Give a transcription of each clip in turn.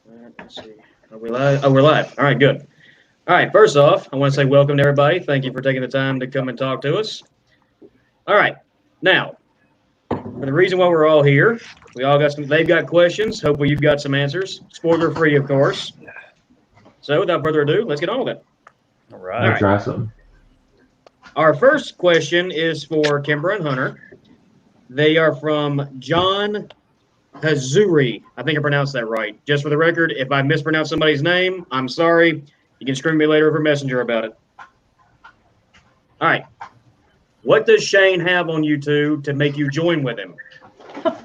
Let's see. Are we live? Oh, we're live. All right, good. All right, first off, I want to say welcome to everybody. Thank you for taking the time to come and talk to us. All right, now, for the reason why we're all here, they've got questions. Hopefully you've got some answers. Spoiler free, of course. So without further ado, let's get on with it. All right. Try some. Our first question is for Kimbra and Hunter. They are from John Hazuri. I think I pronounced that right. Just for the record, if I mispronounce somebody's name, I'm sorry. You can scream me later over Messenger about it. All right. What does Shayne have on you two to make you join with him?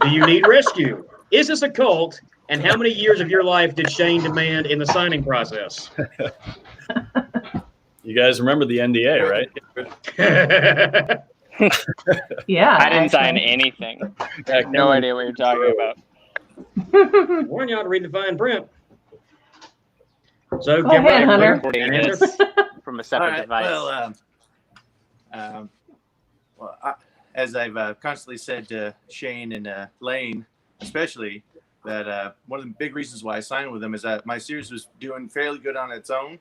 Do you need rescue? Is this a cult? And how many years of your life did Shayne demand in the signing process? You guys remember the NDA, right? Yeah. I didn't sign anything. I have no idea what you're talking about. Warn y'all to read the fine print. So, Go ahead, Hunter. Recording this from a separate device. As I've constantly said to Shayne and Lane, especially, that one of the big reasons why I signed with them is that my series was doing fairly good on its own,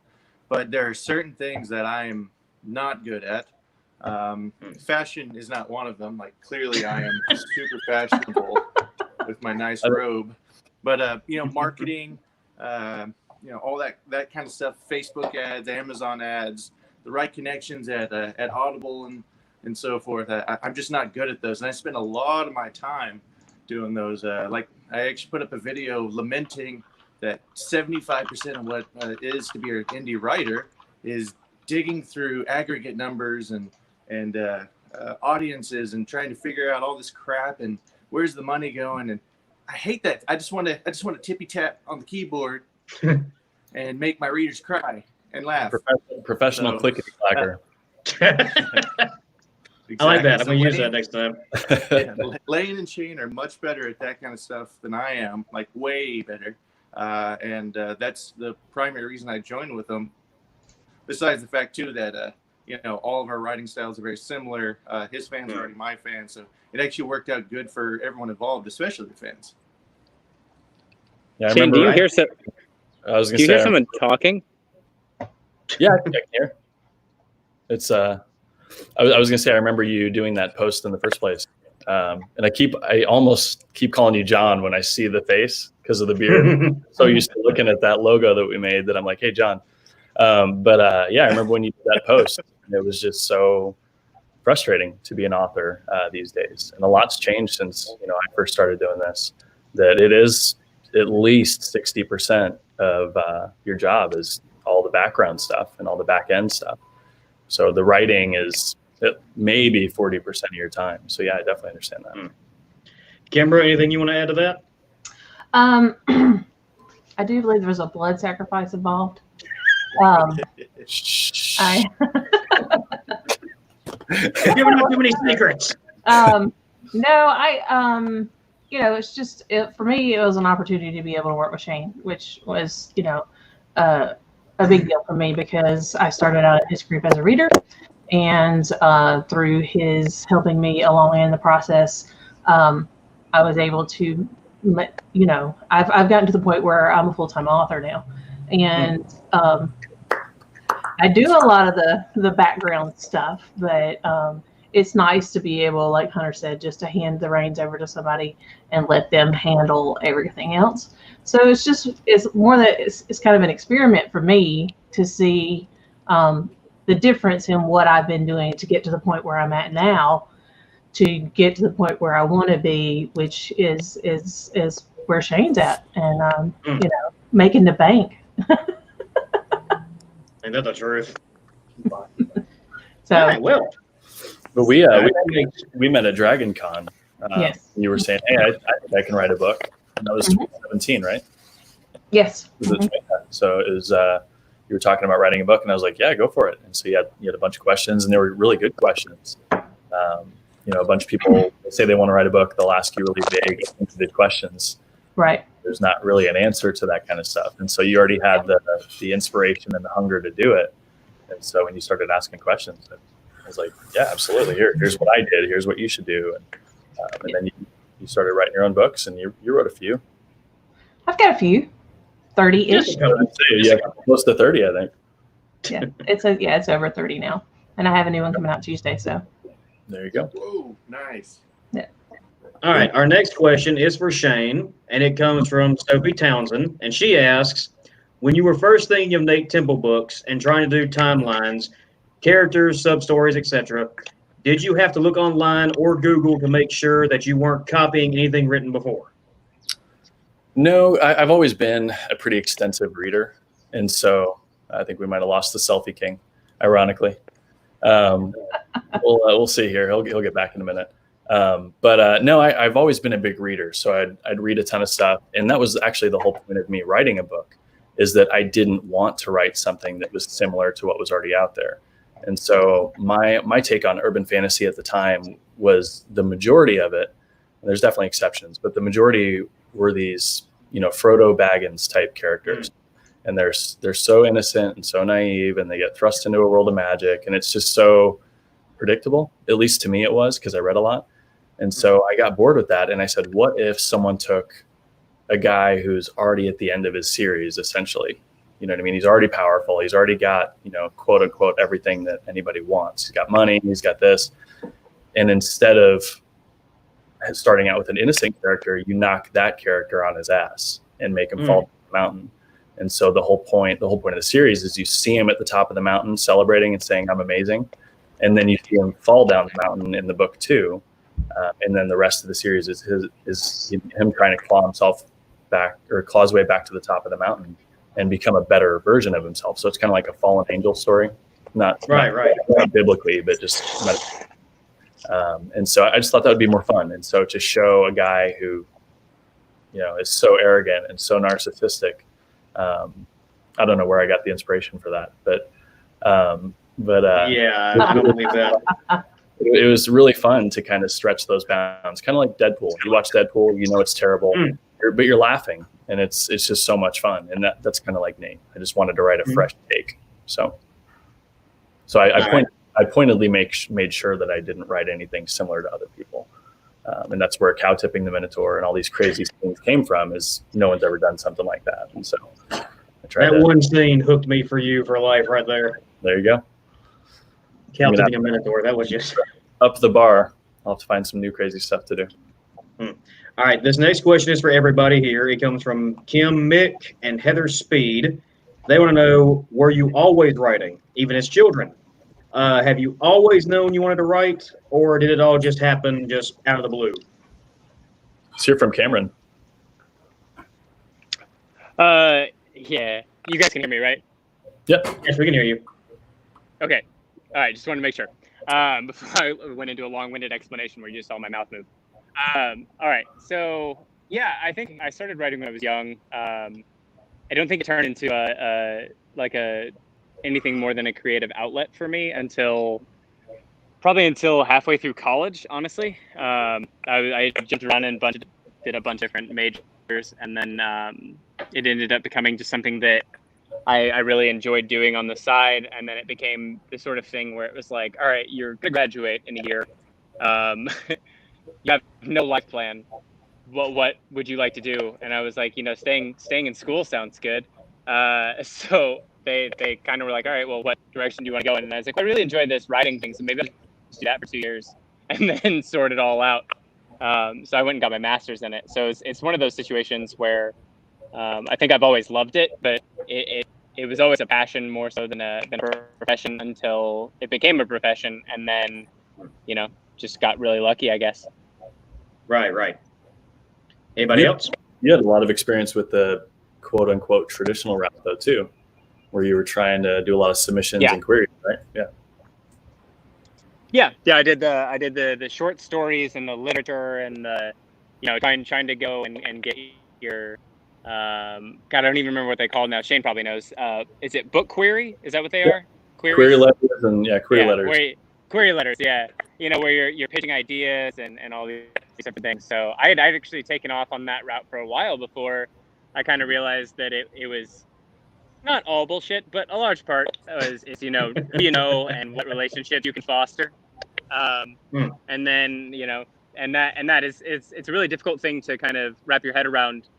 but there are certain things that I am not good at. Fashion is not one of them. Like, clearly I am super fashionable with my nice robe, but marketing, all that kind of stuff, Facebook ads, Amazon ads, the right connections at Audible and so forth. I'm just not good at those, and I spend a lot of my time doing those. Like, I actually put up a video lamenting that 75% of what it is to be an indie writer is digging through aggregate numbers and audiences and trying to figure out all this crap and where's the money going. And I hate that. I just want to tippy tap on the keyboard and make my readers cry and laugh. Professional clickety clacker. Exactly. I like that. I'm going to use that next time. Yeah, Lane and Shayne are much better at that kind of stuff than I am, like way better. And that's the primary reason I joined with them. Besides the fact, too, that, all of our writing styles are very similar. His fans are already my fans. So it actually worked out good for everyone involved, especially the fans. Yeah, Shayne, do you hear someone talking? Yeah, I think I can hear. It's I was gonna say I remember you doing that post in the first place, and I almost keep calling you John when I see the face because of the beard. So used to looking at that logo that we made that I'm like, hey John. But I remember when you did that post, and it was just so frustrating to be an author these days, and a lot's changed since I first started doing this. That it is at least 60% of your job is all the background stuff and all the back end stuff. So the writing is maybe 40% of your time. So yeah, I definitely understand that. Kimbra, anything you want to add to that? I do believe there was a blood sacrifice involved. I giving out too many secrets. It's just for me. It was an opportunity to be able to work with Shayne, which was a big deal for me because I started out at his group as a reader, and through his helping me along in the process, I was able to, I've gotten to the point where I'm a full-time author now, and I do a lot of the background stuff, but it's nice to be able, like Hunter said, just to hand the reins over to somebody and let them handle everything else. So it's more that it's kind of an experiment for me to see the difference in what I've been doing to get to the point where I'm at now, to get to the point where I want to be, which is where Shayne's at, and making the bank. Ain't that the truth? So all right, well, but we met at Dragon Con. Yes. You were saying, hey, I think I can write a book. And that was 2017, right? Yes. So it was you were talking about writing a book, and I was like, yeah, go for it. And so you had a bunch of questions, and they were really good questions. A bunch of people say they want to write a book, they'll ask you really vague, interested questions. Right. There's not really an answer to that kind of stuff. And so you already had the inspiration and the hunger to do it. And so when you started asking questions, I was like, yeah, absolutely. Here's what I did. Here's what you should do. And then you started writing your own books, and you wrote a few. I've got a few. 30-ish. Yeah, close to 30, I think. Yeah, it's over 30 now, and I have a new one coming out Tuesday. So there you go. Whoa, nice. Yeah. All right, our next question is for Shayne, and it comes from Sophie Townsend, and she asks, when you were first thinking of Nate Temple books and trying to do timelines, characters, sub-stories, etc., did you have to look online or Google to make sure that you weren't copying anything written before? No, I've always been a pretty extensive reader, and so I think we might have lost the selfie king, ironically. We'll see here. He'll get back in a minute. But no, I've always been a big reader, so I'd read a ton of stuff, and that was actually the whole point of me writing a book, is that I didn't want to write something that was similar to what was already out there. And so my take on urban fantasy at the time was the majority of it, and there's definitely exceptions, but the majority were these, Frodo Baggins type characters. And they're so innocent and so naive, and they get thrust into a world of magic, and it's just so predictable. At least to me it was, because I read a lot. And so I got bored with that, and I said, what if someone took a guy who's already at the end of his series, essentially? You know what I mean? He's already powerful. He's already got, quote unquote, everything that anybody wants. He's got money. He's got this. And instead of starting out with an innocent character, you knock that character on his ass and make him fall down the mountain. And so the whole point of the series is you see him at the top of the mountain celebrating and saying, I'm amazing. And then you see him fall down the mountain in the book too. And then the rest of the series is him trying to claw his way back to the top of the mountain and become a better version of himself. So it's kind of like a fallen angel story, not biblically, but just and so I just thought that would be more fun. And so to show a guy who, is so arrogant and so narcissistic, I don't know where I got the inspiration for that, but yeah, I believe that. It was really fun to kind of stretch those bounds, kind of like Deadpool. You watch Deadpool, it's terrible, but you're laughing, and it's just so much fun. And that's kind of like Nate. I just wanted to write a fresh take. So I pointedly made sure that I didn't write anything similar to other people. And that's where cow tipping the Minotaur and all these crazy things came from, is no one's ever done something like that. And so I tried one scene hooked me for life right there. There you go. Cow tipping a Minotaur. That was just up the bar. I'll have to find some new crazy stuff to do. All right. This next question is for everybody here. It comes from Kim Mick and Heather Speed. They want to know, were you always writing, even as children? Have you always known you wanted to write, or did it all just happen just out of the blue? Let's hear from Cameron. Yeah. You guys can hear me, right? Yep. Yes, we can hear you. Okay. All right. Just wanted to make sure. Before I went into a long-winded explanation where you just saw my mouth move. All right. So, yeah, I think I started writing when I was young. I don't think it turned into anything more than a creative outlet for me until halfway through college, honestly. I jumped around and did a bunch of different majors, and then it ended up becoming just something that I really enjoyed doing on the side. And then it became the sort of thing where it was like, all right, you're going to graduate in a year. You have no life plan. What would you like to do? And I was like, staying in school sounds good. So they kind of were like, all right, well, what direction do you want to go in? And I was like, I really enjoyed this writing thing, so maybe I'll just do that for 2 years and then sort it all out. So I went and got my master's in it. So it's one of those situations where I think I've always loved it, but it was always a passion more so than a profession until it became a profession, and then, just got really lucky, I guess. Right. Anybody else? You had a lot of experience with the quote unquote traditional route though too, where you were trying to do a lot of submissions and queries, right? Yeah. I did the short stories and the literature and the, trying to go and get your God, I don't even remember what they call it now. Shayne probably knows. Is it book query? Is that what they are? Query letters and query letters. Query letters, yeah. Where you're pitching ideas and all these different things. So I'd actually taken off on that route for a while before I kind of realized that it was not all bullshit, but a large part is and what relationships you can foster. And then, and that is it's a really difficult thing to kind of wrap your head around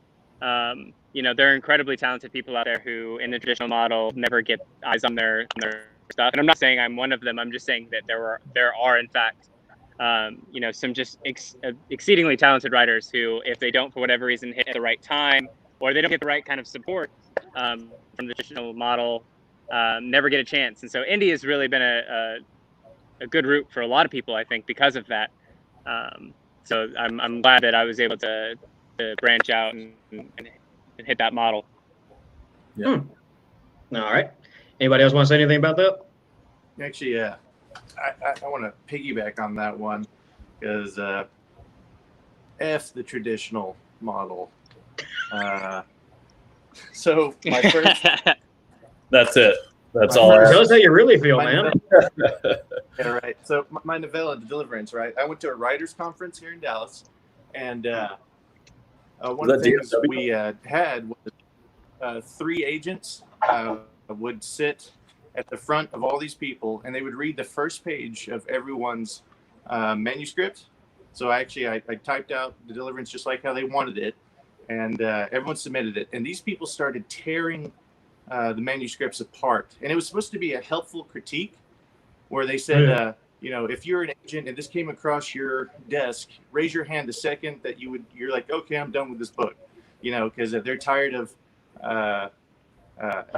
There are incredibly talented people out there who, in the traditional model, never get eyes on their stuff. And I'm not saying I'm one of them. I'm just saying that there are in fact, some just exceedingly talented writers who, if they don't, for whatever reason, hit at the right time, or they don't get the right kind of support from the traditional model, never get a chance. And so indie has really been a good route for a lot of people, I think, because of that. So I'm glad that I was able to branch out and hit that model. Yeah. All right. Anybody else want to say anything about that? Actually, I want to piggyback on that one because F the traditional model. So my first. That's it. That's all. Tell us how you really feel, man. Yeah, right. So my novella, The Deliverance, right? I went to a writers' conference here in Dallas, and one of the things we had was 3 agents would sit at the front of all these people, and they would read the first page of everyone's manuscript. So I typed out The Deliverance just like how they wanted it, and everyone submitted it. And these people started tearing the manuscripts apart. And it was supposed to be a helpful critique where they said, if you're an agent and this came across your desk, raise your hand the second that you're like, okay, I'm done with this book, because they're tired of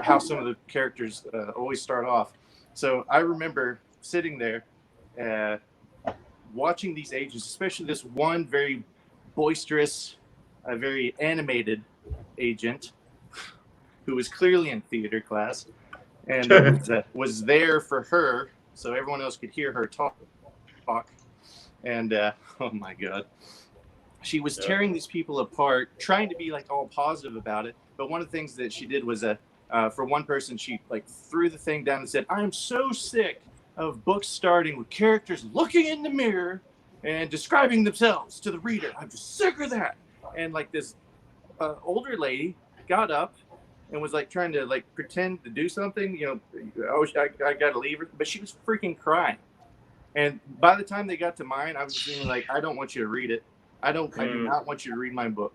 how some of the characters always start off. So I remember sitting there watching these agents, especially this one very boisterous, very animated agent who was clearly in theater class and was there for her so everyone else could hear her talk. And oh my God, she was tearing these people apart, trying to be like all positive about it. But one of the things that she did was for one person, she like threw the thing down and said, "I'm so sick of books starting with characters looking in the mirror and describing themselves to the reader. I'm just sick of that." And like this older lady got up and was like trying to like pretend to do something, I got to leave her, but she was freaking crying. And by the time they got to mine, I was feeling like, I don't want you to read it. I do not want you to read my book.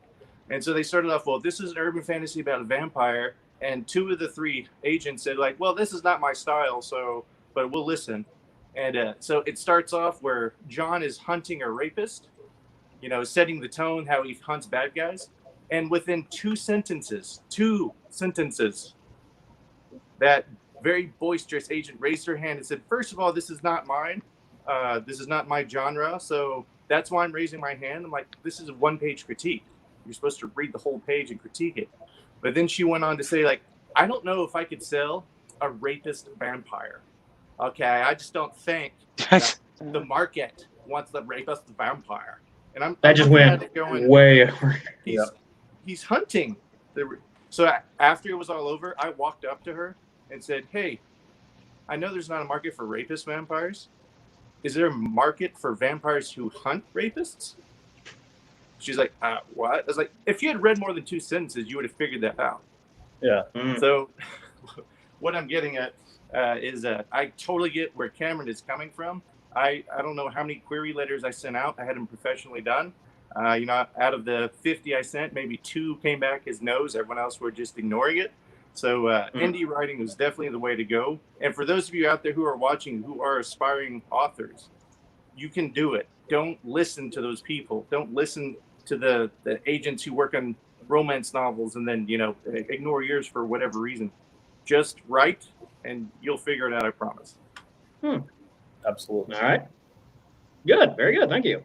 And so they started off, well, this is an urban fantasy about a vampire. And 2 of the 3 agents said like, well, this is not my style, but we'll listen. And so it starts off where John is hunting a rapist, setting the tone, how he hunts bad guys. And within 2 sentences, that very boisterous agent raised her hand and said, first of all, this is not mine. This is not my genre. So that's why I'm raising my hand. I'm like, this is a 1-page critique. You're supposed to read the whole page and critique it. But then she went on to say, like, I don't know if I could sell a rapist vampire. Okay, I just don't think the market wants the rapist vampire. And that just went way over. He's hunting. So after it was all over, I walked up to her and said, hey, I know there's not a market for rapist vampires. Is there a market for vampires who hunt rapists? She's like, what? I was like, if you had read more than 2 sentences, you would have figured that out. Yeah. So what I'm getting at is I totally get where Cameron is coming from. I don't know how many query letters I sent out. I had them professionally done. Out of the 50 I sent, maybe 2 came back as no's. Everyone else were just ignoring it. So indie writing is definitely the way to go. And for those of you out there who are watching, who are aspiring authors, you can do it. Don't listen to those people. Don't listen to the agents who work on romance novels and then, ignore yours for whatever reason. Just write and you'll figure it out, I promise. Absolutely. All right. Good. Very good. Thank you.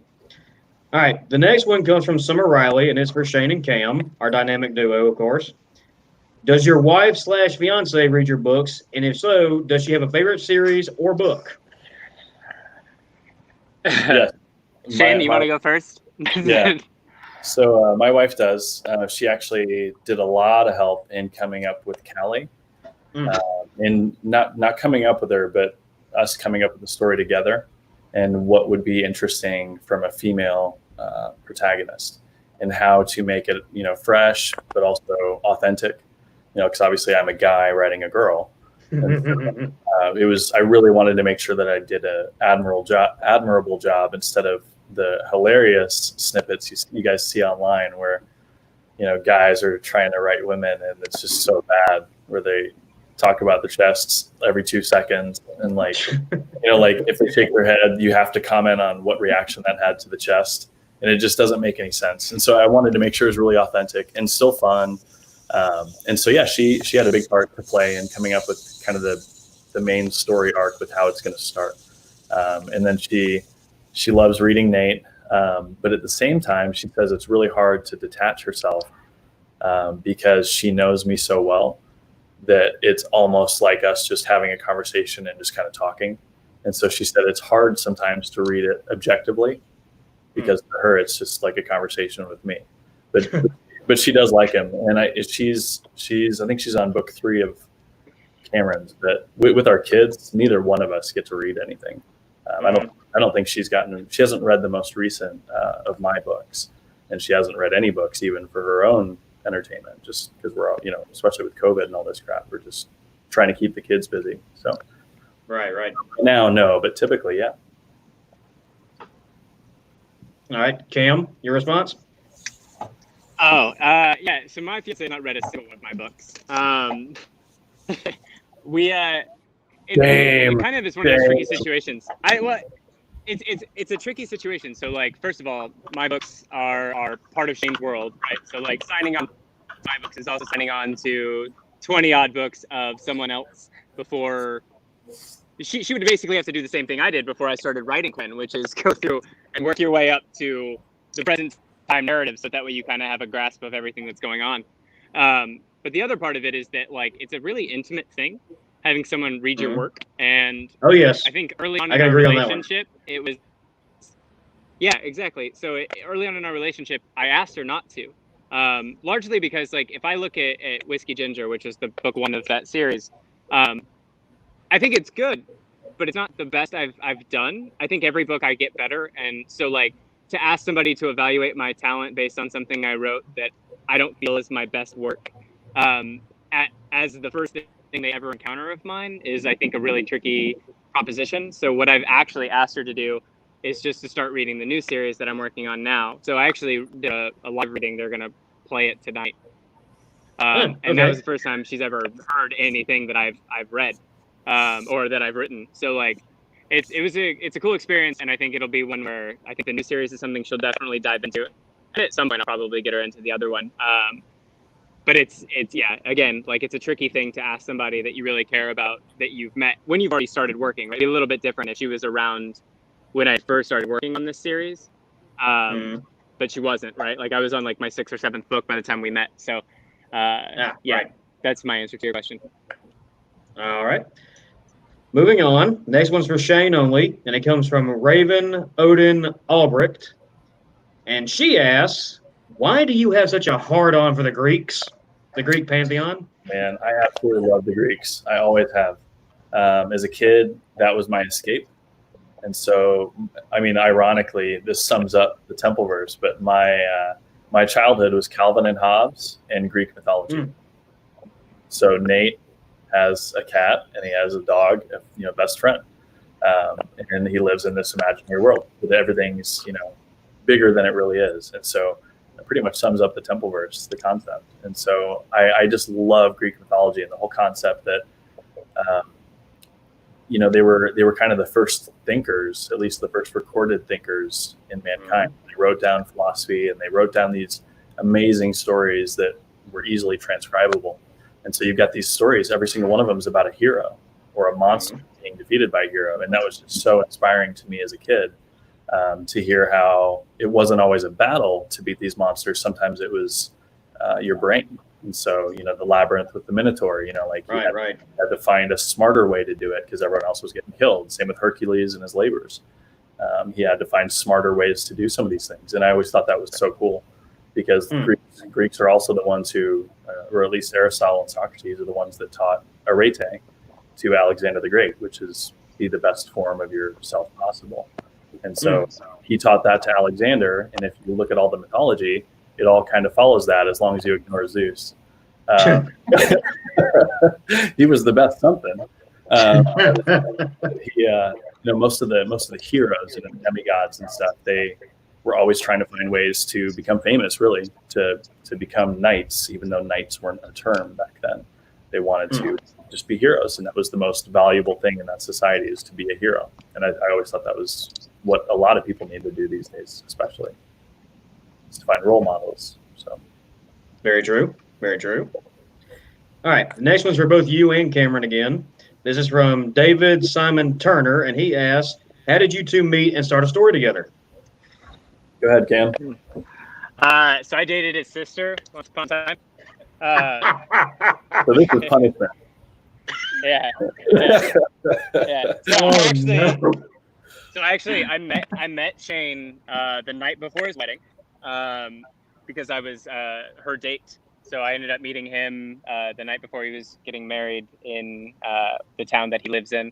All right. The next one comes from Summer Riley, and it's for Shayne and Cam, our dynamic duo, of course. Does your wife/fiance read your books? And if so, does she have a favorite series or book? Yes. Shayne, you want to go first? Yeah. So my wife does. She actually did a lot of help in coming up with Callie. And not coming up with her, but us coming up with the story together and what would be interesting from a female protagonist and how to make it, fresh, but also authentic, because obviously I'm a guy writing a girl. And, I really wanted to make sure that I did an admirable job instead of the hilarious snippets you guys see online where, guys are trying to write women, and it's just so bad where they talk about the chests every 2 seconds, and like if they shake their head, you have to comment on what reaction that had to the chest, and it just doesn't make any sense. And so I wanted to make sure it was really authentic and still fun. And so she had a big part to play in coming up with kind of the main story arc with how it's going to start. And then she loves reading Nate, but at the same time, she says it's really hard to detach herself because she knows me so well that it's almost like us just having a conversation and just kind of talking. And so she said it's hard sometimes to read it objectively because for her it's just like a conversation with me. But she does like him, and I think she's on book 3 of Cameron's. But with our kids, neither one of us get to read anything. I don't think she hasn't read the most recent of my books, and she hasn't read any books even for her own entertainment, just because we're all, especially with COVID and all this crap, we're just trying to keep the kids busy. So right now, no, but typically, yeah. All right, Cam, your response? Yeah. So my fiance has not read a single one of my books. It kind of is one of those tricky situations. It's a tricky situation. So like, first of all, my books are part of Shayne's world, right? So like signing on my books is also signing on to 20 odd books of someone else before she would basically have to do the same thing I did before I started writing Quinn, which is go through and work your way up to the present time narrative, so that way you kind of have a grasp of everything that's going on. But the other part of it is that like it's a really intimate thing having someone read your work, and oh yes, I think early on I in can our agree on that one. relationship it was exactly. So early on in our relationship I asked her not to, largely because like if I look at Whiskey Ginger, which is the book 1 of that series, I think it's good, but it's not the best I've done. I think every book I get better, and so like to ask somebody to evaluate my talent based on something I wrote that I don't feel is my best work, as the first thing they ever encounter of mine is, I think, a really tricky proposition. So what I've actually asked her to do is just to start reading the new series that I'm working on now. So I actually did a live reading. They're going to play it tonight. And that was the first time she's ever heard anything that I've read or that I've written. So like, it's a cool experience, and I think it'll be one where I think the new series is something she'll definitely dive into. And at some point, I'll probably get her into the other one. But it's again, like it's a tricky thing to ask somebody that you really care about, that you've met when you've already started working. Right? It'd be a little bit different if she was around when I first started working on this series, but she wasn't. Right? Like I was on like my 6th or 7th book by the time we met. So right. That's my answer to your question. All right. Moving on. Next one's for Shayne only, and it comes from Raven Odin Albrecht. And she asks, why do you have such a hard-on for the Greeks, the Greek pantheon? Man, I absolutely love the Greeks. I always have. As a kid, that was my escape. And so, I mean, ironically, this sums up the Templeverse, but my childhood was Calvin and Hobbes and Greek mythology. So Nate has a cat and he has a dog, best friend. And he lives in this imaginary world where everything's, bigger than it really is. And so it pretty much sums up the Templeverse, the concept. And so I just love Greek mythology and the whole concept that, they were kind of the first thinkers, at least the first recorded thinkers in mankind. They wrote down philosophy and they wrote down these amazing stories that were easily transcribable. And so you've got these stories, every single one of them is about a hero or a monster being defeated by a hero. And that was just so inspiring to me as a kid, to hear how it wasn't always a battle to beat these monsters. Sometimes it was your brain. And so, the labyrinth with the Minotaur, you had to find a smarter way to do it because everyone else was getting killed. Same with Hercules and his labors. He had to find smarter ways to do some of these things. And I always thought that was so cool because the Greeks are also the ones who, or at least Aristotle and Socrates are the ones that taught arete to Alexander the Great, which is be the best form of yourself possible. And so he taught that to Alexander. And if you look at all the mythology, it all kind of follows that as long as you ignore Zeus. He was the best something. Most of the heroes, demigods and stuff, they were always trying to find ways to become famous, really, to become knights, even though knights weren't a term back then. They wanted to just be heroes, and that was the most valuable thing in that society, is to be a hero. And I always thought that was what a lot of people need to do these days, especially, is to find role models. So, very true. Very true. All right, the next one's for both you and Cameron again. This is from David Simon Turner, and he asks, how did you two meet and start a story together? Go ahead, Cam. So I dated his sister once upon a time. So this is punishment. Yeah. So actually, I met Shayne the night before his wedding, because I was her date. So I ended up meeting him the night before he was getting married in the town that he lives in,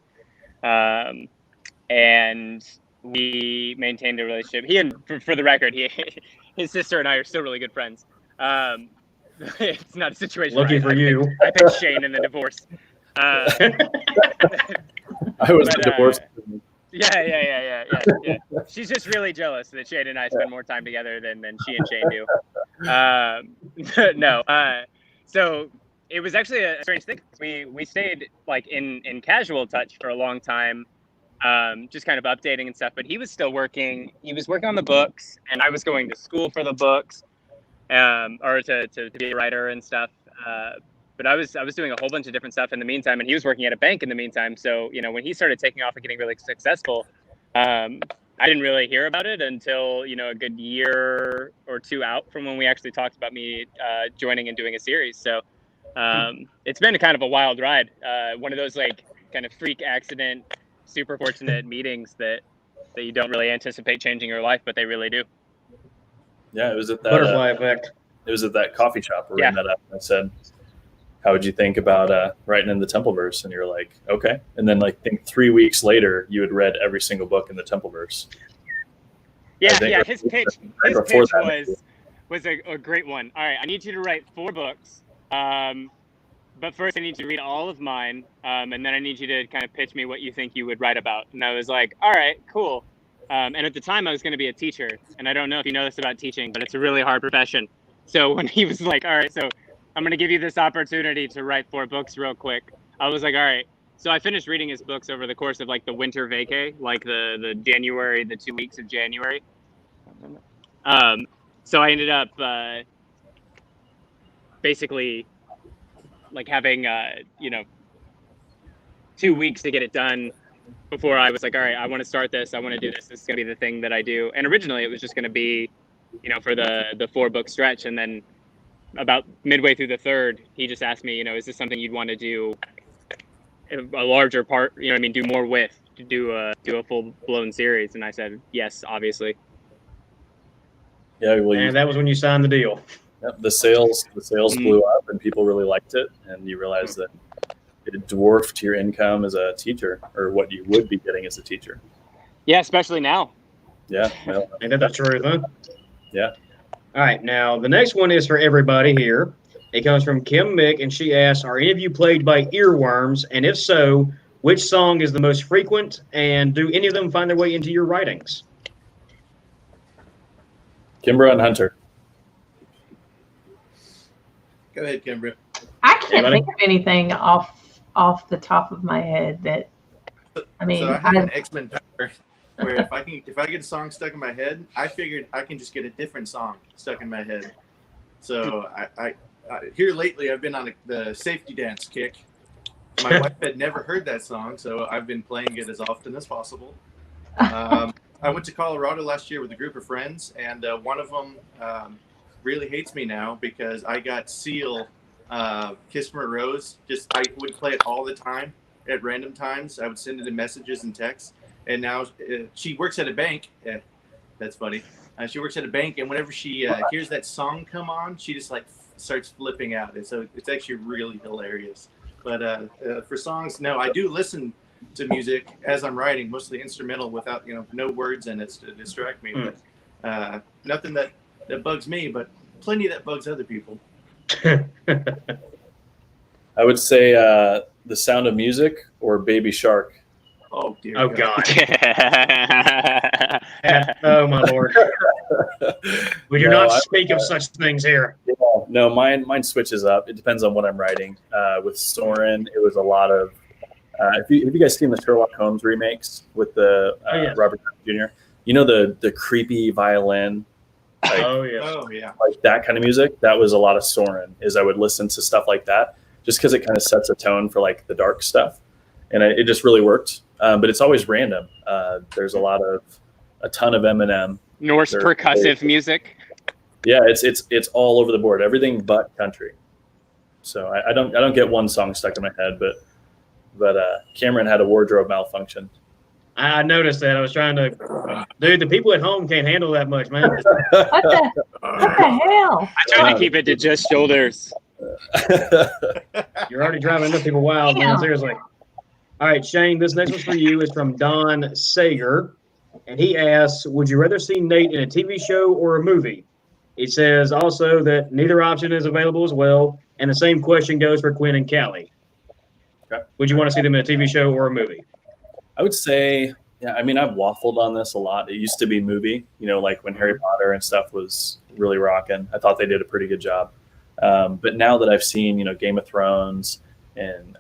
and we maintained a relationship. He and, for the record, his sister and I are still really good friends. It's not a situation. Lucky for you. I picked Shayne in the divorce. I was divorced. Yeah. She's just really jealous that Shayne and I spend more time together than she and Shayne do. No. So it was actually a strange thing. We stayed like in casual touch for a long time, just kind of updating and stuff. But he was still working. He was working on the books, and I was going to school for the books, or to be a writer and stuff. But I was doing a whole bunch of different stuff in the meantime, and he was working at a bank in the meantime. So, when he started taking off and getting really successful, I didn't really hear about it until, a good year or two out from when we actually talked about me joining and doing a series. So it's been kind of a wild ride. One of those like kind of freak accident, super fortunate meetings that you don't really anticipate changing your life, but they really do. Yeah, it was at that butterfly effect. It was at that coffee shop where we met up. I said, how would you think about writing in the Templeverse? And you're like, okay. And then I think 3 weeks later, you had read every single book in the Templeverse. Yeah. His pitch was a great one. All right, I need you to write 4 books. But first I need you to read all of mine. And then I need you to kind of pitch me what you think you would write about. And I was like, all right, cool. And at the time I was going to be a teacher. And I don't know if you know this about teaching, but it's a really hard profession. So when he was like, all right, so I'm going to give you this opportunity to write 4 books real quick, I was like, all right. So I finished reading his books over the course of like the winter vacay, like the January, the 2 weeks of January. So I ended up basically like having, 2 weeks to get it done before I was like, all right, I want to start this. I want to do this. This is going to be the thing that I do. And originally it was just going to be, for the 4-book stretch. And then about midway through the 3rd, he just asked me, is this something you'd want to do a larger part, do more with, to do a full blown series? And I said, yes, obviously. Yeah. Well, and that was when you signed the deal. Yep, the sales blew up and people really liked it. And you realized that it dwarfed your income as a teacher, or what you would be getting as a teacher. Yeah. Especially now. Yeah. Well, Ain't that the truth, huh? Yeah. All right, now the next one is for everybody here. It comes from Kim Mick, and she asks, are any of you plagued by earworms? And if so, which song is the most frequent? And do any of them find their way into your writings? Kimbra and Hunter. Go ahead, Kimbra. I can't think of anything off the top of my head that, So I have an X-Men power where if I get a song stuck in my head, I figured I can just get a different song stuck in my head. So I here lately I've been on the safety dance kick. My wife had never heard that song, so I've been playing it as often as possible. I went to Colorado last year with a group of friends, and one of them really hates me now because I got Seal, Kiss from a Rose. I would play it all the time at random times. I would send it in messages and texts. And now she works at a bank. That's funny. She works at a bank, and whenever she hears that song come on, she just like starts flipping out. And so it's actually really hilarious. But for songs, no, I do listen to music as I'm writing, mostly instrumental without no words in it to distract me. But nothing that bugs me, but plenty that bugs other people. I would say The Sound of Music or Baby Shark Oh dear. Oh God. Oh my Lord. We do not speak of such things here. Yeah, no, mine switches up. It depends on what I'm writing. With Soren, it was a lot of. Have you guys seen the Sherlock Holmes remakes with the yes. Robert Downey Jr.? You know the creepy violin, like, Oh yeah. like that kind of music. That was a lot of Soren. Is I would listen to stuff like that just because it kind of sets a tone for like the dark stuff, and it just really worked. But it's always random. There's a ton of Eminem. Norse percussive music. Yeah, it's all over the board. Everything but country. So I don't get one song stuck in my head, but Cameron had a wardrobe malfunction. I noticed that. I was trying to, dude. The people at home can't handle that much, man. What the hell? I try to keep it to just shoulders. You're already driving other people wild, man. Seriously. All right, Shayne. This next one's for you. Is from Don Sager, and he asks, "Would you rather see Nate in a TV show or a movie?" He says also that neither option is available as well, and the same question goes for Quinn and Callie. Okay. Would you want to see them in a TV show or a movie? I would say, yeah. I mean, I've waffled on this a lot. It used to be movie, like when Harry Potter and stuff was really rocking. I thought they did a pretty good job. But now that I've seen, Game of Thrones and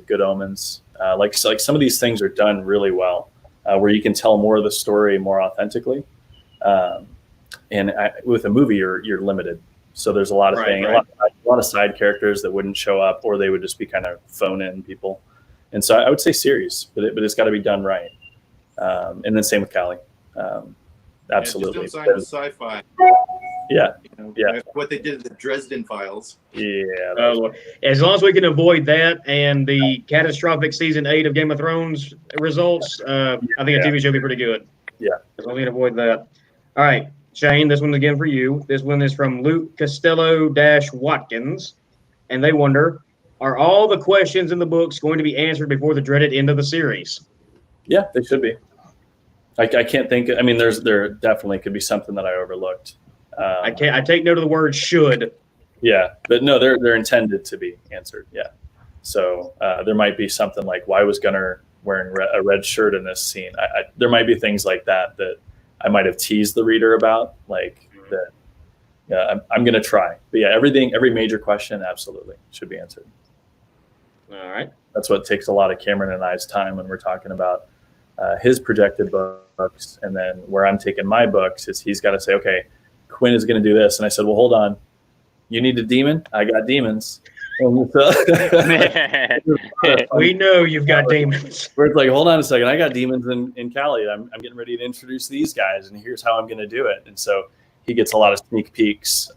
Good Omens, like some of these things are done really well, where you can tell more of the story more authentically. With a movie, you're limited. So there's a lot of things, a lot of side characters that wouldn't show up, or they would just be kind of phone in people. And so I would say series, but it's got to be done right. And then same with Callie. Absolutely. Just don't sign with sci-fi. Yeah. What they did in the Dresden Files. Yeah. As long as we can avoid that and the catastrophic season 8 of Game of Thrones results, I think a TV show would be pretty good. Yeah. As long as we can avoid that. All right, Shayne, this one's again for you. This one is from Luke Costello-Watkins, and they wonder, are all the questions in the books going to be answered before the dreaded end of the series? Yeah, they should be. I can't think. I mean, there definitely could be something that I overlooked. I take note of the word "should." Yeah, but no, they're intended to be answered. Yeah, so there might be something like, why was Gunnar wearing a red shirt in this scene? There might be things like that I might have teased the reader about, like that. Yeah, I'm going to try. But yeah, every major question absolutely should be answered. All right. That's what takes a lot of Cameron and I's time when we're talking about his projected books, and then where I'm taking my books is he's got to say, okay, Quinn is going to do this, and I said, well, hold on, you need a demon? I got demons. We know you've got demons. Where it's like, hold on a second, I got demons in Callie. I'm getting ready to introduce these guys, and here's how I'm going to do it. And so he gets a lot of sneak peeks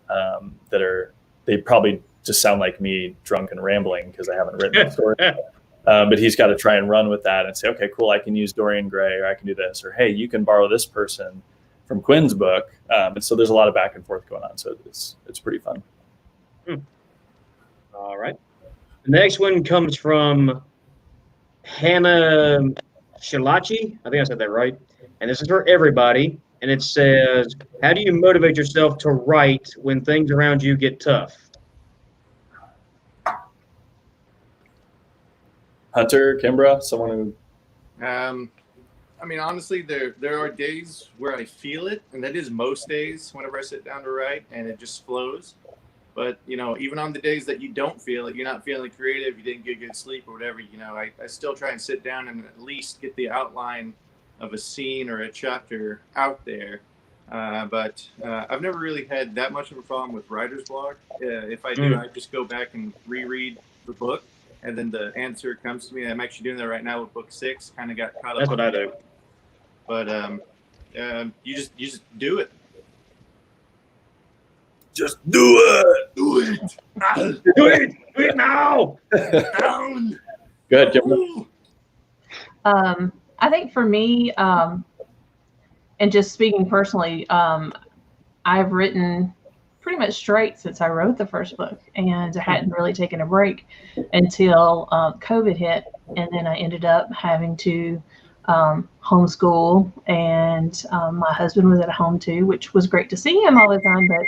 they probably just sound like me drunk and rambling because I haven't written the story. But he's got to try and run with that and say, okay, cool, I can use Dorian Gray, or I can do this, or hey, you can borrow this person from Quinn's book. And so there's a lot of back and forth going on. So it's pretty fun. All right. The next one comes from Hannah Shilachi. I think I said that right. And this is for everybody. And it says, how do you motivate yourself to write when things around you get tough? Hunter, Kimbra, someone who... I mean, honestly, there are days where I feel it, and that is most days whenever I sit down to write, and it just flows. But, even on the days that you don't feel it, you're not feeling creative, you didn't get good sleep or whatever, I still try and sit down and at least get the outline of a scene or a chapter out there. But I've never really had that much of a problem with writer's block. If I do, I just go back and reread the book, and then the answer comes to me. I'm actually doing that right now with book 6. Kind of got caught up. That's what I do. But you just do it. Just do it. Do it. Do it now. Down. Go ahead, Kimbra. I think for me, and just speaking personally, I've written pretty much straight since I wrote the first book, and I hadn't really taken a break until COVID hit, and then I ended up having to homeschool, and my husband was at home too, which was great to see him all the time, but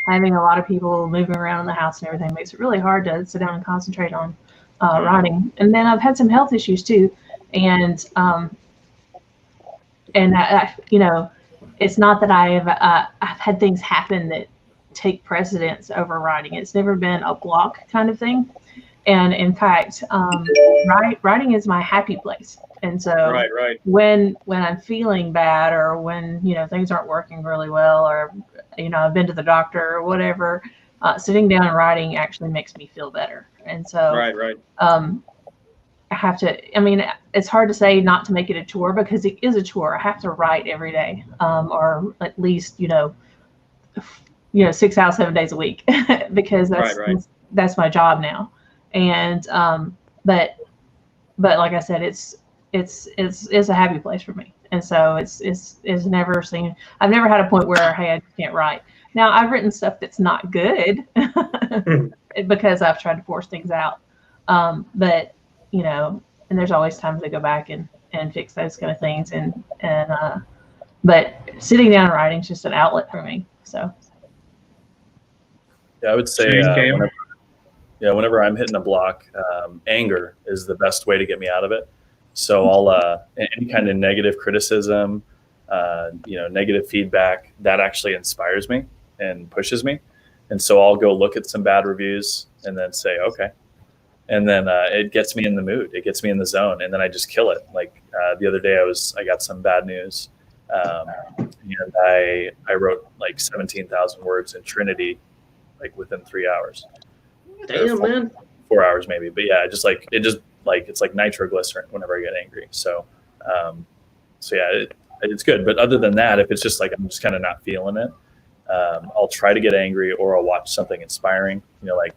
having a lot of people moving around in the house and everything makes it really hard to sit down and concentrate on writing. And then I've had some health issues too, And you know, it's not that I've had things happen that take precedence over writing. It's never been a block kind of thing. And in fact, writing is my happy place. And so Right. when I'm feeling bad, or when, you know, things aren't working really well, or, you know, I've been to the doctor or whatever, sitting down and writing actually makes me feel better. And so Right. I have to, I mean, it's hard to say not to make it a chore, because it is a chore. I have to write every day, or at least, you know, 6 out of 7 days a week, because that's my job now. And but like I said, it's a happy place for me. And so it's never seen, I've never had a point where, hey, I can't write. Now, I've written stuff that's not good because I've tried to force things out. But, you know, and there's always times to go back and fix those kind of things. But sitting down and writing is just an outlet for me. So. Yeah, I would say whenever I'm hitting a block, anger is the best way to get me out of it. So I'll any kind of negative criticism, negative feedback, that actually inspires me and pushes me. And so I'll go look at some bad reviews and then say, okay. And then it gets me in the mood. It gets me in the zone. And then I just kill it. Like the other day I got some bad news. And I wrote like 17,000 words in Trinity, like within 3 hours. Damn, man. 4 hours maybe. But yeah, it's like nitroglycerin whenever I get angry. So yeah, it's good. But other than that, if it's just like I'm just kind of not feeling it, I'll try to get angry, or I'll watch something inspiring, like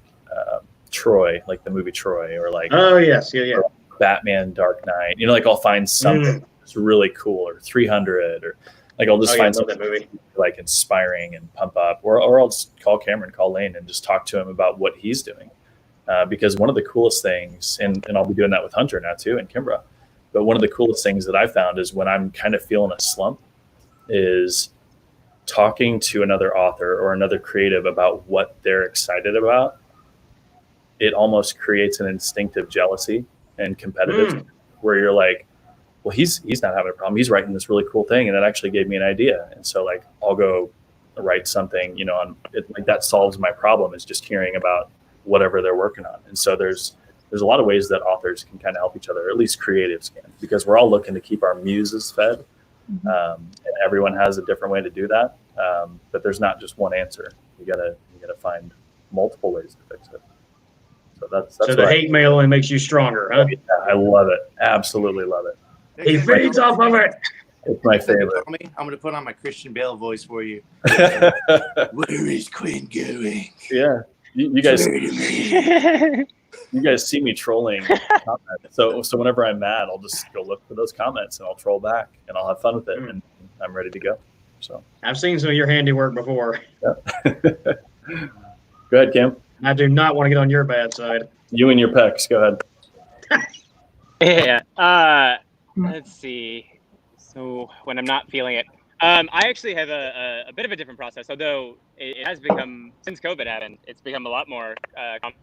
Troy, like the movie Troy, or like yeah. Batman Dark Knight. Like I'll find something that's really cool, or 300, or like I'll just find something that movie like inspiring and pump up, or I'll just call Lane and just talk to him about what he's doing. Because one of the coolest things, and I'll be doing that with Hunter now too, and Kimbra, but one of the coolest things that I found is when I'm kind of feeling a slump is talking to another author or another creative about what they're excited about. It almost creates an instinctive jealousy and competitive where you're like, well, he's not having a problem. He's writing this really cool thing, and that actually gave me an idea. And so like I'll go write something, on it, like that solves my problem, is just hearing about whatever they're working on. And so there's a lot of ways that authors can kind of help each other, or at least creatives can, because we're all looking to keep our muses fed. And everyone has a different way to do that. But there's not just one answer. You gotta find multiple ways to fix it. So that's the hate mail only makes you stronger, huh? Yeah, I love it. Absolutely love it. He feeds off of it. It's my favorite. I'm going to put on my Christian Bale voice for you. Where is Quinn going? Yeah. You guys see me trolling comments. So whenever I'm mad, I'll just go look for those comments and I'll troll back and I'll have fun with it, and I'm ready to go. So I've seen some of your handiwork before. Yeah. Go ahead, Kim. I do not want to get on your bad side. You and your pecs. Go ahead. Yeah. Let's see. So when I'm not feeling it, I actually have a bit of a different process, although it has become, since COVID happened, it's become a lot more common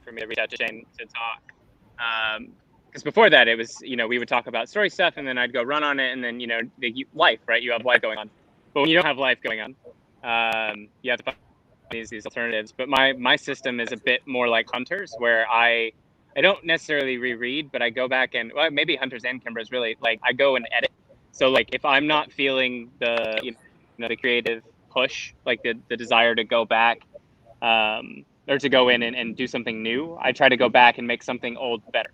for me to reach out to Shayne to talk. Because before that, it was, we would talk about story stuff, and then I'd go run on it, and then, life, right? You have life going on. But when you don't have life going on, you have to find these alternatives. But my system is a bit more like Hunter's, where I don't necessarily reread, but I go back and, well, maybe Hunter's and Kimbra's really, like, I go and edit. So, like, if I'm not feeling the creative push, like the desire to go back, or to go in and do something new, I try to go back and make something old better,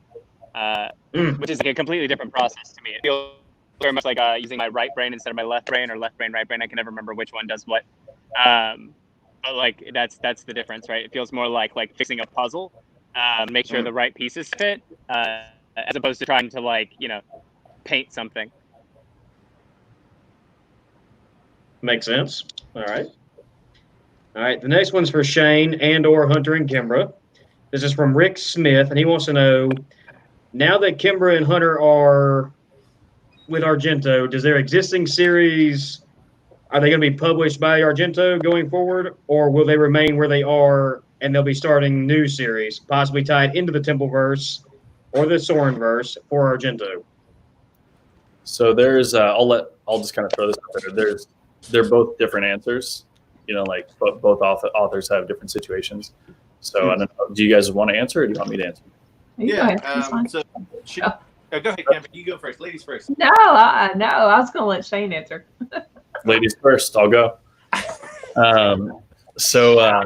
which is like a completely different process to me. It feels very much like using my right brain instead of my left brain, or left brain, right brain. I can never remember which one does what. But like that's the difference, right? It feels more like fixing a puzzle, make sure the right pieces fit, as opposed to trying to paint something. Makes sense. All right. The next one's for Shayne and/or Hunter and Kimbra. This is from Rick Smith, and he wants to know, now that Kimbra and Hunter are with Argento, does their existing series, are they going to be published by Argento going forward, or will they remain where they are and they'll be starting new series, possibly tied into the Templeverse, or the Soren verse for Argento? So there's, I'll just kind of throw this out there. They're both different answers. You know, like both authors have different situations. So I don't know. Do you guys want to answer, or do you want me to answer? You go ahead. That's fine. So go ahead, Kimbra. You go first. Ladies first. No, I was going to let Shayne answer. Ladies first. I'll go. So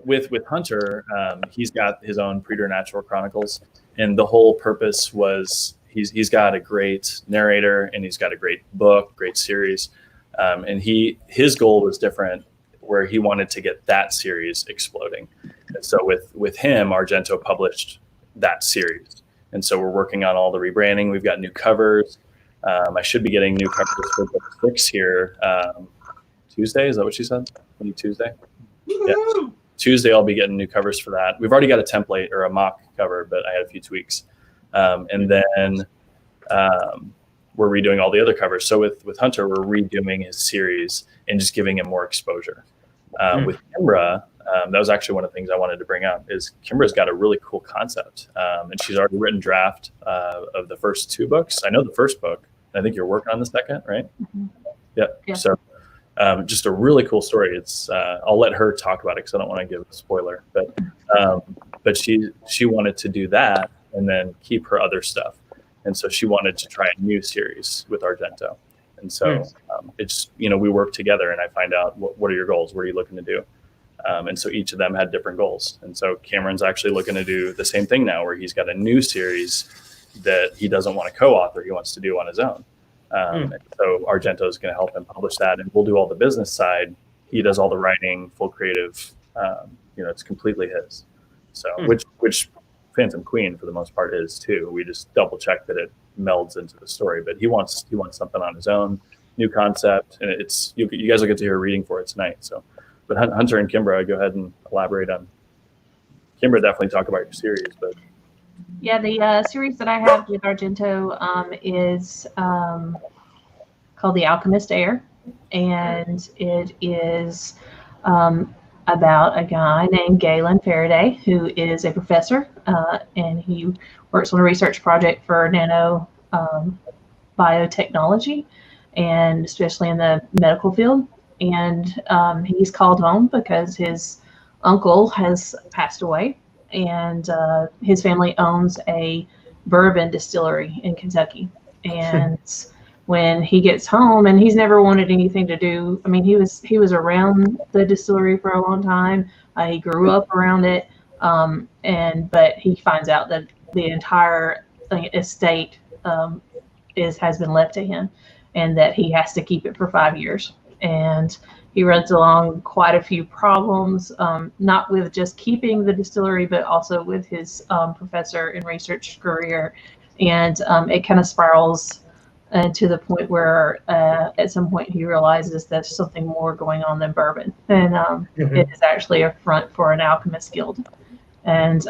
with Hunter, he's got his own Preternatural Chronicles, and the whole purpose was he's got a great narrator, and he's got a great book, great series, and his goal was different, where he wanted to get that series exploding. And so with him, Argento published that series, and so we're working on all the rebranding. We've got new covers. I should be getting new covers for book 6 here. Tuesday, is that what she said? Tuesday? Yeah. Tuesday, I'll be getting new covers for that. We've already got a template or a mock cover, but I had a few tweaks. And then we're redoing all the other covers. So with Hunter, we're redoing his series and just giving him more exposure. With Kimbra, that was actually one of the things I wanted to bring up, is Kimbra's got a really cool concept. And she's already written draft of the first 2 books. I know the first book. I think you're working on the second, right? Mm-hmm. Yeah. So just a really cool story. It's I'll let her talk about it because I don't want to give a spoiler. But she wanted to do that and then keep her other stuff, and so she wanted to try a new series with Argento. And so it's we work together, and I find out what are your goals, what are you looking to do, and so each of them had different goals. And so Cameron's actually looking to do the same thing now, where he's got a new series that he doesn't want to co-author, he wants to do on his own. And so Argento is going to help him publish that, and we'll do all the business side. He does all the writing, full creative. It's completely his. So which Phantom Queen for the most part is too. We just double check that it melds into the story. But he wants something on his own, new concept, and it's you guys will get to hear a reading for it tonight. So, but Hunter and Kimbra, go ahead and elaborate on. Kimbra, definitely talk about your series, but. Yeah, the series that I have with Argento is called The Alchemist Heir, and it is about a guy named Galen Faraday, who is a professor, and he works on a research project for nano biotechnology, and especially in the medical field. And he's called home because his uncle has passed away, and his family owns a bourbon distillery in Kentucky. And when he gets home, and he's never wanted anything to do. I mean, he was around the distillery for a long time. He grew up around it, but he finds out that the entire estate has been left to him, and that he has to keep it for 5 years. And he runs along quite a few problems, not with just keeping the distillery, but also with his professor and research career. And it kind of spirals to the point where at some point he realizes there's something more going on than bourbon. And it is actually a front for an alchemist guild. And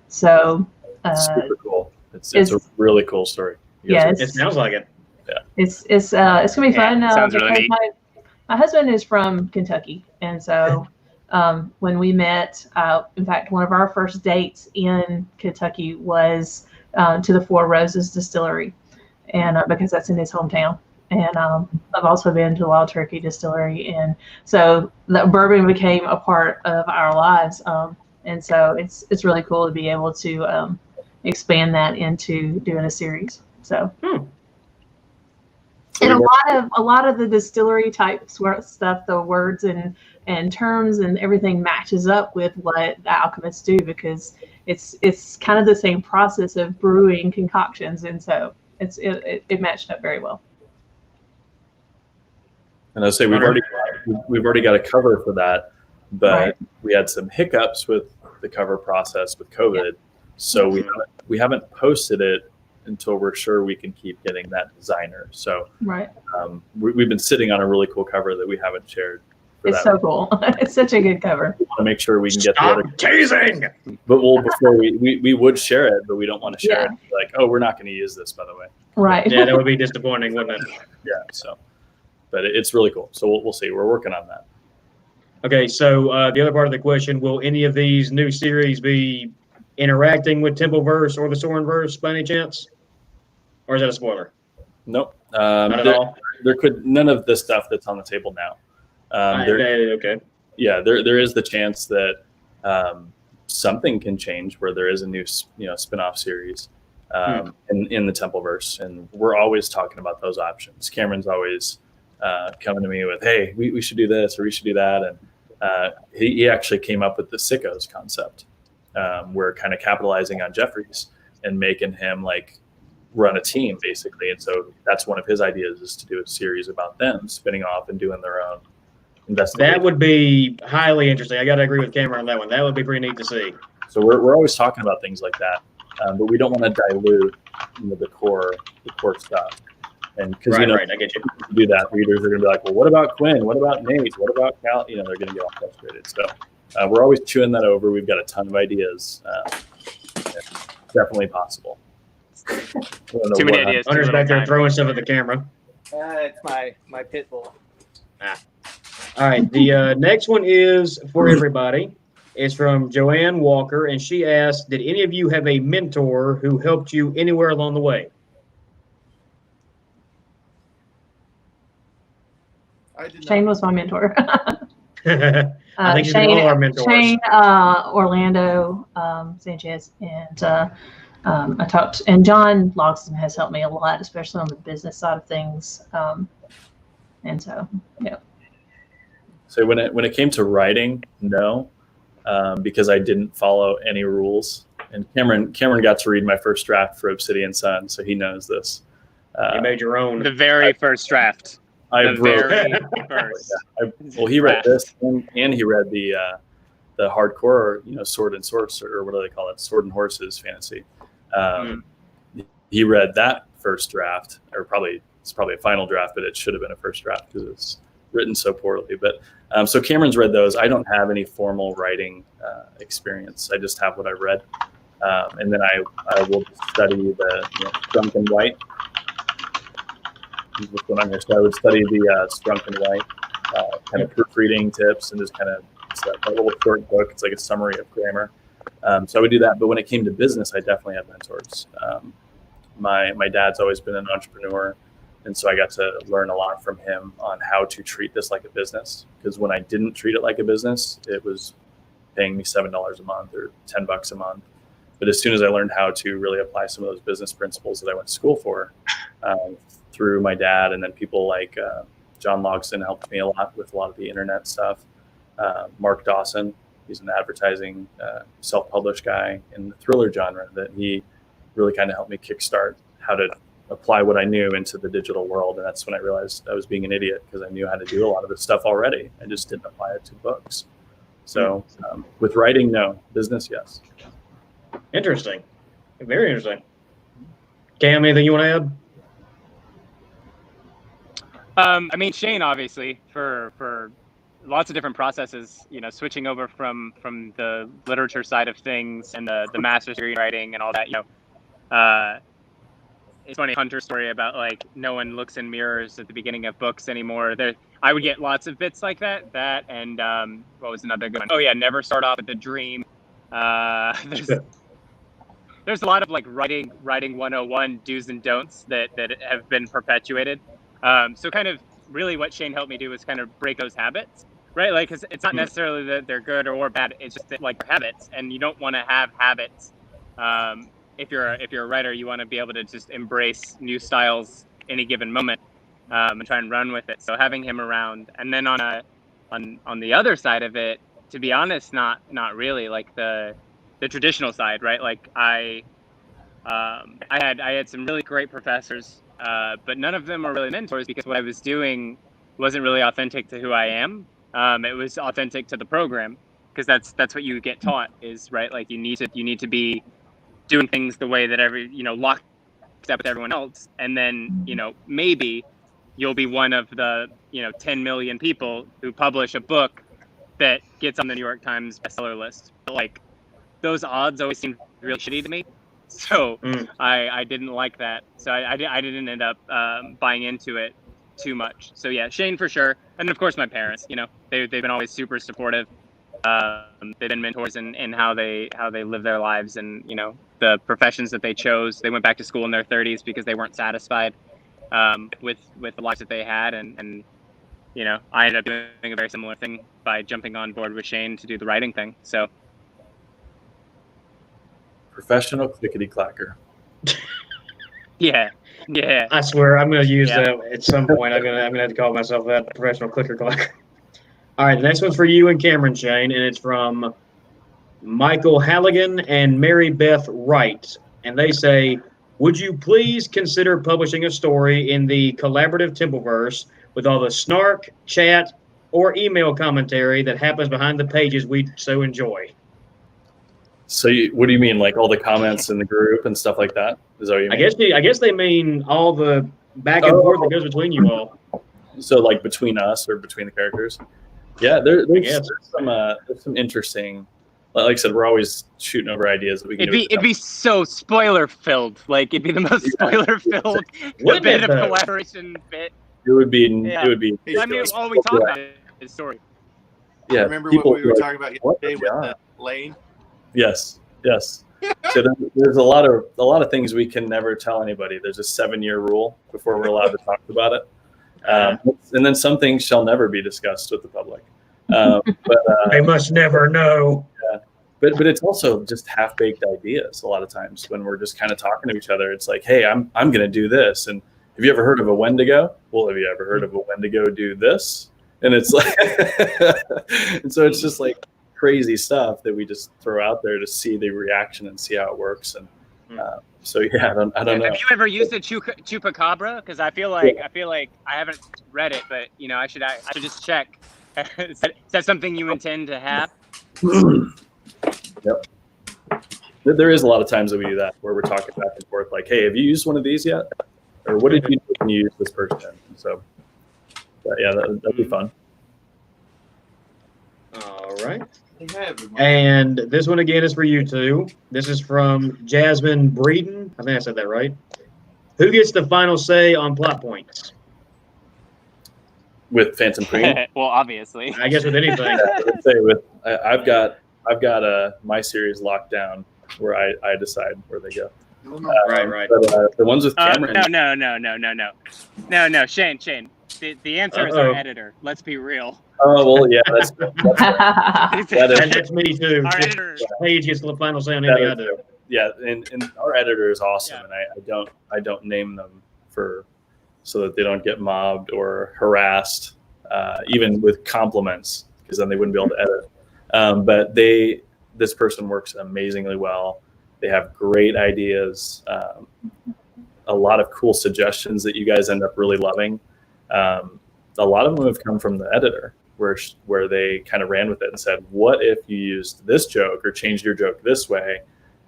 so super cool. It's a really cool story. Yeah, it sounds like it. Yeah, it's gonna be fun. Sounds really neat. My husband is from Kentucky, and so when we met, in fact, one of our first dates in Kentucky was to the Four Roses Distillery, and because that's in his hometown. And I've also been to Wild Turkey Distillery, and so the bourbon became a part of our lives. And so it's really cool to be able to expand that into doing a series. So. And a lot of the distillery type stuff, the words and terms and everything matches up with what the alchemists do, because it's kind of the same process of brewing concoctions, and so it matched up very well. And I'll say we've already got a cover for that, but we had some hiccups with the cover process with COVID, so we haven't posted it until we're sure we can keep getting that designer. So we've been sitting on a really cool cover that we haven't shared. It's so cool. It's such a good cover. We want to make sure we can get the other teasing. But before we would share it, but we don't want to share it. Like, oh, we're not going to use this, by the way. Right. Yeah, that would be disappointing, wouldn't it? Yeah. So, but it's really cool. So we'll see. We're working on that. Okay. So the other part of the question: will any of these new series be interacting with Templeverse or the Sorenverse by any chance? Or is that a spoiler? Nope. Not at all? There could none of the stuff that's on the table now. Okay. Yeah, there is the chance that something can change where there is a new spin-off series in the Templeverse, and we're always talking about those options. Cameron's always coming to me with, hey, we should do this or we should do that, and he actually came up with the Sickos concept. We're kind of capitalizing on Jeffries and making him like run a team basically, and so that's one of his ideas, is to do a series about them spinning off and doing their own investigation. That would be highly interesting. I got to agree with Cameron on that one. That would be pretty neat to see. So we're always talking about things like that, but we don't want to dilute the core stuff. And because right, I get you. If you do that, readers are going to be like, well, what about Quinn? What about Nate? What about Cal? They're going to get all frustrated. So we're always chewing that over. We've got a ton of ideas. Definitely possible. Too many ideas. Hunter's back there throwing stuff at the camera. It's my pit bull. All right. The next one is for everybody. It's from Joanne Walker, and she asked, did any of you have a mentor who helped you anywhere along the way? Shayne was my mentor. I think she's all our mentors. Shayne, Orlando Sanchez, and I talked, and John Logston has helped me a lot, especially on the business side of things. And so, yeah. So when it came to writing, no, because I didn't follow any rules. And Cameron got to read my first draft for Obsidian Sun, so he knows this. You made your own. The very first draft. Well, he read this, and he read the hardcore, Sword and Sorcerer, or what do they call it, Sword and Horses fantasy. He read that first draft, or it's probably a final draft, but it should have been a first draft because it's written so poorly. But so Cameron's read those. I don't have any formal writing experience. I just have what I read, and then I will study the Drunken White. What I'm here. So I would study the Strunk and White kind of proofreading tips and just kind of a little short book. It's like a summary of grammar. So I would do that. But when it came to business, I definitely had mentors. My dad's always been an entrepreneur, and so I got to learn a lot from him on how to treat this like a business. Because when I didn't treat it like a business, it was paying me $7 a month or $10 a month. But as soon as I learned how to really apply some of those business principles that I went to school for, through my dad, and then people like John Logston helped me a lot with a lot of the internet stuff. Mark Dawson, he's an advertising self-published guy in the thriller genre, that he really kind of helped me kickstart how to apply what I knew into the digital world. And that's when I realized I was being an idiot, because I knew how to do a lot of this stuff already. I just didn't apply it to books. So with writing, no. Business, yes. Interesting. Very interesting. Cam, anything you want to add? I mean, Shayne, obviously, for lots of different processes, switching over from the literature side of things and the master's degree writing and all that, it's funny, Hunter's story about like no one looks in mirrors at the beginning of books anymore. I would get lots of bits like that and what was another good one? Oh yeah, never start off with a dream. There's a lot of like writing 101 do's and don'ts that have been perpetuated. So kind of really what Shayne helped me do is kind of break those habits, right? Like, 'cause it's not necessarily that they're good or bad. It's just that, like, habits, and you don't want to have habits. If you're a writer, you want to be able to just embrace new styles any given moment, and try and run with it. So having him around, and then on the other side of it, to be honest, not really, like the traditional side, right? Like I had some really great professors, but none of them are really mentors, because what I was doing wasn't really authentic to who I am. It was authentic to the program, because that's what you get taught is, right? Like you need to be doing things the way that lockstep with everyone else, and then maybe you'll be one of the 10 million people who publish a book that gets on the New York Times bestseller list. But like those odds always seemed really shitty to me. So I didn't like that. So I didn't end up buying into it too much. So yeah, Shayne for sure. And of course my parents, they've been always super supportive. They've been mentors in how they live their lives, and the professions that they chose. They went back to school in their 30s because they weren't satisfied with the lives that they had, and I ended up doing a very similar thing by jumping on board with Shayne to do the writing thing. So Professional clickety clacker. yeah. I swear I'm going to use Yeah. that at some point. I'm gonna have to call myself that, professional clicker clacker. All right, the next one's for you and Cameron, Shayne, and it's from Michael Halligan and Mary Beth Wright. And they say, would you please consider publishing a story in the collaborative Templeverse with all the snark, chat, or email commentary that happens behind the pages we so enjoy? So what do you mean, like all the comments in the group and stuff like that? Is that what you mean? I guess they mean all the back and forth that goes between you all. So like between us or between the characters? Yeah, there's some interesting. Like I said, we're always shooting over ideas that we can. It'd be so spoiler filled. Like it'd be the most spoiler filled bit of collaboration bit. It would be. Yeah. It would be. I mean, all we talk about is story. Yeah. Remember what we were talking about yesterday with Lane? Yes. So there's a lot of things we can never tell anybody. There's a 7-year rule before we're allowed to talk about it, and then some things shall never be discussed with the public. But they must never know. Yeah. But it's also just half-baked ideas a lot of times when we're just kind of talking to each other. It's like, hey, I'm going to do this, and have you ever heard of a Wendigo? Well, have you ever heard of a Wendigo do this? And it's like, and so it's just like crazy stuff that we just throw out there to see the reaction and see how it works. And so yeah, I don't know. Have you ever used a chupacabra? Because I feel like I haven't read it, but I should just check. Is that something you intend to have? Yep. There is a lot of times that we do that where we're talking back and forth, like, hey, have you used one of these yet? Or what did you do when you used this person? So yeah, that'd be fun. All right. And this one again is for you two. This is from Jasmine Breeden. I think I said that right. Who gets the final say on plot points? With Phantom Queen? Well, obviously. I guess with anything. I've got my series locked down where I decide where they go. Right. But the ones with Cameron. No, Shayne. The answer is our editor. Let's be real. Oh well, yeah, that's me too. Our editor. Paige gets the final say on anything I do. Yeah, and our editor is awesome, and I don't name them so that they don't get mobbed or harassed, even with compliments, because then they wouldn't be able to edit. But this person works amazingly well. They have great ideas, a lot of cool suggestions that you guys end up really loving. A lot of them have come from the editor, where they kind of ran with it and said, what if you used this joke or changed your joke this way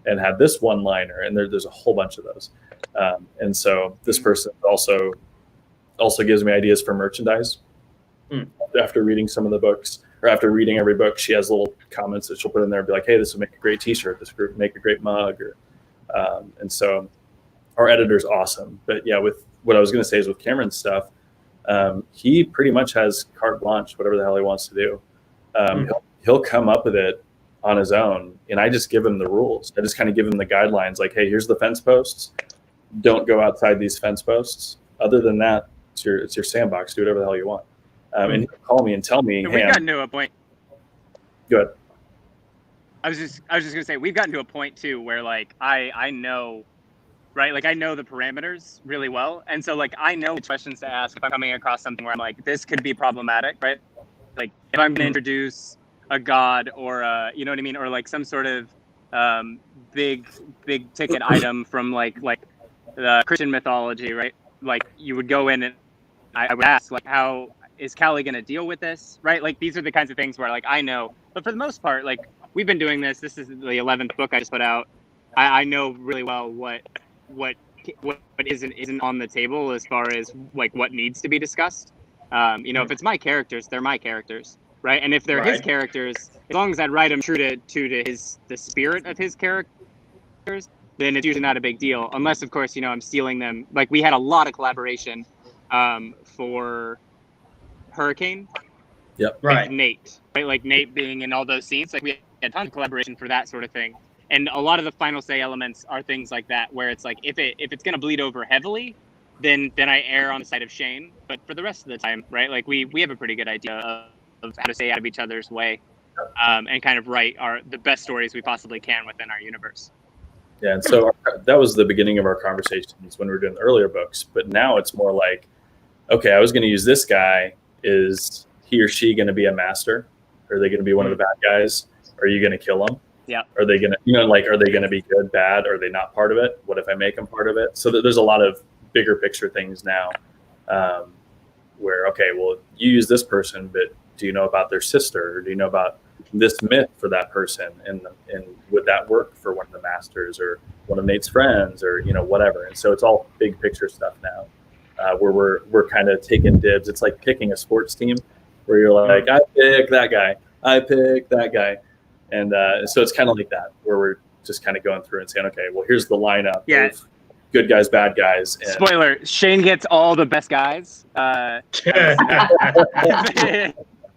and had this one-liner? And there's a whole bunch of those. And so this person also gives me ideas for merchandise. After reading some of the books, or after reading every book, she has little comments that she'll put in there and be like, hey, this would make a great t-shirt, this would make a great mug. And so our editor's awesome. But yeah, with what I was going to say is with Cameron's stuff, he pretty much has carte blanche, whatever the hell he wants to do. He'll come up with it on his own, and I just give him the rules. I just kind of give him the guidelines, like, hey, here's the fence posts. Don't go outside these fence posts. Other than that, it's your sandbox. Do whatever the hell you want. And he'll call me and tell me, hey, we've gotten to a point. Go ahead. I was just gonna say, we've gotten to a point too where like I know, right? Like I know the parameters really well, and so like I know which questions to ask if I'm coming across something where I'm like, this could be problematic, right? Like if I'm gonna introduce a god or you know what I mean, or like some sort of big ticket item from like the Christian mythology, right? Like you would go in and I would ask like, how is Callie going to deal with this, right? Like these are the kinds of things where like I know, but for the most part, like we've been doing this. This is the 11th book I just put out. I know really well what isn't on the table as far as like what needs to be discussed. If it's my characters, they're my characters, right? And if they're his characters, as long as I write them true to the spirit of his characters, then it's usually not a big deal. Unless, of course, I'm stealing them. Like we had a lot of collaboration for Hurricane, Yep. Right. Nate, right? Like Nate being in all those scenes. Like we had tons of collaboration for that sort of thing. And a lot of the final say elements are things like that, where it's like if it's going to bleed over heavily, then I err on the side of Shayne. But for the rest of the time, right? Like we have a pretty good idea of how to stay out of each other's way, and kind of write the best stories we possibly can within our universe. Yeah, and so that was the beginning of our conversations when we were doing the earlier books. But now it's more like, okay, I was going to use this guy. Is he or she going to be a master? Are they going to be one of the bad guys? Are you going to kill them? Yeah. Are they going to, are they going to be good, bad? Are they not part of it? What if I make them part of it? So there's a lot of bigger picture things now, where, okay, well, you use this person, but do you know about their sister? Or do you know about this myth for that person? And would that work for one of the masters or one of Nate's friends or, whatever? And so it's all big picture stuff now, where we're kind of taking dibs. It's like picking a sports team where you're like, I pick that guy. I pick that guy. And so it's kind of like that, where we're just kind of going through and saying, okay, well, here's the lineup of good guys, bad guys. And spoiler, Shayne gets all the best guys.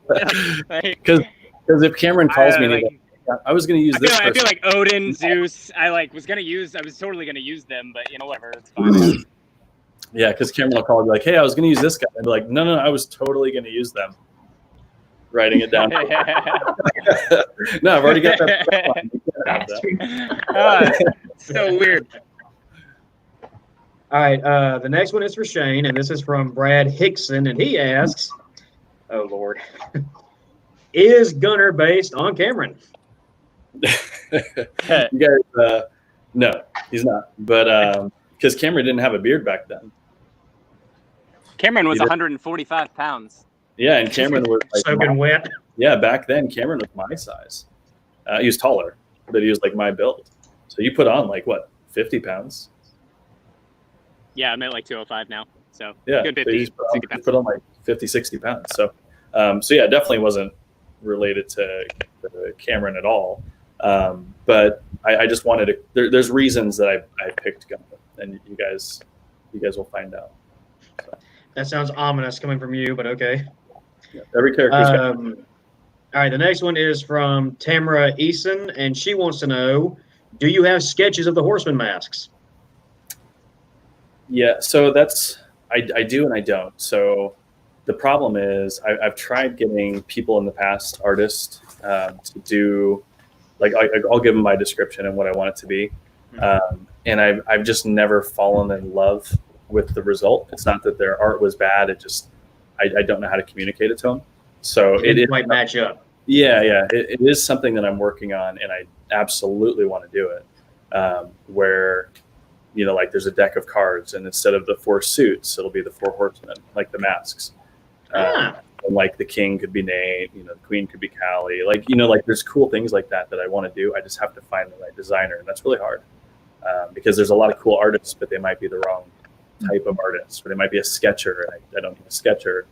Because if Cameron calls me, I was going to use this person. I feel like Odin, Zeus, I was totally going to use them, but whatever, it's fine. Yeah, because Cameron will call and be like, hey, I was going to use this guy. I'd be like, no, I was totally going to use them. Writing it down. No, I've already got that. So weird. All right, the next one is for Shayne, and this is from Brad Hickson, and he asks, oh, Lord, is Gunner based on Cameron? You guys, no, he's not. But because Cameron didn't have a beard back then. Cameron was 145 pounds. Yeah, and Cameron was like soaking wet. Yeah, back then Cameron was my size. He was taller, but he was like my build. So you put on like what, 50 pounds? Yeah, I'm at like 205 now. So yeah, good 50, so you put on like 50, 60 pounds. So yeah, it definitely wasn't related to Cameron at all. But I just wanted to. There's reasons that I picked Gunner, and you guys will find out. So. That sounds ominous coming from you, but okay. Yeah, every character's got. All right, the next one is from Tamara Eason, and she wants to know, do you have sketches of the Horseman masks? Yeah, so I do and I don't. So the problem is I've tried getting people in the past, artists, to do, like I'll give them my description and what I want it to be. And I've just never fallen in love with the result. It's not that their art was bad. It just, I don't know how to communicate it to them. So it might match up. Yeah. It is something that I'm working on, and I absolutely want to do it. Where, like there's a deck of cards, and instead of the 4 suits, it'll be the 4 horsemen, like the masks. And like the king could be Nate, the queen could be Callie. Like, like there's cool things like that I want to do. I just have to find the right designer, and that's really hard. Because there's a lot of cool artists, but they might be the wrong type of artist, or they might be a sketcher, and I don't need a sketcher.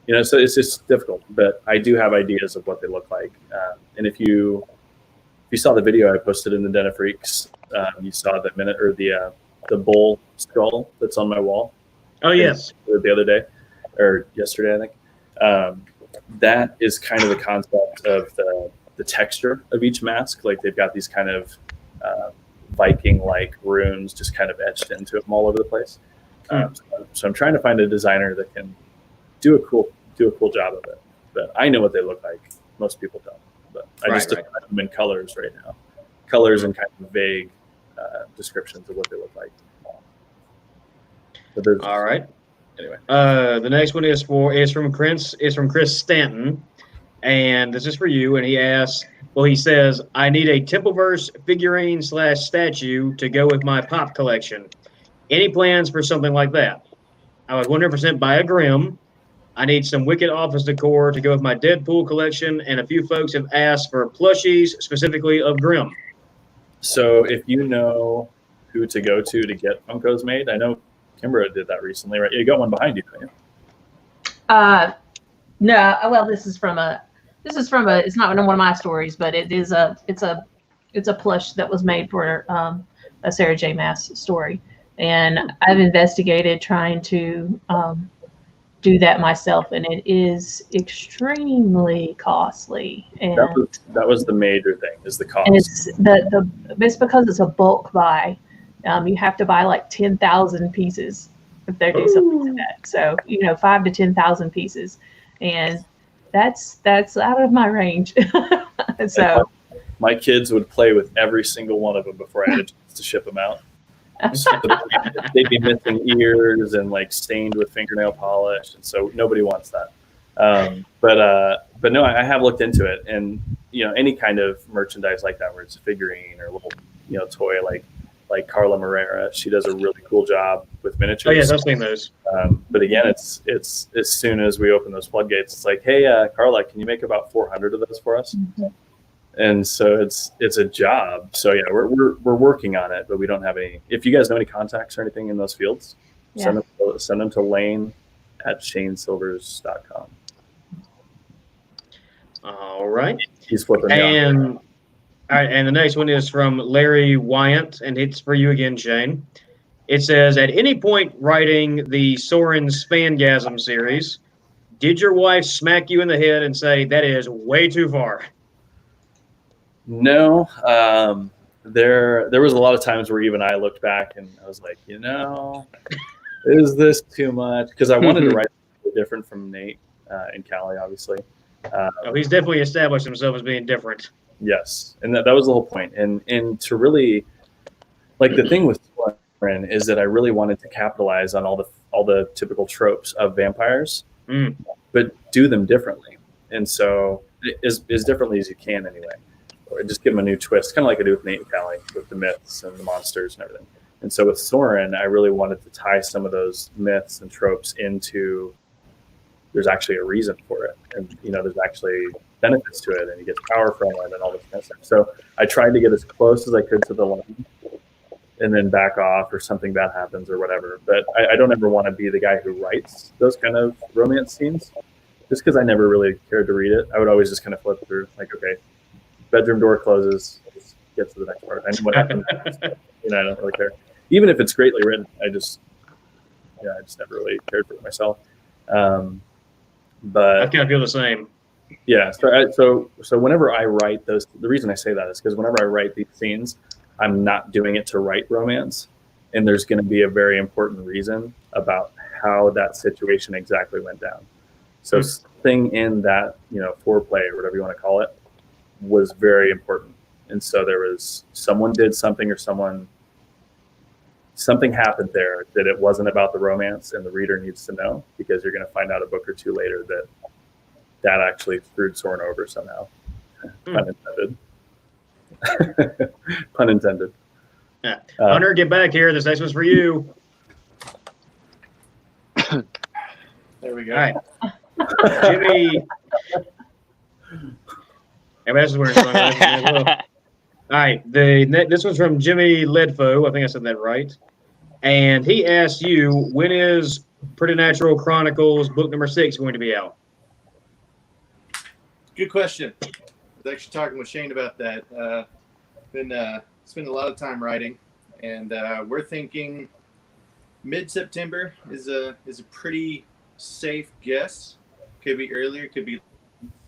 So it's just difficult. But I do have ideas of what they look like. And if you saw the video I posted in the Den of Freaks, you saw the bull skull that's on my wall. Oh yes, the other day or yesterday, I think. That is kind of the concept of the texture of each mask. Like they've got these kind of Viking-like runes just kind of etched into them all over the place. So I'm trying to find a designer that can do a cool job of it. But I know what they look like. Most people don't. But I just define them in colors right now. Colors and kind of vague descriptions of what they look like. All right. Anyway, the next one is from Chris Stanton, and this is for you. And he asks, he says, I need a Templeverse figurine / statue to go with my pop collection. Any plans for something like that? I would 100% buy a Grimm. I need some Wicked office decor to go with my Deadpool collection, and a few folks have asked for plushies, specifically of Grimm. So if you know who to go to get Funkos made, I know Kimbra did that recently, right? You got one behind you, don't you? No. Well, this is from a. It's not one of my stories, but it's a plush that was made for a Sarah J. Maas story, and I've investigated trying to do that myself, and it is extremely costly. And That was the major thing, is the cost. and it's because it's a bulk buy. You have to buy like 10,000 pieces if they do something like that. So 5 to 10,000 pieces, and that's out of my range. So my kids would play with every single one of them before I had a chance to ship them out. So they'd be missing ears and like stained with fingernail polish, and so nobody wants that. But no, I have looked into it, and any kind of merchandise like that, where it's a figurine or a little toy, like Carla Morera, she does a really cool job with miniatures. Oh yes, I've seen those. But again, it's as soon as we open those floodgates, it's like, hey, Carla, can you make about 400 of those for us? Mhm. And so it's a job. So yeah, we're working on it, but we don't have any. If you guys know any contacts or anything in those fields, Yeah. send them to Lane@ShayneSilvers.com. All right. He's flipping me off. And all right, and the next one is from Larry Wyant, and it's for you again, Shayne. It says, at any point writing the Soren's Fangasm series, did your wife smack you in the head and say, that is way too far? No, there was a lot of times where even I looked back and I was like, is this too much? Because I wanted to write something different from Nate and Callie, obviously. He's definitely established himself as being different. Yes, and that was the whole point. And to really, like, the thing with Soren is that I really wanted to capitalize on all the typical tropes of vampires, but do them differently. And so as differently as you can anyway. Or just give them a new twist, kind of like I do with Nate and Callie, with the myths and the monsters and everything. And so with Soren, I really wanted to tie some of those myths and tropes into, there's actually a reason for it. And, there's actually benefits to it, and he gets power from it and all this kind of stuff. So I tried to get as close as I could to the line and then back off or something bad happens or whatever. But I don't ever want to be the guy who writes those kind of romance scenes, just because I never really cared to read it. I would always just kind of flip through, like, okay, bedroom door closes, just get to the next part. I know what happened. I don't really care. Even if it's greatly written, I just never really cared for it myself. But I kind of feel the same. Yeah. So whenever I write those, the reason I say that is because whenever I write these scenes, I'm not doing it to write romance, and there's going to be a very important reason about how that situation exactly went down. So something in that, foreplay or whatever you want to call it, was very important. And so there was someone did something or something happened there that it wasn't about the romance, and the reader needs to know, because you're going to find out a book or two later that actually screwed Soren over somehow. Pun intended. Pun intended. Yeah. Hunter, get back here. This next one's for you. There we go. All right. Jimmy. Everybody else is wearing sunglasses as well. All right. This one's from Jimmy Ledfo. I think I said that right. And he asked you, when is Preternatural Chronicles book number 6 going to be out? Good question. I was actually talking with Shayne about that. Been spent a lot of time writing, and we're thinking mid-September is a pretty safe guess. Could be earlier, could be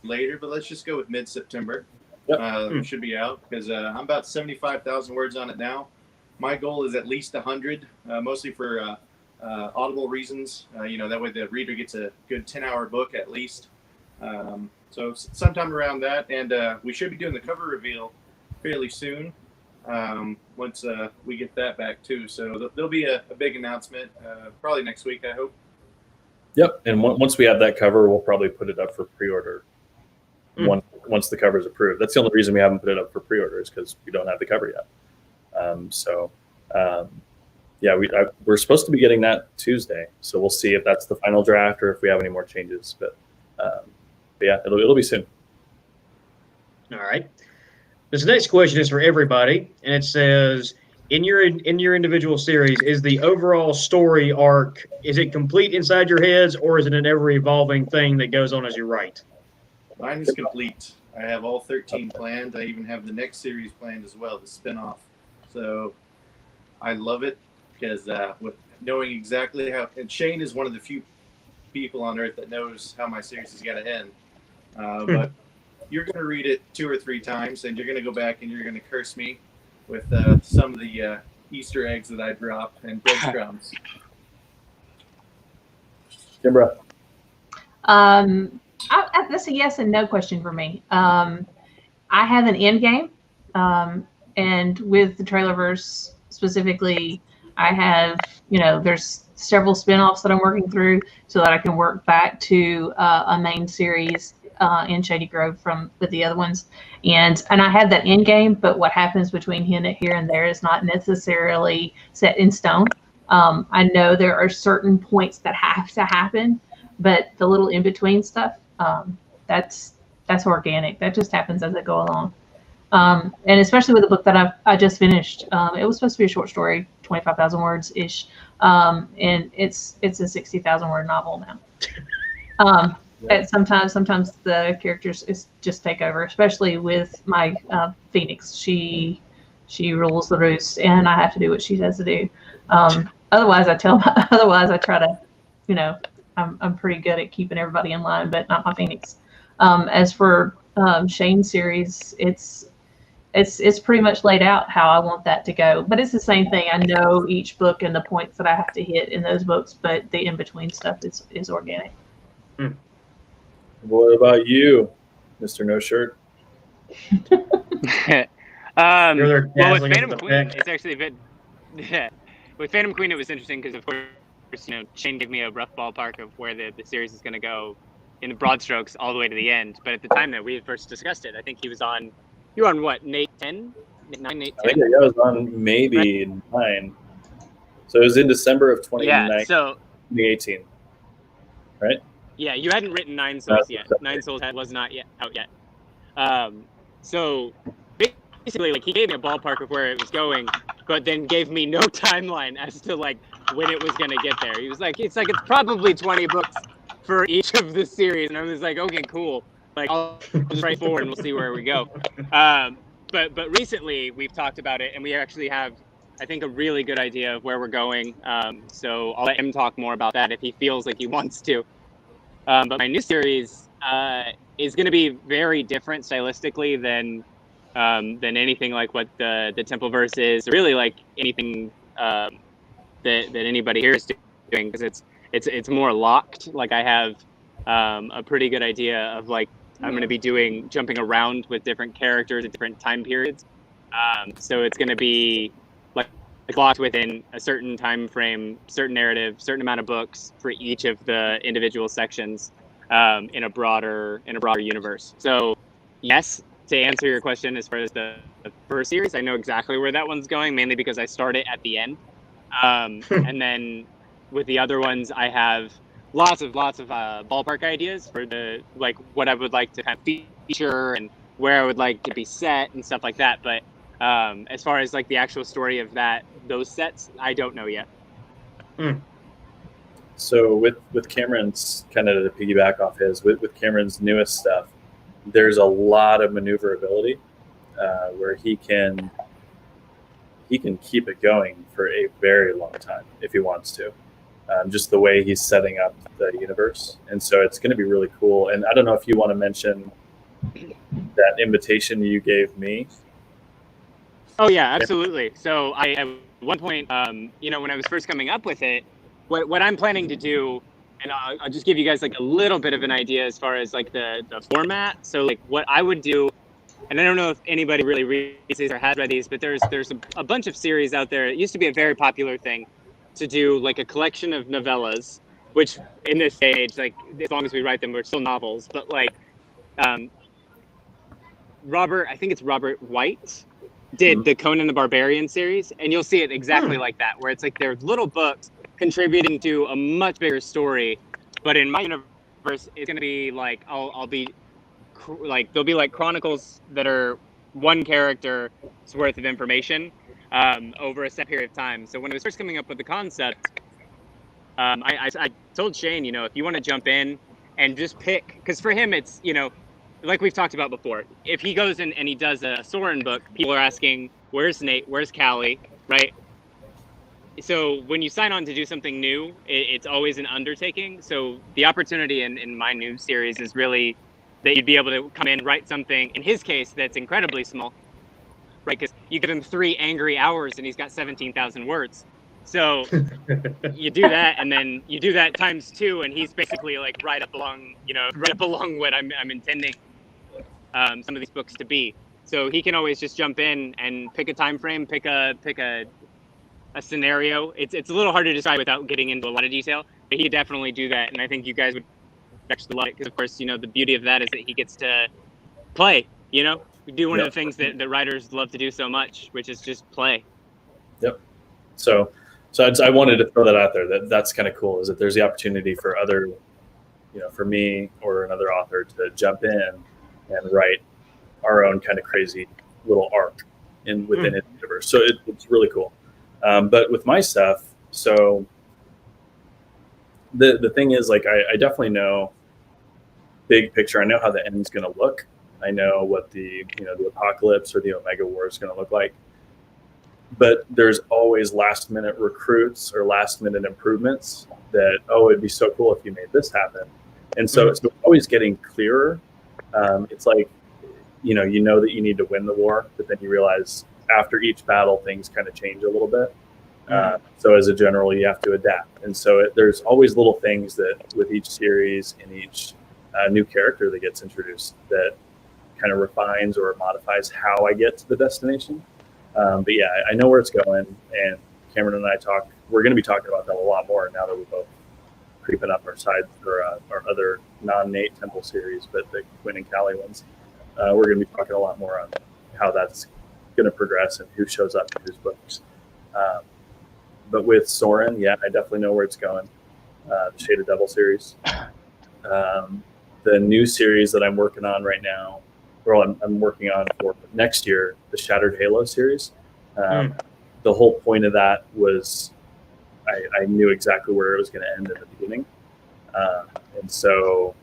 later, but let's just go with mid-September. Yep. Should be out, because I'm about 75,000 words on it now. My goal is at least 100, mostly for Audible reasons. That way the reader gets a good 10-hour book at least. So sometime around that, and we should be doing the cover reveal fairly soon, once we get that back too. So there'll be a big announcement, probably next week, I hope. Yep, and once we have that cover, we'll probably put it up for pre-order. Once the cover is approved. That's the only reason we haven't put it up for pre-order, is because we don't have the cover yet. We're supposed to be getting that Tuesday, so we'll see if that's the final draft or if we have any more changes. But yeah, it'll be soon. All right. This next question is for everybody, and it says, in your individual series, is the overall story arc, is it complete inside your heads, or is it an ever-evolving thing that goes on as you write? Mine is complete. I have all 13 planned. I even have the next series planned as well, the spinoff. So I love it, because with knowing exactly how, and Shayne is one of the few people on earth that knows how my series is going to end. But you're going to read it 2 or 3 times, and you're going to go back and you're going to curse me with some of the Easter eggs that I drop and breadcrumbs. Kimbra. That's a yes and no question for me. I have an end game, and with the Trailerverse specifically, I have, there's several spinoffs that I'm working through so that I can work back to a main series in Shady Grove with the other ones. And I have that end game, but what happens between here and there is not necessarily set in stone. I know there are certain points that have to happen, but the little in-between stuff, that's organic. That just happens as I go along. And especially with the book that I just finished, it was supposed to be a short story, 25,000 words ish, and it's a 60,000 word novel now. And sometimes the characters just take over, especially with my Phoenix. She rules the roost, and I have to do what she says to do. Otherwise, I try to, I'm pretty good at keeping everybody in line, but not my Phoenix. As for Shayne's series, it's pretty much laid out how I want that to go. But it's the same thing. I know each book and the points that I have to hit in those books, but the in-between stuff is organic. What about you, Mr. No Shirt? Well, with Phantom Queen, it's actually a bit. With Phantom Queen, it was interesting because, of course, Shayne gave me a rough ballpark of where the series is going to go in the broad strokes all the way to the end. But at the time that we had first discussed it, I think you were on what, Nate 10? 9, Nate 10? I think I was on maybe 9. So it was in December of 2018, right? Yeah, you hadn't written 9 Souls yet. 9 Souls was not yet out yet. So basically, he gave me a ballpark of where it was going, but then gave me no timeline as to when it was going to get there. He was like, it's probably 20 books for each of the series, and I was like, okay, cool. I'll just write forward and we'll see where we go. But recently we've talked about it, and we actually have, I think, a really good idea of where we're going. So I'll let him talk more about that if he feels like he wants to. But my new series is going to be very different stylistically than anything like what the Templeverse is, or really like anything that anybody here is doing, because it's more locked. I have a pretty good idea of I'm going to be jumping around with different characters at different time periods. So it's going to be locked within a certain time frame, certain narrative, certain amount of books for each of the individual sections in a broader universe. So yes, to answer your question, as far as the first series, I know exactly where that one's going, mainly because I start it at the end. And then with the other ones, I have lots of ballpark ideas for what I would like to kind of feature and where I would like to be set and stuff like that. But as far as the actual story of those sets, I don't know yet. So with Cameron's, kind of to piggyback off with Cameron's newest stuff, there's a lot of maneuverability where he can keep it going for a very long time if he wants to. Just the way he's setting up the universe. And so it's going to be really cool. And I don't know if you want to mention that invitation you gave me. Oh, yeah, absolutely. So at one point, when I was first coming up with it, what I'm planning to do, and I'll just give you guys a little bit of an idea as far as the format. So what I would do, and I don't know if anybody really reads these or has read these, but there's a bunch of series out there. It used to be a very popular thing to do a collection of novellas, which in this age, as long as we write them, we're still novels. But I think it's Robert White did the Conan the Barbarian series, and you'll see it exactly like that, where it's they're little books contributing to a much bigger story. But in my universe, it's gonna be I'll be there'll be chronicles that are one character's worth of information over a set period of time. So when I was first coming up with the concept, I told Shayne, if you want to jump in and just pick, because for him it's, like we've talked about before, if he goes in and he does a Soren book, people are asking, where's Nate, where's Callie, right? so when you sign on to do something new, it's always an undertaking. So the opportunity in my new series is really that you'd be able to come in, write something, in his case, that's incredibly small, right? Because you give him 3 angry hours and he's got 17,000 words. So you do that, and then you do that times 2, and he's basically like right up along what I'm intending some of these books to be. So he can always just jump in and pick a time frame, pick a scenario. It's a little hard to decide without getting into a lot of detail, but he could definitely do that, and I think you guys would actually love it because, of course, the beauty of that is that he gets to play. Do one of the things that writers love to do so much, which is just play. Yep. So I wanted to throw that out there. That's kind of cool. Is that there's the opportunity for other, for me or another author to jump in and write our own kind of crazy little arc within his universe. So it's really cool. But with my stuff, so the thing is, like, I definitely know big picture. I know how the end's going to look. I know what the apocalypse or the Omega War is going to look like. But there's always last minute recruits or last minute improvements that, it'd be so cool if you made this happen. And so it's always getting clearer. It's like, you know that you need to win the war, but then you realize after each battle, things kind of change a little bit. So as a general, you have to adapt. And so there's always little things that with each series and each new character that gets introduced that kind of refines or modifies how I get to the destination. But yeah, I know where it's going, and Cameron and I we're going to be talking about that a lot more now that we're both creeping up our side for our other non-Nate Temple series, but the Quinn and Callie ones. We're going to be talking a lot more on how that's going to progress and who shows up in whose books. But with Soren, yeah, I definitely know where it's going. The Shaded Devil series. The new series that I'm working on right now, I'm working on for next year, the Shattered Halo series. The whole point of that was I knew exactly where it was going to end in the beginning. And so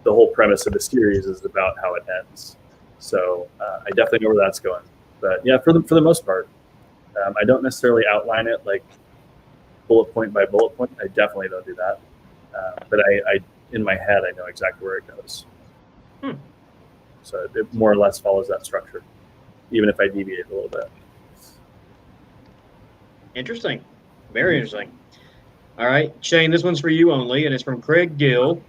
the whole premise of the series is about how it ends. So I definitely know where that's going. But yeah, for the most part, I don't necessarily outline it like bullet point by bullet point. I definitely don't do that. But I in my head, I know exactly where it goes. So it more or less follows that structure, even if I deviate a little bit. Interesting. Very interesting. All right, Shayne, this one's for you only, and it's from Craig Gill.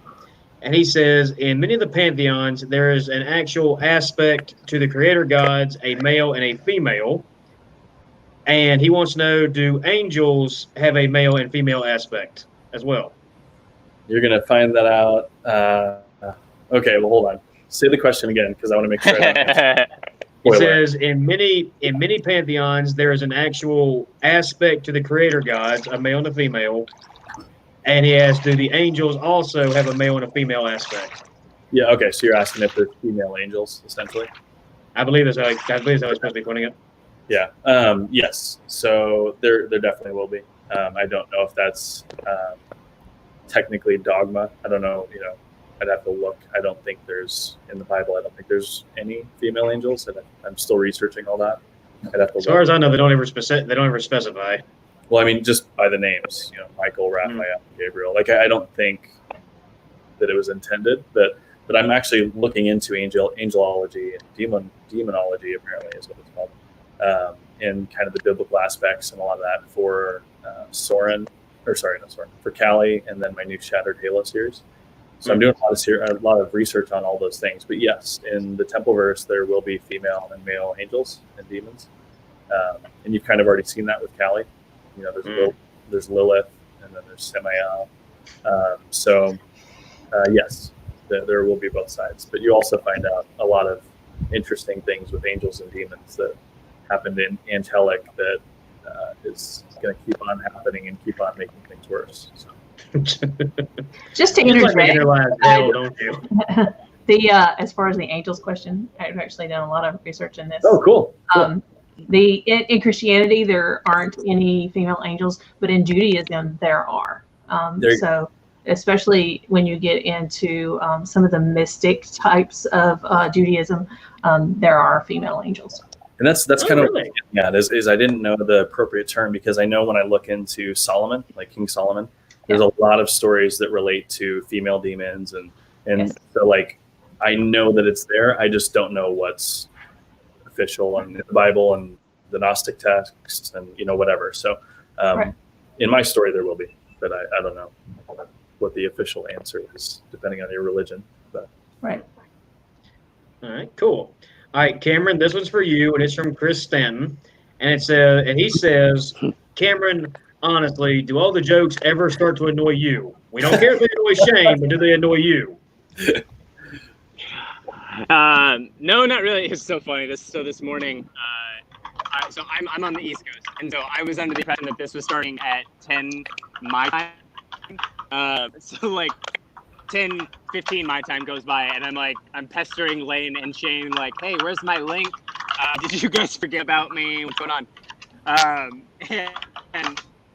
And he says, in many of the pantheons, there is an actual aspect to the creator gods, a male and a female. And he wants to know, do angels have a male and female aspect as well? You're going to find that out. Okay, well, hold on. Say the question again, because I want to make sure I don't answer. It says, in many pantheons, there is an actual aspect to the creator gods, a male and a female. And he asks, do the angels also have a male and a female aspect? Yeah, okay, so you're asking if they're female angels, essentially? I believe that's how it's supposed to be putting it. Yeah, yes, so there definitely will be. I don't know if that's technically dogma. I don't know, I'd have to look. I don't think there's, in the Bible, I don't think there's any female angels, and I'm still researching all that. I'd have to as far as I know, they don't ever specify. Well, I mean, just by the names, Michael, Raphael, Gabriel. Like, I don't think that it was intended, but I'm actually looking into angelology and demonology, apparently is what it's called, and kind of the biblical aspects and a lot of that for for Callie, and then my new Shattered Halo series. So I'm doing a lot of research on all those things. But yes, in the Templeverse, there will be female and male angels and demons, and you've kind of already seen that with Callie. There's Lilith, and then there's Samael. Yes, there will be both sides. But you also find out a lot of interesting things with angels and demons that happened in Angelic that is going to keep on happening and keep on making things worse. So. Just to interject, don't you? As far as the angels question, I've actually done a lot of research in this. Oh, cool. In Christianity, there aren't any female angels, but in Judaism, there are. So especially when you get into some of the mystic types of Judaism, there are female angels. And that's Oh, kind of really? yeah. Is I didn't know the appropriate term because I know when I look into Solomon, like King Solomon, there's a lot of stories that relate to female demons and Yes. so like I know that it's there. I just don't know what's official in the Bible and the Gnostic texts and whatever. So Right. in my story there will be, but I don't know what the official answer is depending on your religion. But Right. All right, cool. All right, Cameron, this one's for you, and it's from Chris Stanton, and he says, Cameron, honestly, do all the jokes ever start to annoy you? We don't care if they annoy Shayne, but do they annoy you? No, not really. It's so funny. This morning, I'm on the East Coast, and so I was under the impression that this was starting at 10 my time. So like 10:15 my time goes by, and I'm pestering Lane and Shayne like, hey, where's my link? Did you guys forget about me? What's going on?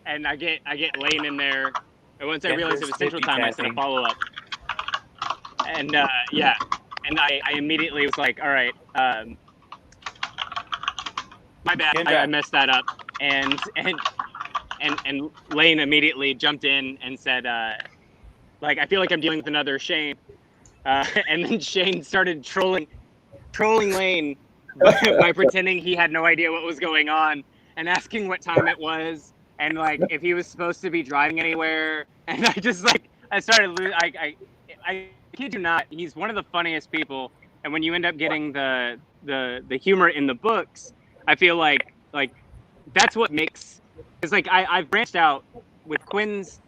And I get Lane in there, and once I realized it was Central Time, I sent a follow up, and yeah. And I immediately was like, all right, my bad, I messed that up. And Lane immediately jumped in and said, like, I feel like I'm dealing with another Shayne. And then Shayne started trolling Lane by pretending he had no idea what was going on and asking what time it was and like if he was supposed to be driving anywhere. And I just like, I kid you not, he's one of the funniest people, and when you end up getting the humor in the books, I feel like that's what makes, because like I've branched out with Quinn's,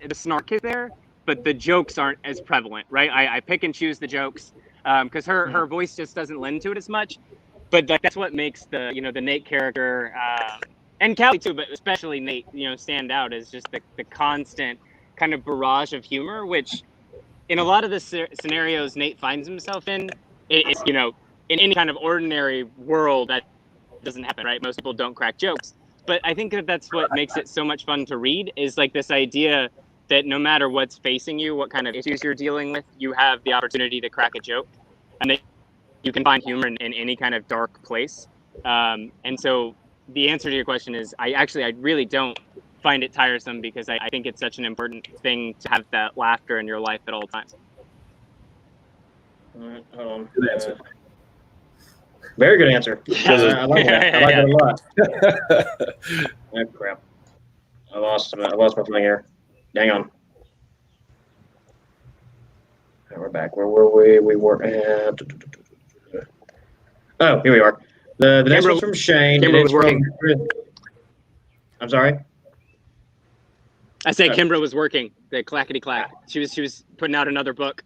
the snark is there, but the jokes aren't as prevalent, right? I pick and choose the jokes because her voice just doesn't lend to it as much, but that's what makes the the Nate character and Callie too, but especially Nate stand out, is just the constant kind of barrage of humor, which in a lot of the scenarios Nate finds himself in, it's, in any kind of ordinary world that doesn't happen, right? Most people don't crack jokes. But I think that's what makes it so much fun to read, is like this idea that no matter what's facing you, what kind of issues you're dealing with, you have the opportunity to crack a joke, and that you can find humor in any kind of dark place. And so the answer to your question is, I really don't find it tiresome, because I think it's such an important thing to have that laughter in your life at all times. All right, good answer. Very good answer. I like that. I like it a lot. Oh, crap. I lost my thing here. Hang on. And we're back. Where were we? We were at... Oh, here we are. The next one's from Shayne. Kimbra was working. I'm sorry? I said Kimbra was working. The clackety clack. She was putting out another book.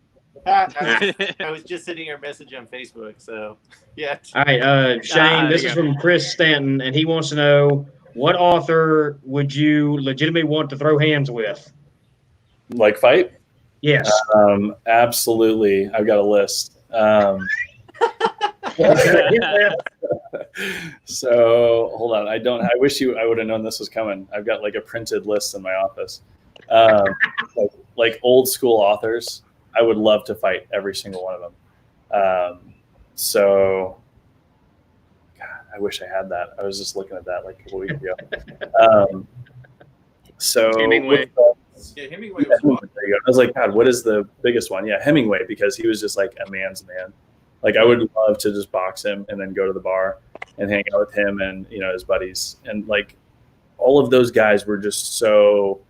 I was just sending her a message on Facebook, so yeah. All right, Shayne, this is from Chris Stanton, and he wants to know, what author would you legitimately want to throw hands with? Like fight? Yes. Absolutely. I've got a list. So hold on. I wish I would have known this was coming. I've got like a printed list in my office. Like old school authors, I would love to fight every single one of them. So God, I wish I had that. I was just looking at that like a couple weeks ago. So Hemingway. Hemingway was there you go. I was like, God, what is the biggest one? Yeah, Hemingway, because he was just like a man's man. Like I would love to just box him and then go to the bar and hang out with him and his buddies, and like all of those guys were just so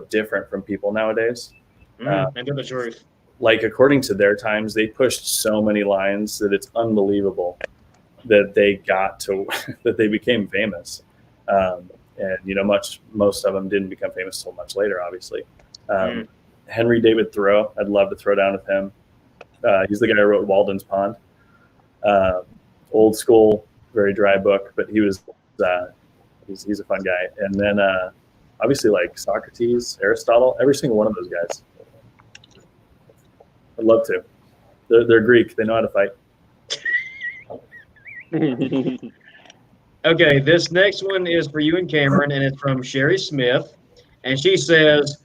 different from people nowadays. Into the truth. Like according to their times, they pushed so many lines that it's unbelievable that they got to that they became famous. And most of them didn't become famous until much later, obviously. Henry David Thoreau, I'd love to throw down with him. He's the guy who wrote Walden's Pond. Old school, very dry book, but he's a fun guy. And then obviously like Socrates, Aristotle, every single one of those guys. I'd love to. They're Greek. They know how to fight. Okay, this next one is for you and Cameron, and it's from Sherry Smith. And she says,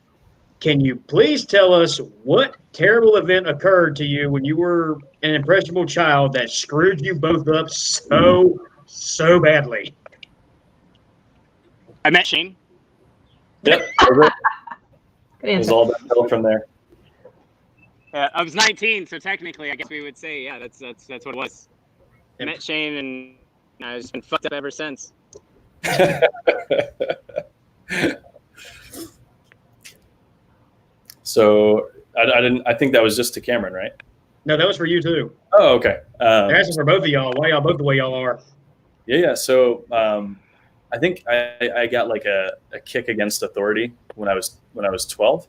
Can you please tell us what terrible event occurred to you when you were an impressionable child that screwed you both up so badly? I met Shayne. Yep. Good It was answer. all downhill from there. I was 19, so technically, I guess we would say, yeah, that's what it was. I met Shayne, and I've just been fucked up ever since. So I think that was just to Cameron, right? No, that was for you too. Oh, okay. They're asking for both of y'all. Why y'all both the way y'all are? Yeah. So I think I got like a kick against authority when I was 12.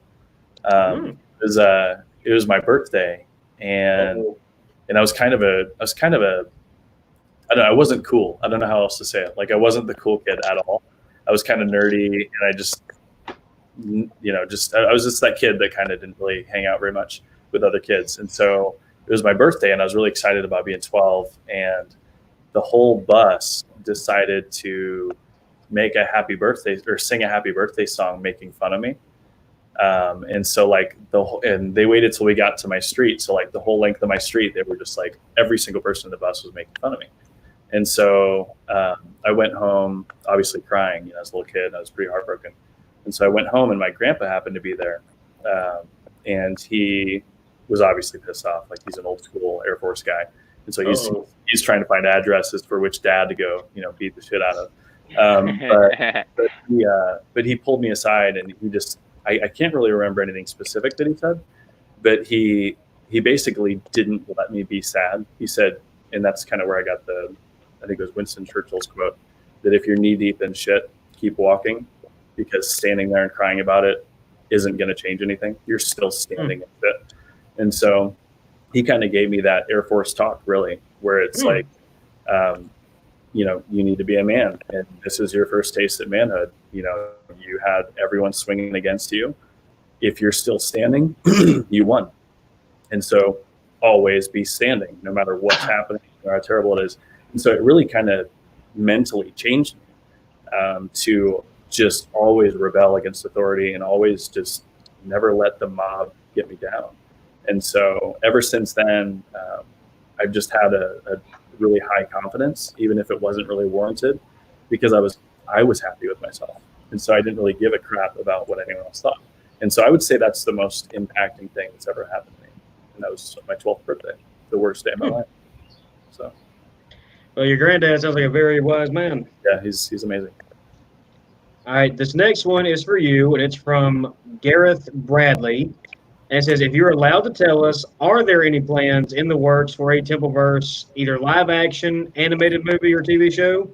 It was my birthday, and I was kind of a I don't know, I wasn't cool. I don't know how else to say it. Like, I wasn't the cool kid at all. I was kind of nerdy, and I just, I was just that kid that kind of didn't really hang out very much with other kids. And so it was my birthday, and I was really excited about being 12. And the whole bus decided to make a happy birthday or sing a happy birthday song making fun of me. And so like and they waited till we got to my street. So like the whole length of my street, they were just like, every single person in the bus was making fun of me. And so I went home, obviously crying, as a little kid. I was pretty heartbroken. And so I went home, and my grandpa happened to be there. And he was obviously pissed off. Like, he's an old school Air Force guy. And so he's trying to find addresses for which dad to go, beat the shit out of. But he pulled me aside, and he just, I can't really remember anything specific that he said, but he basically didn't let me be sad. He said, and that's kind of where I got I think it was Winston Churchill's quote, that if you're knee deep in shit, keep walking, because standing there and crying about it isn't going to change anything. You're still standing in shit. And so he kind of gave me that Air Force talk, really, where it's like, you need to be a man, and this is your first taste at manhood. You had everyone swinging against you. If you're still standing, you won. And so always be standing, no matter what's happening or how terrible it is. And so it really kind of mentally changed me to just always rebel against authority and always just never let the mob get me down. And so ever since then, I've just had a really high confidence, even if it wasn't really warranted, because I was happy with myself. And so I didn't really give a crap about what anyone else thought. And so I would say that's the most impacting thing that's ever happened to me. And that was my 12th birthday, the worst day of my life. So, well, your granddad sounds like a very wise man. Yeah, he's amazing. All right, this next one is for you, and it's from Gareth Bradley. And it says, if you're allowed to tell us, are there any plans in the works for a Templeverse, either live action, animated movie, or TV show?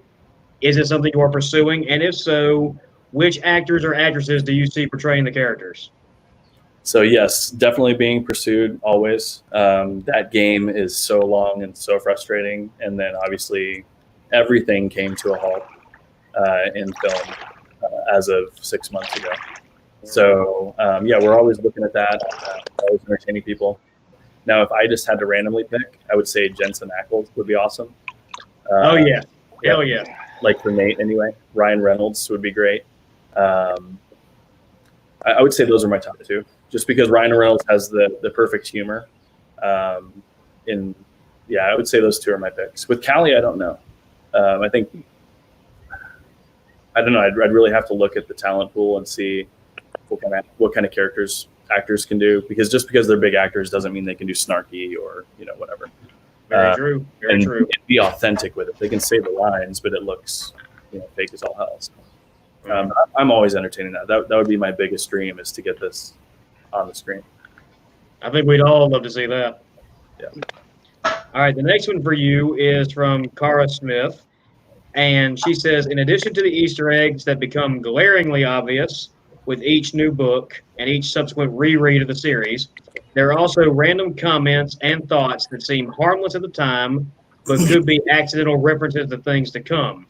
Is it something you are pursuing? And if so, which actors or actresses do you see portraying the characters? So yes, definitely being pursued always. That game is so long and so frustrating. And then obviously everything came to a halt in film as of 6 months ago. So we're always looking at that, always entertaining people. Now, if I just had to randomly pick, I would say Jensen Ackles would be awesome. Hell yeah. Like for Nate anyway. Ryan Reynolds would be great. I would say those are my top two, just because Ryan Reynolds has the perfect humor. I would say those two are my picks. With Callie, I don't know. I don't know. I'd really have to look at the talent pool and see what kind of characters actors can do, because just because they're big actors doesn't mean they can do snarky or whatever. Very true. Very true. And be authentic with it. They can say the lines, but it looks fake as all hell. So, I'm always entertaining that. That would be my biggest dream, is to get this on the screen. I think we'd all love to see that. Yeah. All right, the next one for you is from Cara Smith. And she says, in addition to the Easter eggs that become glaringly obvious with each new book and each subsequent reread of the series, there are also random comments and thoughts that seem harmless at the time, but could be accidental references to things to come.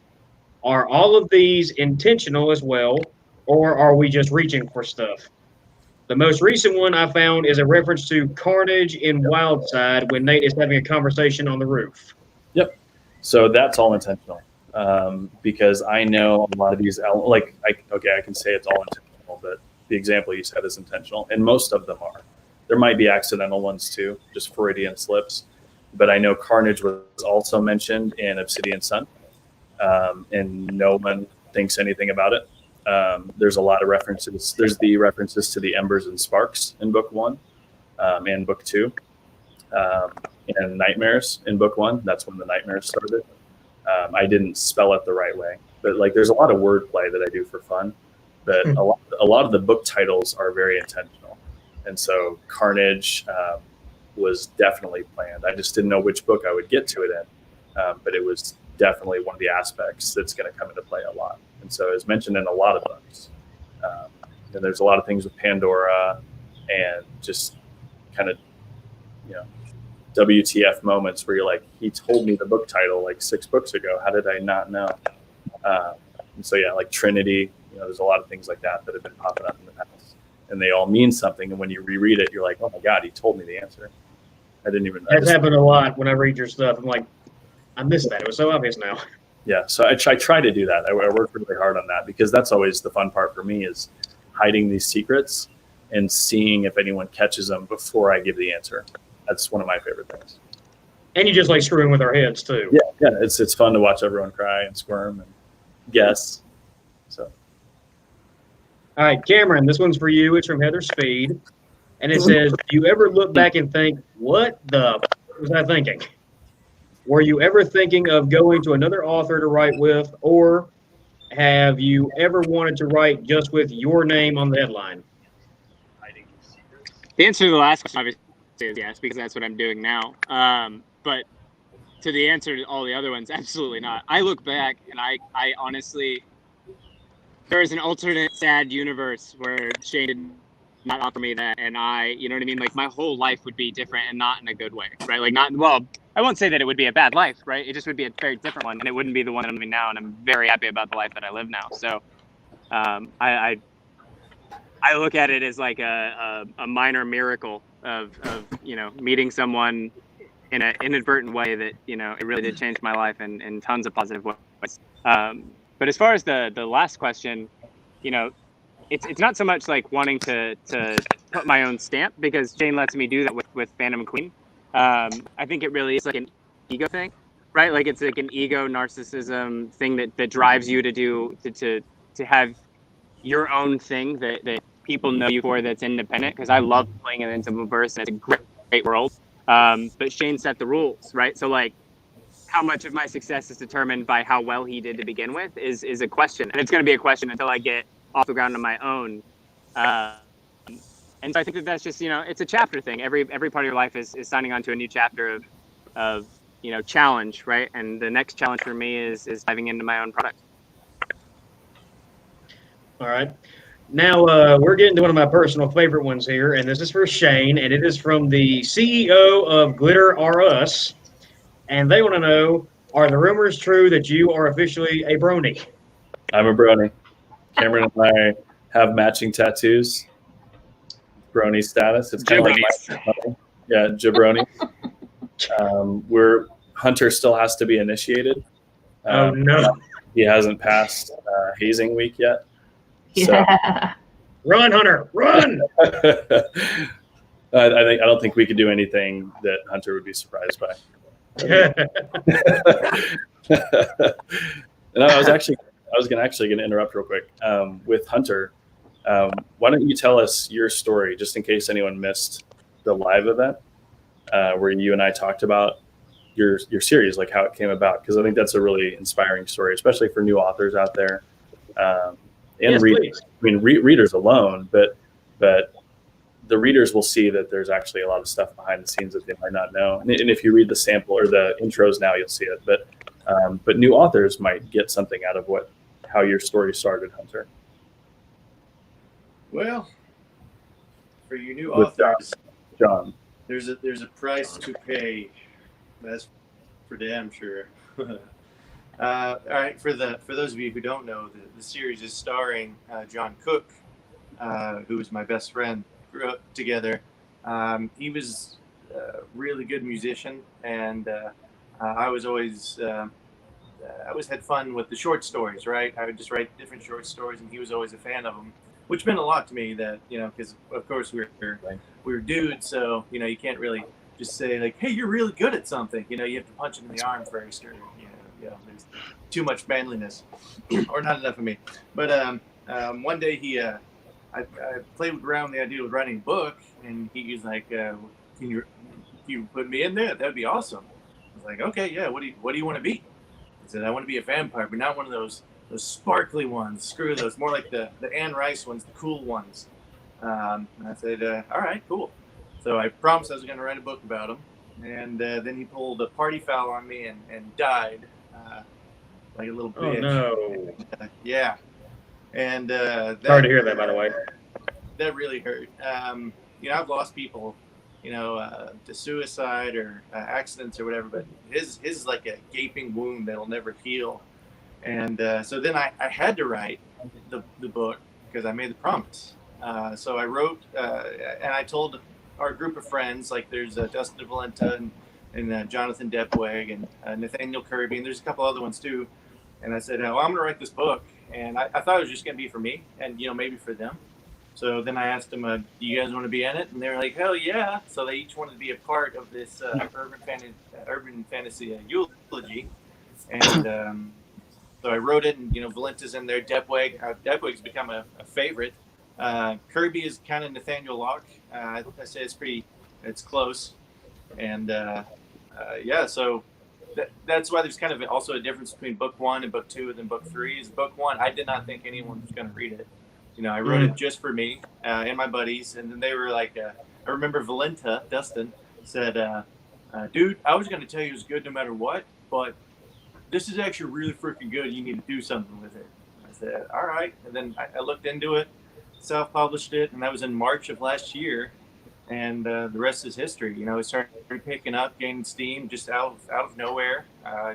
Are all of these intentional as well, or are we just reaching for stuff? The most recent one I found is a reference to Carnage in Wildside when Nate is having a conversation on the roof. Yep. So that's all intentional, because I know a lot of these, I can say it's all intentional, but the example you said is intentional, and most of them are. There might be accidental ones too, just Freudian slips. But I know Carnage was also mentioned in Obsidian Sun, and no one thinks anything about it. There's a lot of references. There's the references to the Embers and Sparks in book 1 and book 2, and Nightmares in book 1. That's when the nightmares started. I didn't spell it the right way, but like there's a lot of wordplay that I do for fun. But a lot of the book titles are very intentional, and so Carnage was definitely planned. I just didn't know which book I would get to it in, but it was definitely one of the aspects that's going to come into play a lot. And so it's mentioned in a lot of books. And there's a lot of things with Pandora and just kind of, WTF moments where you're like, he told me the book title like 6 books ago. How did I not know? And so, yeah, like Trinity, there's a lot of things like that have been popping up in the past. And they all mean something. And when you reread it, you're like, oh my God, he told me the answer. I didn't even know. That's happened a lot when I read your stuff. I'm like, I missed that. It was so obvious now. Yeah, so I try to do that. I work really hard on that because that's always the fun part for me is hiding these secrets and seeing if anyone catches them before I give the answer. That's one of my favorite things. And you just like screwing with our heads too. Yeah, it's fun to watch everyone cry and squirm and guess. So, all right, Cameron, this one's for you. It's from Heather Speed, and it says, "Do you ever look back and think, what the was I thinking? Were you ever thinking of going to another author to write with, or have you ever wanted to write just with your name on the headline?" The answer to the last question obviously is yes, because that's what I'm doing now. But to the answer to all the other ones, absolutely not. I look back and I honestly, there is an alternate sad universe where Shayne did not offer me that, and you know what I mean? Like my whole life would be different and not in a good way, right? Like I won't say that it would be a bad life, right? It just would be a very different one, and it wouldn't be the one I'm living now, and I'm very happy about the life that I live now. So I look at it as like a minor miracle of meeting someone in an inadvertent way that it really did change my life in tons of positive ways. But as far as the last question, it's not so much like wanting to put my own stamp, because Shayne lets me do that with Phantom Queen. I think it really is like an ego thing, right? Like it's like an ego narcissism thing that drives you to have your own thing that people know you for, that's independent. Because I love playing in the Invincible-verse, and it's a great world. But Shayne set the rules, right? So like, how much of my success is determined by how well he did to begin with is a question, and it's going to be a question until I get off the ground on my own. And so I think that's just it's a chapter thing. Every part of your life is signing on to a new chapter of challenge, right? And the next challenge for me is diving into my own product. All right. Now we're getting to one of my personal favorite ones here, and this is for Shayne, and it is from the CEO of Glitter R Us, and they want to know, are the rumors true that you are officially a brony? I'm a brony. Cameron and I have matching tattoos. Brony status. It's kind of like jabroni. Hunter still has to be initiated. Oh no, he hasn't passed hazing week yet. Yeah. So. Run, Hunter, run! I don't think we could do anything that Hunter would be surprised by. And I was going to interrupt real quick with Hunter. Why don't you tell us your story, just in case anyone missed the live event where you and I talked about your series, like how it came about, because I think that's a really inspiring story, especially for new authors out there, and yes, readers. I mean, readers alone, but the readers will see that there's actually a lot of stuff behind the scenes that they might not know. And if you read the sample or the intros now, you'll see it. But new authors might get something out of how your story started, Hunter. Well, for you new authors, John, there's a price to pay. That's for damn sure. All right, for those of you who don't know, the series is starring John Cook, who is my best friend. Grew up together. He was a really good musician, and I always had fun with the short stories. Right, I would just write different short stories, and he was always a fan of them. which meant a lot to me. That because of course we're dudes, so you can't really just say like, hey, you're really good at something. You have to punch him in the arm first, or there's too much manliness, or not enough of me. But one day I played around the idea of writing a book, and he was like, can you put me in there? That'd be awesome. I was like, okay, yeah. What do you want to be? He said, I want to be a vampire, but not one of those sparkly ones. Screw those. More like the Anne Rice ones, the cool ones. And I said, all right, cool. So I promised I was going to write a book about him, and then he pulled a party foul on me and died like a little bitch. Oh no! Yeah. And sorry to hear that, by the way. That really hurt. I've lost people, to suicide or accidents or whatever, but his is like a gaping wound that'll never heal. And so then I had to write the book because I made the promise. So I wrote, and I told our group of friends, like there's Dustin Valenta and Jonathan Depweg and Nathaniel Kirby, and there's a couple other ones too. And I said, well, I'm going to write this book. And I thought it was just going to be for me and, maybe for them. So then I asked them, do you guys want to be in it? And they were like, hell yeah. So they each wanted to be a part of this urban fantasy eulogy. And so I wrote it, and, Valenta's in there. Depweg's become a favorite. Kirby is kind of Nathaniel Locke. I say it's close. And yeah, so that's why there's kind of also a difference between book 1 and book 2 and then book 3. Is book 1, I did not think anyone was going to read it. I wrote it just for me and my buddies, and then they were like, I remember Valenta, Dustin, said, dude, I was going to tell you it was good no matter what, but this is actually really freaking good. You need to do something with it. I said, all right. And then I looked into it, self-published it, and that was in March of last year. And the rest is history. It started picking up, gaining steam just out of nowhere.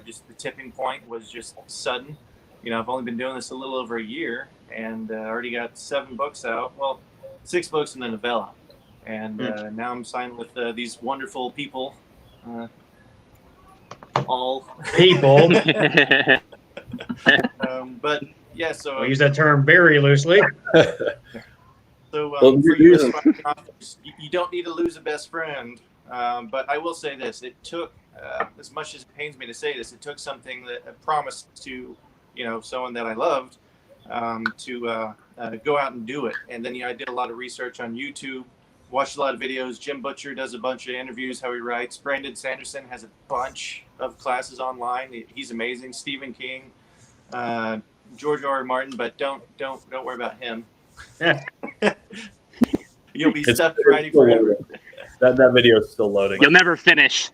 Just the tipping point was just sudden. I've only been doing this a little over a year, and already got 7 books out. Well, 6 books and a novella. And now I'm signed with these wonderful people. All people. But yeah, so I use that term very loosely. So for you don't need to lose a best friend. But I will say this: it took, as much as it pains me to say this, it took something that I promised to, someone that I loved, to go out and do it. And then I did a lot of research on YouTube, watched a lot of videos. Jim Butcher does a bunch of interviews, how he writes. Brandon Sanderson has a bunch of classes online. He's amazing. Stephen King, George R. R. Martin, but don't worry about him. You'll be stuck writing forever. That video is still loading. You'll never finish.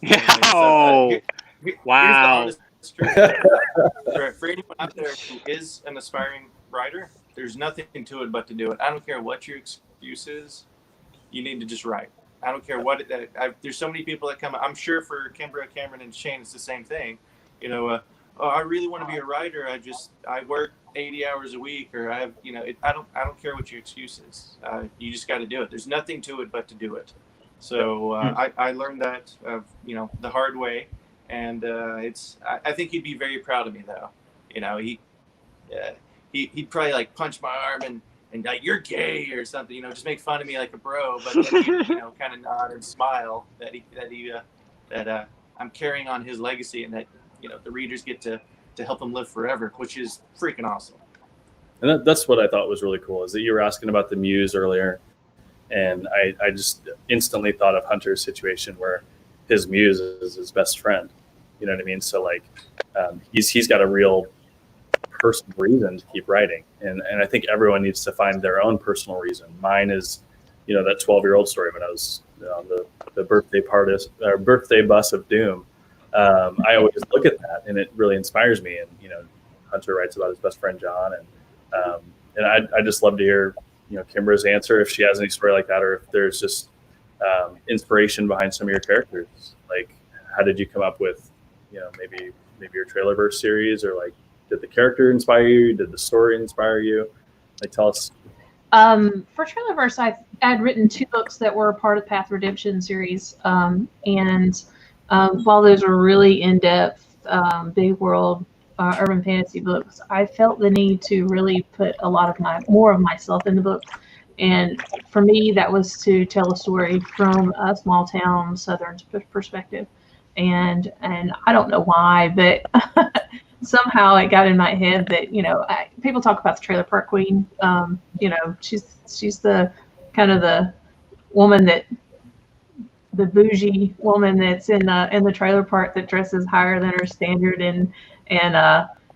Wow. Wow. For anyone out there who is an aspiring writer, there's nothing to it but to do it. I don't care what your excuse is. You need to just write. I don't care what there's so many people that come. I'm sure for Kimbra, Cameron, and Shayne, it's the same thing. I really want to be a writer. I work 80 hours a week, or I have, I don't care what your excuse is. You just got to do it. There's nothing to it but to do it. So I learned that, the hard way, and I think he'd be very proud of me though. He'd probably like punch my arm and like, you're gay or something, just make fun of me like a bro, but then he'd, kind of nod and smile that I'm carrying on his legacy, and that the readers get to help them live forever, which is freaking awesome. And that's what I thought was really cool, is that you were asking about the muse earlier, and I just instantly thought of Hunter's situation where his muse is his best friend. You know what I mean? So like, he's got a real personal reason to keep writing, and I think everyone needs to find their own personal reason. Mine is, that 12-year-old story when I was on the birthday bus of doom. I always look at that, and it really inspires me. And Hunter writes about his best friend John, and I just love to hear Kimbra's answer, if she has any story like that, or if there's just inspiration behind some of your characters. Like, how did you come up with maybe your Trailerverse series, or like, did the character inspire you? Did the story inspire you? Like, tell us. For Trailerverse, I had written 2 books that were part of the Path Redemption series, and while those were really in-depth, big world urban fantasy books, I felt the need to really put a lot of more of myself in the book. And for me, that was to tell a story from a small town Southern perspective. And I don't know why, but somehow it got in my head that, people talk about the trailer park queen. She's the kind of the woman the bougie woman that's in the trailer park that dresses higher than her standard and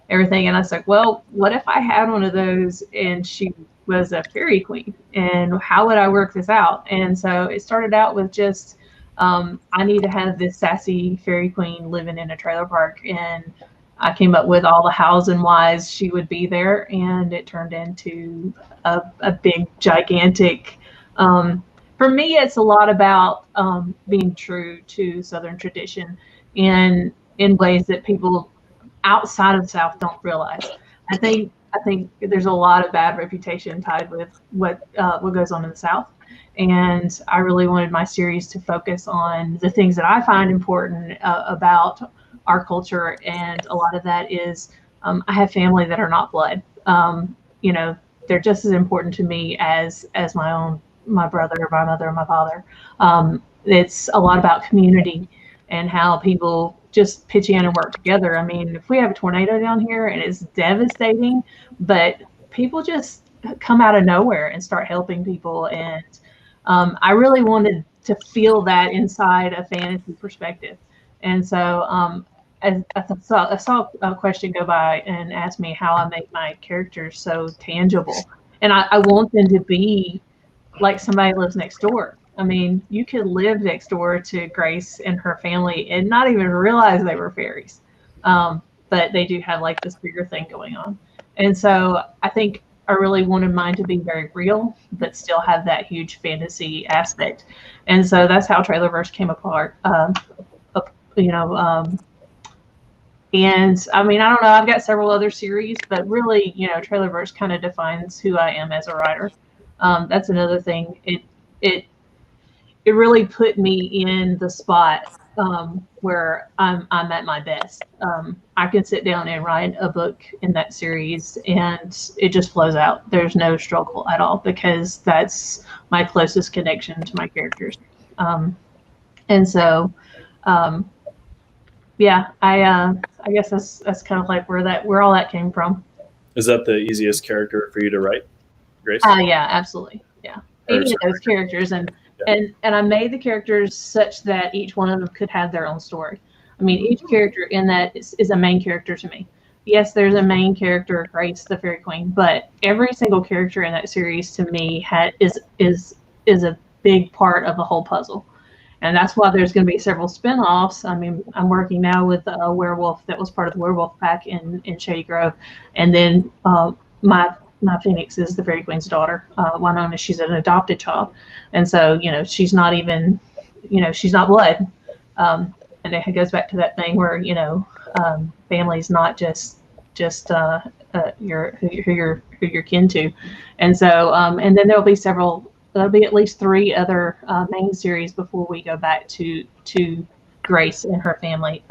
everything. And I was like, well, what if I had one of those and she was a fairy queen, and how would I work this out? And so it started out with just I need to have this sassy fairy queen living in a trailer park, and I came up with all the hows and whys she would be there, and it turned into a big gigantic for me, it's a lot about being true to Southern tradition in ways that people outside of the South don't realize. I think there's a lot of bad reputation tied with what goes on in the South, and I really wanted my series to focus on the things that I find important about our culture, and a lot of that is I have family that are not blood. They're just as important to me as my brother, my mother, my father. It's a lot about community and how people just pitch in and work together. I mean, if we have a tornado down here and it's devastating, but people just come out of nowhere and start helping people. And I really wanted to feel that inside a fantasy perspective. And so I saw a question go by and asked me how I make my characters so tangible. And I want them to be like somebody lives next door. I mean, you could live next door to Grace and her family and not even realize they were fairies. But they do have like this bigger thing going on. And so I think I really wanted mine to be very real, but still have that huge fantasy aspect. And so that's how Trailerverse came apart. And I mean, I don't know, I've got several other series, but really, Trailerverse kind of defines who I am as a writer. That's another thing. It really put me in the spot where I'm at my best. I can sit down and write a book in that series, and it just flows out. There's no struggle at all, because that's my closest connection to my characters. And so, yeah, I guess that's kind of like where all that came from. Is that the easiest character for you to write, Grace? Yeah, absolutely. Yeah, any of those characters, and I made the characters such that each one of them could have their own story. I mean, each character in that is a main character to me. Yes, there's a main character, Grace, the Fairy Queen, but every single character in that series to me is a big part of the whole puzzle. And that's why there's going to be several spin-offs. I mean, I'm working now with a werewolf that was part of the werewolf pack in Shady Grove. And then my Phoenix is the Fairy Queen's daughter. Winona, she's an adopted child. And so, she's not even, she's not blood. And it goes back to that thing where, family's not just who you're kin to. And so, and then there'll be at least 3 other main series before we go back to Grace and her family.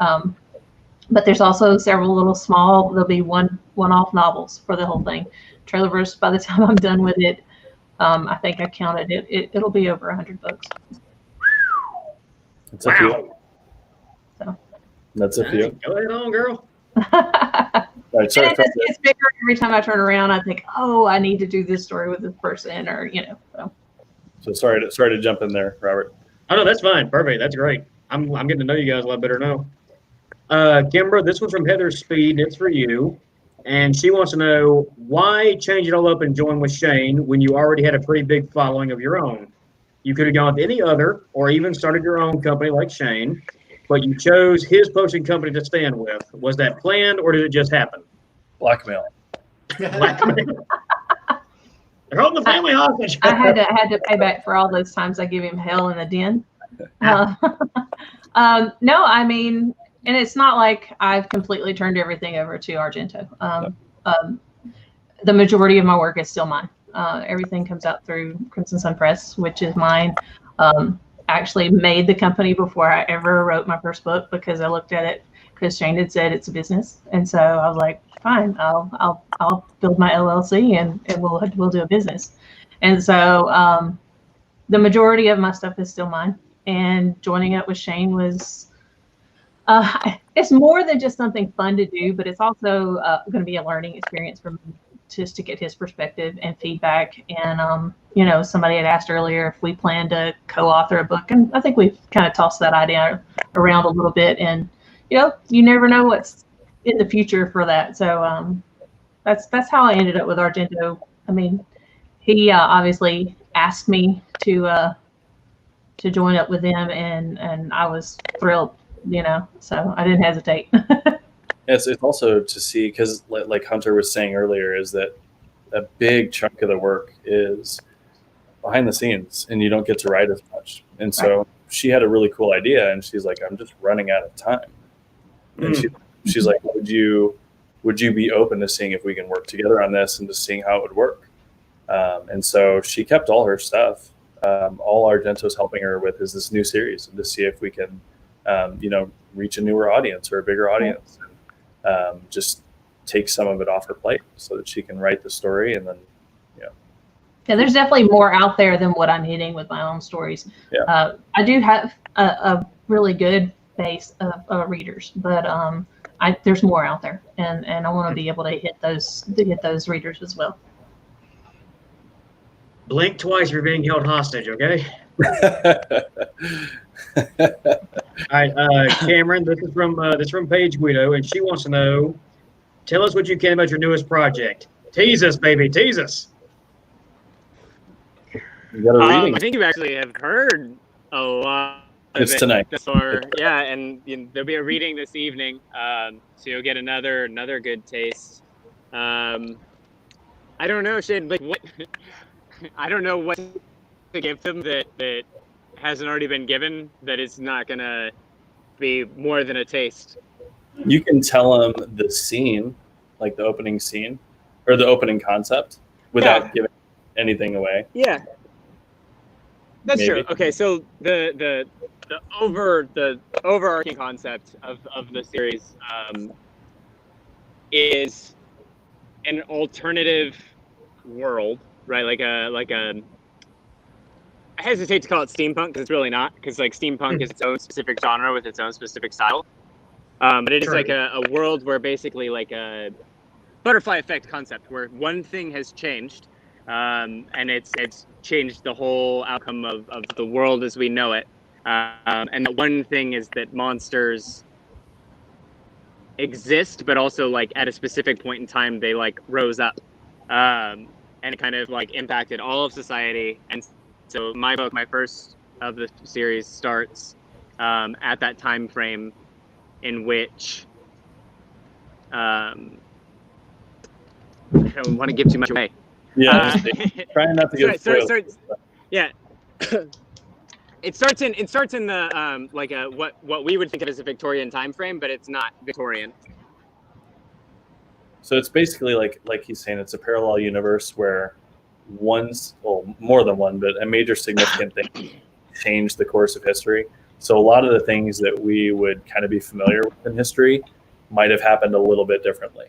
But there's also several little small, there'll be one-off novels for the whole thing. Trailerverse, by the time I'm done with it, I think I counted it'll be over 100 books. That's a few. So. That's a few. Go ahead on, girl. Right, sorry, and it gets bigger every time I turn around. I think, oh, I need to do this story with this person, or So sorry to jump in there, Robert. Oh no, that's fine. Perfect. That's great. I'm getting to know you guys a lot better now. Kimbra, this one's from Heather Speed. It's for you. And she wants to know, why change it all up and join with Shayne when you already had a pretty big following of your own? You could have gone with any other, or even started your own company like Shayne, but you chose his publishing company to stand with. Was that planned, or did it just happen? Blackmail. Blackmail. They're holding the family hostage. I had to pay back for all those times I give him hell in the den. No, I mean, and it's not like I've completely turned everything over to Argento. The majority of my work is still mine. Everything comes out through Crimson Sun Press, which is mine. Actually made the company before I ever wrote my first book, because I looked at it, because Shayne had said it's a business, and so I was like, fine, I'll build my LLC and we'll do a business. And so the majority of my stuff is still mine, and joining up with Shayne was it's more than just something fun to do, but it's also going to be a learning experience for me just to get his perspective and feedback. And somebody had asked earlier if we plan to co-author a book, and I think we've kind of tossed that idea around a little bit. And you never know what's in the future for that. So that's how I ended up with Argento. I mean, he obviously asked me to join up with them, and I was thrilled, so I didn't hesitate. It's also to see, because like Hunter was saying earlier, is that a big chunk of the work is behind the scenes, and you don't get to write as much. And so she had a really cool idea, and she's like, I'm just running out of time. And she's like, would you be open to seeing if we can work together on this and just seeing how it would work? And so she kept all her stuff. All Argento's helping her with is this new series, and to see if we can, reach a newer audience or a bigger audience, and just take some of it off her plate so that she can write the story. And then, yeah, there's definitely more out there than what I'm hitting with my own stories. Yeah. I do have a really good base of readers, but there's more out there, and I want to be able to hit those readers as well. Blink twice, you're being held hostage, okay? All right, Cameron, this is from Paige Guido, and she wants to know, tell us what you can about your newest project. Tease us, baby, tease us. You got a reading. I think you actually have heard a lot of It's it tonight. Yeah, and there'll be a reading this evening, so you'll get another good taste. I don't know, Shayne, like what I don't know what to give them that hasn't already been given, that is not gonna be more than a taste. You can tell them the scene, like the opening scene or the opening concept, without giving anything away. Yeah, that's Maybe. true. Okay, so the overarching concept of the series is an alternative world, right? Like a I hesitate to call it steampunk because it's really not, because like steampunk is its own specific genre with its own specific style. But it is like a world where basically like a butterfly effect concept where one thing has changed, and it's changed the whole outcome of the world as we know it. And the one thing is that monsters exist, but also like at a specific point in time they like rose up, and it kind of like impacted all of society. And so my book, my first of the series, starts at that time frame in which I don't want to give too much away. Yeah, trying not to get spoiled. Yeah. It starts in the like a what we would think of as a Victorian time frame, but it's not Victorian. So it's basically like he's saying, it's a parallel universe where more than one, but a major significant thing changed the course of history. So a lot of the things that we would kind of be familiar with in history might have happened a little bit differently,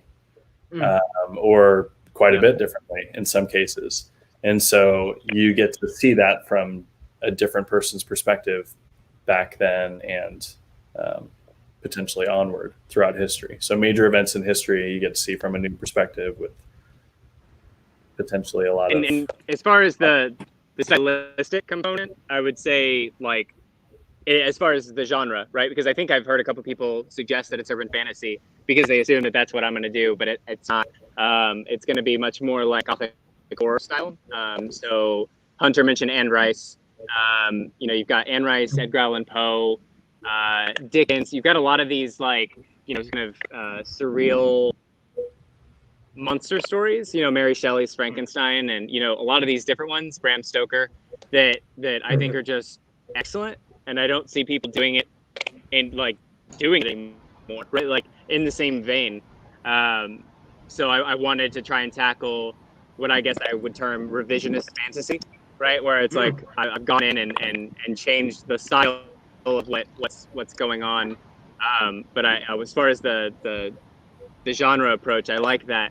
or quite a bit differently in some cases. And so you get to see that from a different person's perspective back then and potentially onward throughout history. So major events in history you get to see from a new perspective with potentially a lot of... And as far as the stylistic component, I would say like as far as the genre, right? Because I think I've heard a couple people suggest that it's urban fantasy because they assume that that's what I'm going to do, but it's not. It's going to be much more like Gothic horror style. So Hunter mentioned Anne Rice. You've got Anne Rice, Edgar Allan Poe, Dickens. You've got a lot of these like, kind of surreal monster stories, Mary Shelley's Frankenstein, and, a lot of these different ones, Bram Stoker, that I think are just excellent. And I don't see people doing it anymore, right? Like in the same vein. So I wanted to try and tackle what I guess I would term revisionist fantasy, right? Where it's like I've gone in and changed the style of what's going on, But as far as the genre approach, I like that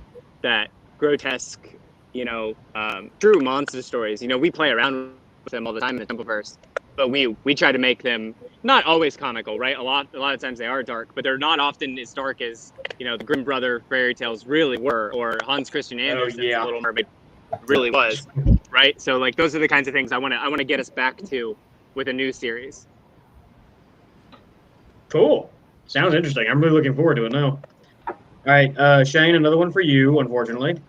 grotesque, true monster stories. We play around with them all the time in the Templeverse, but we try to make them not always comical, right? A lot of times they are dark, but they're not often as dark as the Grimm brother fairy tales really were, or Hans Christian Andersen's yeah. Little Mermaid really was, right? So like those are the kinds of things I want to get us back to with a new series. Cool. Sounds interesting. I'm really looking forward to it now. All right, Shayne, another one for you, unfortunately.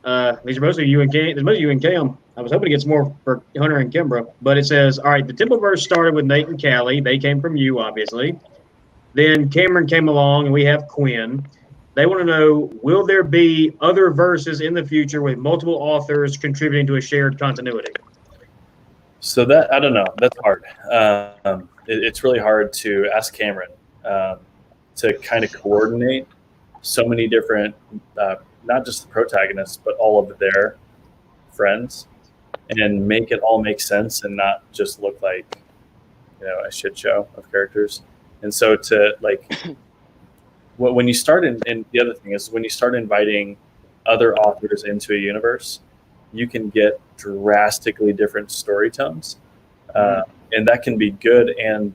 These are mostly you and Cam. There's mostly you and Cam. I was hoping to get some more for Hunter and Kimbra, but it says, all right, the Templeverse started with Nate and Callie. They came from you, obviously. Then Cameron came along, and we have Quinn. They want to know, will there be other verses in the future with multiple authors contributing to a shared continuity? So that, I don't know. That's hard. It's really hard to ask Cameron to kind of coordinate so many different, not just the protagonists, but all of their friends, and make it all make sense and not just look like a shit show of characters. And so to when you start and the other thing is when you start inviting other authors into a universe, you can get drastically different story tones, and that can be good and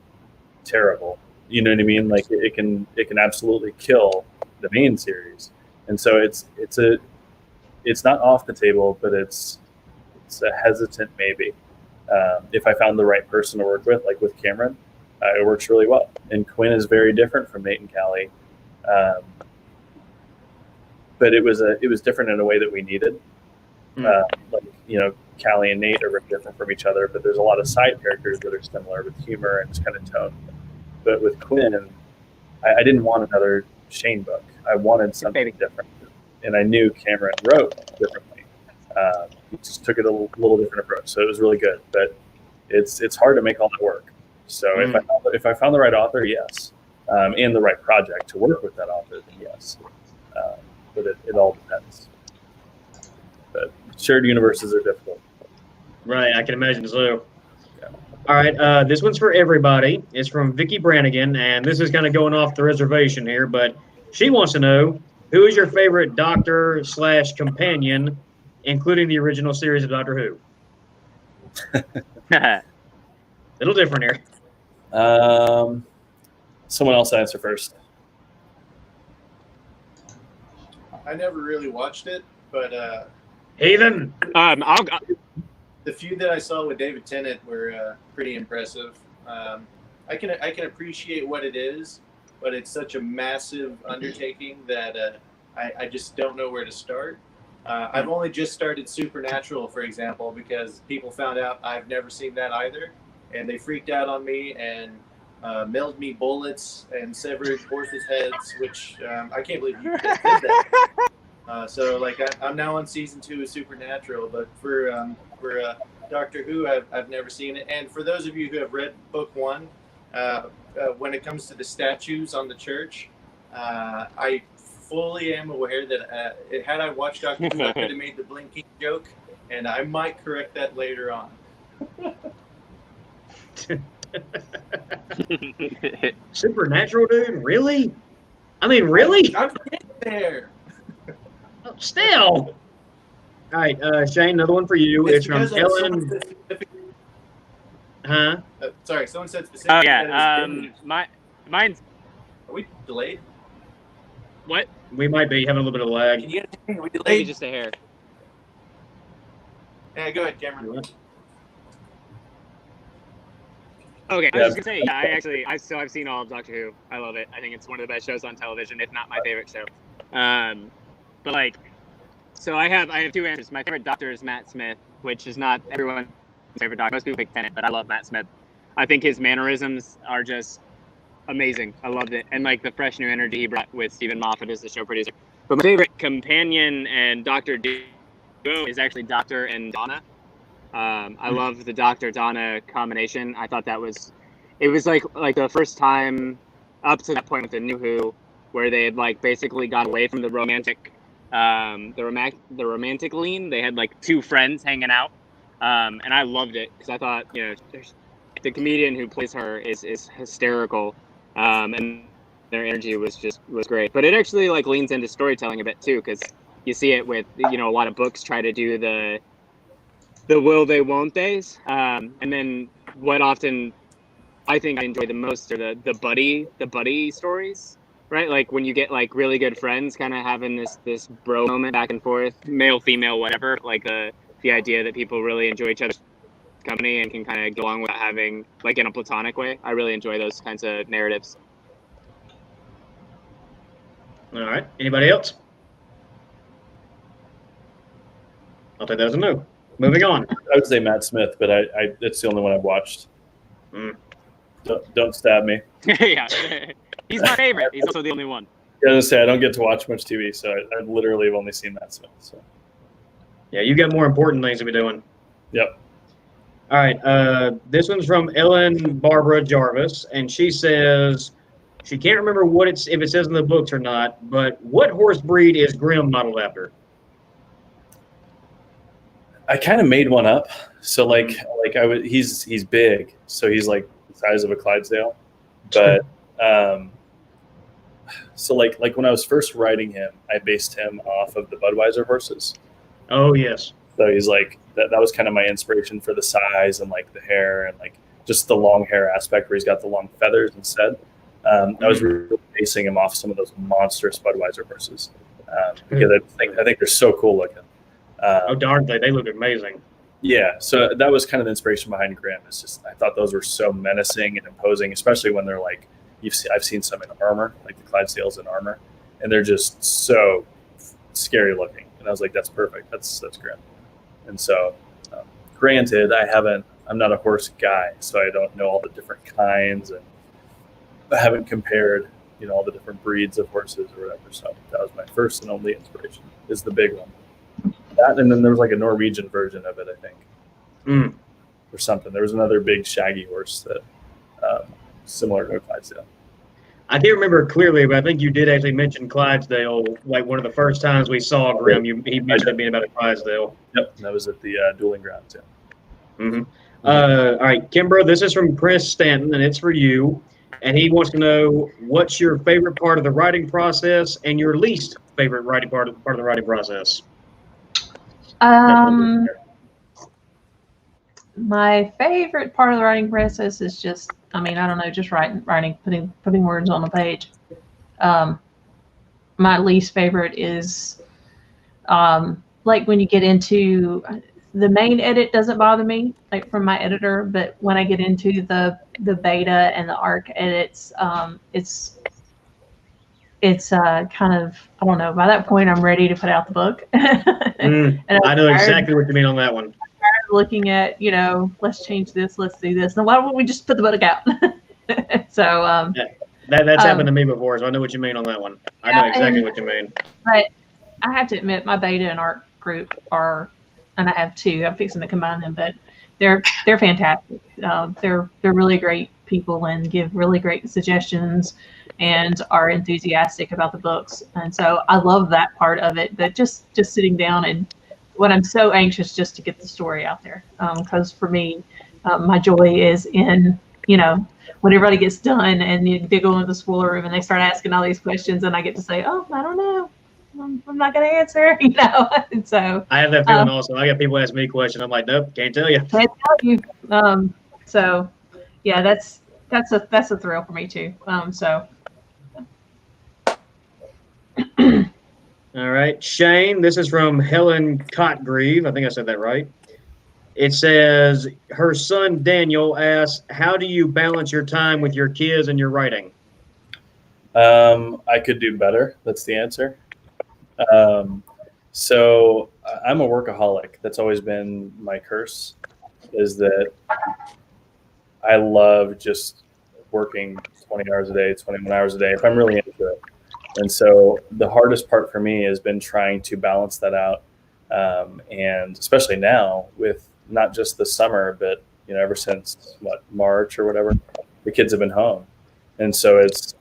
terrible. You know what I mean? Like it can absolutely kill the main series. And so it's not off the table, but it's a hesitant maybe. If I found the right person to work with, like with Cameron, it works really well. And Quinn is very different from Nate and Callie, but it was different in a way that we needed. Callie and Nate are very different from each other, but there's a lot of side characters that are similar with humor and just kind of tone. But with Quinn, I didn't want another Shayne book. I wanted something different, and I knew Cameron wrote differently. He just took it a little different approach, so it was really good. But it's hard to make all that work. So if I found the right author, yes, and the right project to work with that author, then yes. But it all depends. But shared universes are difficult. Right, I can imagine so. Yeah. All right, this one's for everybody. It's from Vicky Brannigan, and this is kind of going off the reservation here, but she wants to know, who is your favorite doctor/companion, including the original series of Doctor Who? Little different here. Someone else answer first. I never really watched it, but Heathen. The few that I saw with David Tennant were pretty impressive. I can appreciate what it is, but it's such a massive undertaking that I just don't know where to start. I've only just started Supernatural, for example, because people found out I've never seen that either, and they freaked out on me and mailed me bullets and severed horses' heads, which I can't believe you did that. So I'm now on season 2 of Supernatural, but for Doctor Who, I've never seen it. And for those of you who have read book 1, when it comes to the statues on the church, I fully am aware that had I watched Doctor Who, I could have made the blinking joke, and I might correct that later on. Supernatural, dude? Really? I mean, really? I'm getting there. Still. All right, Shayne, another one for you. It's from Ellen. Huh? Sorry, someone said specifically. Oh yeah. Mine's. Are we delayed? What? We might be having a little bit of lag. Can you get we Maybe delayed? just a hair. Yeah, go ahead, Cameron. Okay, I was just gonna say, I've seen all of Doctor Who. I love it. I think it's one of the best shows on television, if not my favorite show. But so I have two answers. My favorite Doctor is Matt Smith, which is not everyone's favorite Doctor. Most people pick Tennant, but I love Matt Smith. I think his mannerisms are just amazing. I loved it, and the fresh new energy he brought with Stephen Moffat as the show producer. But my favorite companion and Doctor duo is actually Doctor and Donna. I love the Doctor Donna combination. I thought it was like the first time up to that point with the New Who, where they had basically got away from the romantic lean. They had two friends hanging out, and I loved it because I thought the comedian who plays her is hysterical, and their energy was great. But it actually like leans into storytelling a bit too, because you see it with a lot of books try to do the will they won't they's, and then what often I think I enjoy the most are the buddy stories, right? Like when you get like really good friends kind of having this bro moment back and forth, male, female, whatever, like the idea that people really enjoy each other's company and can kind of get along without having like in a platonic way. I really enjoy those kinds of narratives. All right. Anybody else? I'll take that as a no. Moving on. I would say Matt Smith, but I it's the only one I've watched. Mm. Don't stab me. Yeah, he's my favorite. He's also the only one. I was gonna say I don't get to watch much TV, so I literally have only seen Matt Smith. So. Yeah, you got more important things to be doing. Yep. All right. This one's from Ellen Barbara Jarvis, and she says she can't remember if it says in the books or not, but what horse breed is Grimm modeled after? I kind of made one up. So like he's big, so he's like the size of a Clydesdale. But so like when I was first writing him, I based him off of the Budweiser horses. Oh yes. So he's like that was kind of my inspiration for the size and like the hair and like just the long hair aspect where he's got the long feathers instead. I was really basing him off some of those monstrous Budweiser horses because I think they're so cool looking. Oh darn, they look amazing. Yeah, so that was kind of the inspiration behind Grimm. It's just I thought those were so menacing and imposing, especially when they're like I've seen some in armor, like the Clydesdales in armor, and they're just so scary looking. And I was like, that's perfect. That's Grimm. And so, granted, I'm not a horse guy, so I don't know all the different kinds, and I haven't compared, all the different breeds of horses or whatever. So that was my first and only inspiration. Is the big one. That, and then there was like a Norwegian version of it, I think, or something. There was another big shaggy horse that similar to a Clydesdale. I can't remember clearly, but I think you did actually mention Clydesdale. Like one of the first times we saw Grimm, he mentioned being about a Clydesdale. Yep, that was at the dueling grounds. Yeah. Mm-hmm. All right, Kimbra, this is from Chris Stanton, and it's for you. And he wants to know what's your favorite part of the writing process and your least favorite part of the writing process. My favorite part of the writing process is just, I don't know, just writing, putting words on the page. My least favorite is like when you get into the main edit doesn't bother me, like from my editor, but when I get into the beta and the ARC edits, it's kind of, I don't know, by that point I'm ready to put out the book. And I know exactly what you mean on that one. Looking at, let's change this, let's do this. Now, why don't we just put the book out? So that's happened to me before, so I know what you mean on that one. I know exactly what you mean. But I have to admit, my beta and art group are, and I have two. I'm fixing to combine them, but they're fantastic. They're really great people and give really great suggestions and are enthusiastic about the books. And so I love that part of it. That just sitting down and what I'm so anxious just to get the story out there, because for me, my joy is in, when everybody gets done and they go into the spoiler room and they start asking all these questions and I get to say, oh, I don't know. I'm not going to answer, And so I have that feeling also. I got people ask me questions. I'm like, nope, can't tell you. Can't tell you. So yeah, that's a thrill for me too. All right, Shayne, this is from Helen Cotgreave. I think I said that right. It says her son Daniel asks, how do you balance your time with your kids and your writing? I could do better. That's the answer. So I'm a workaholic. That's always been my curse, is that I love just working 20 hours a day, 21 hours a day, if I'm really into it. And so the hardest part for me has been trying to balance that out. And especially now with not just the summer, but, ever since March or whatever, the kids have been home. And so it's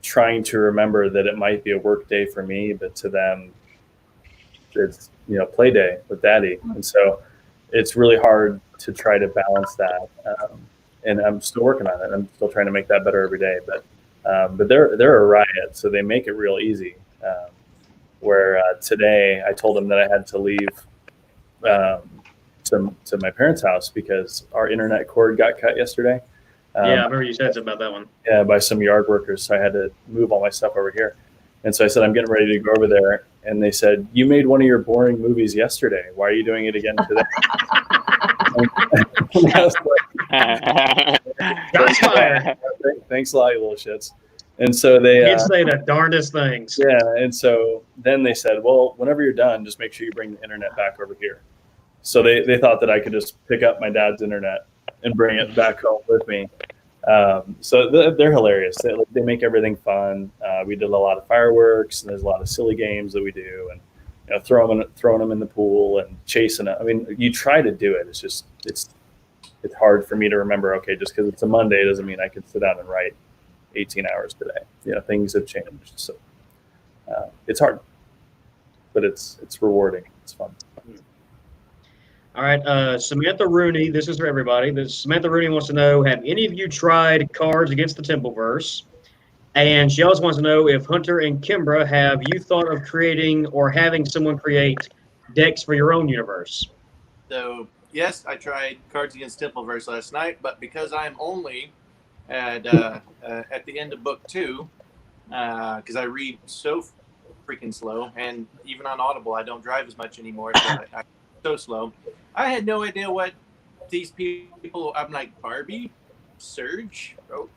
trying to remember that it might be a work day for me, but to them, it's, play day with daddy. And so it's really hard to try to balance that. And I'm still working on it. I'm still trying to make that better every day. But But they're a riot, so they make it real easy. Where today I told them that I had to leave to my parents' house because our internet cord got cut yesterday. Yeah, I remember you said something about that one. Yeah, by some yard workers, so I had to move all my stuff over here. And so I said, I'm getting ready to go over there. And they said, you made one of your boring movies yesterday. Why are you doing it again today? Shots fired. Thanks a lot, you little shits. And so they Kids say the darndest things. yeah, and so then they said, well, whenever you're done, just make sure you bring the internet back over here. So they thought that I could just pick up my dad's internet and bring it back home with me. So they're hilarious. They make everything fun. We did a lot of fireworks, and there's a lot of silly games that we do, and throwing them in the pool and chasing it. I mean, you try to do it. It's just it's hard for me to remember. Okay, just because it's a Monday doesn't mean I can sit down and write 18 hours today. Things have changed, so it's hard, but it's rewarding. It's fun. All right, Samantha Rooney, this is for everybody. Samantha Rooney wants to know, have any of you tried Cards Against the Templeverse? And she also wants to know if Hunter and Kimbra, have you thought of creating or having someone create decks for your own universe? So, yes, I tried Cards Against Templeverse last night, but because I'm only at the end of book 2, because I read so freaking slow, and even on Audible, I don't drive as much anymore, so I'm so slow. I had no idea what these people. I'm like, Barbie, Surge. Oh,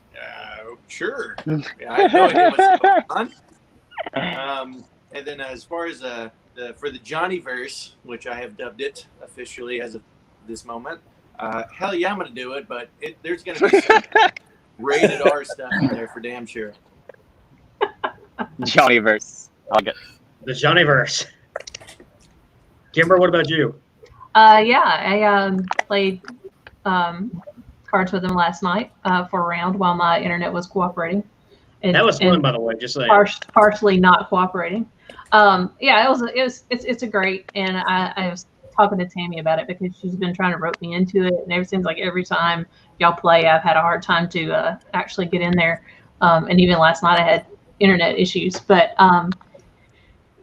sure. Yeah, I had no idea what's going on. And then as far as for the Johnnyverse, which I have dubbed it officially as of this moment, hell yeah, I'm gonna do it. But there's gonna be some rated R stuff in there for damn sure. Johnnyverse. I'll get The Johnnyverse. Kimbra, what about you? I played cards with them last night for a round while my internet was cooperating. That was fun, by the way. Just saying. Partially not cooperating. It's a great, and I was talking to Tammy about it because she's been trying to rope me into it, and it seems like every time y'all play, I've had a hard time to actually get in there. And even last night, I had internet issues, but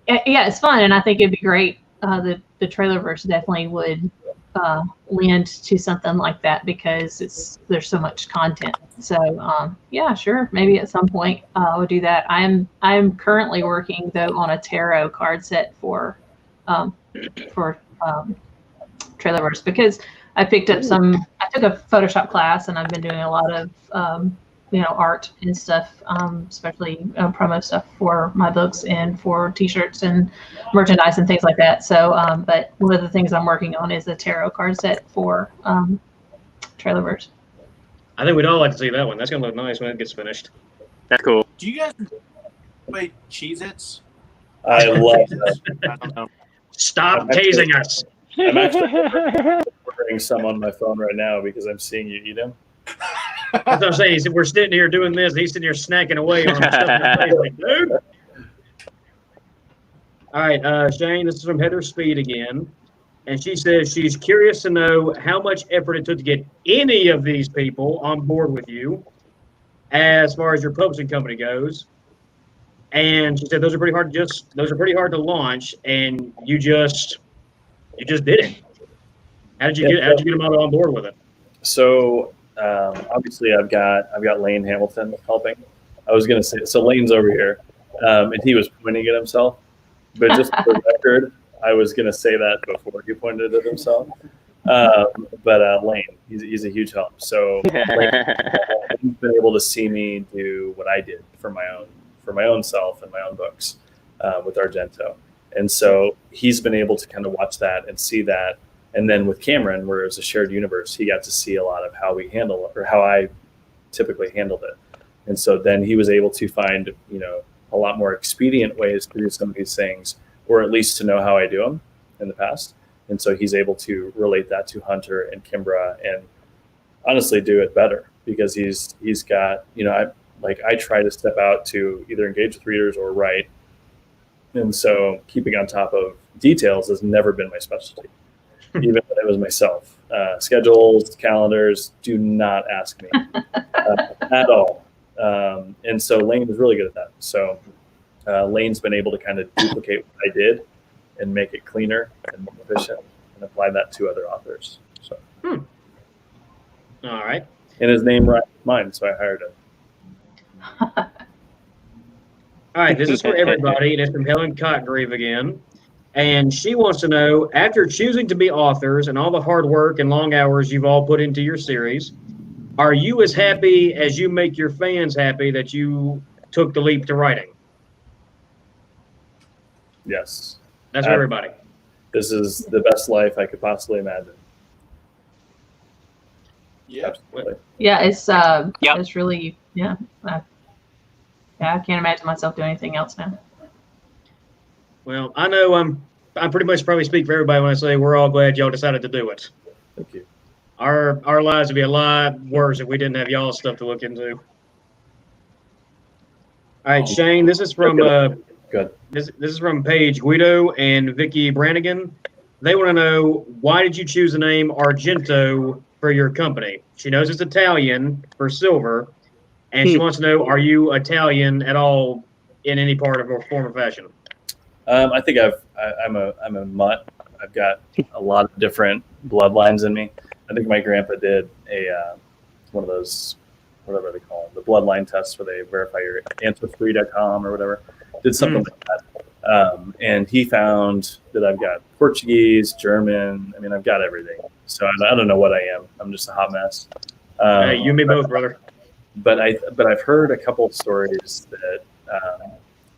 it's fun, and I think it'd be great. The Trailerverse definitely would lend to something like that because there's so much content. So sure, maybe at some point we'll do that. I'm currently working though on a tarot card set for Trailerverse because I picked up I took a Photoshop class and I've been doing a lot of art and stuff, especially promo stuff for my books and for T-shirts and merchandise and things like that. So, but one of the things I'm working on is a tarot card set for Trailerverse. I think we'd all like to see that one. That's going to look nice when it gets finished. That's cool. Do you guys play Cheez-Its? I love that. I don't know. Stop tasing us. I'm actually ordering some on my phone right now because I'm seeing you eat them. That's what I'm saying. He said, we're sitting here doing this. He's sitting here snacking away on stuff. Like, dude. All right, Shayne, this is from Heather Speed again. And she says she's curious to know how much effort it took to get any of these people on board with you as far as your publishing company goes. And she said those are pretty hard to launch, and you just did it. How did you get them all on board with it? So obviously I've got Lane Hamilton helping. I was going to say, so Lane's over here, and he was pointing at himself, but just for the record, I was going to say that before he pointed at himself. But Lane, he's a huge help. So Lane's been able to see me do what I did for my own self and my own books with Argento. And so he's been able to kind of watch that and see that. And then with Cameron, where it was a shared universe, he got to see a lot of how we handle it or how I typically handled it. And so then he was able to find, a lot more expedient ways to do some of these things, or at least to know how I do them in the past. And so he's able to relate that to Hunter and Kimbra and honestly do it better because he's got, I try to step out to either engage with readers or write. And so keeping on top of details has never been my specialty. Even when it was myself. Schedules, calendars, do not ask me at all. And so Lane was really good at that. So Lane's been able to kind of duplicate what I did and make it cleaner and more efficient and apply that to other authors. So, All right. and his name rhymes with mine, so I hired him. All right, this is for everybody, and it's from Helen Cotgrave again. And she wants to know, after choosing to be authors and all the hard work and long hours you've all put into your series, are you as happy as you make your fans happy that you took the leap to writing? Yes. That's for everybody. This is the best life I could possibly imagine. Yeah. Absolutely. Yeah, it's really, yeah. I can't imagine myself doing anything else now. Well, I know I pretty much probably speak for everybody when I say we're all glad y'all decided to do it. Thank you. Our lives would be a lot worse if we didn't have y'all's stuff to look into. All right, Shayne, this is from Good. This is from Paige Guido and Vicky Brannigan. They want to know, why did you choose the name Argento for your company? She knows it's Italian for silver, and she wants to know, are you Italian at all in any part of or form or fashion? I think I'm a mutt. I've got a lot of different bloodlines in me. I think my grandpa did one of those, whatever they call them, the bloodline tests where they verify your ancestry.com or whatever. Did something like that. And he found that I've got Portuguese, German. I mean, I've got everything. So I don't know what I am. I'm just a hot mess. Hey, you and me both, brother. But I've heard a couple of stories that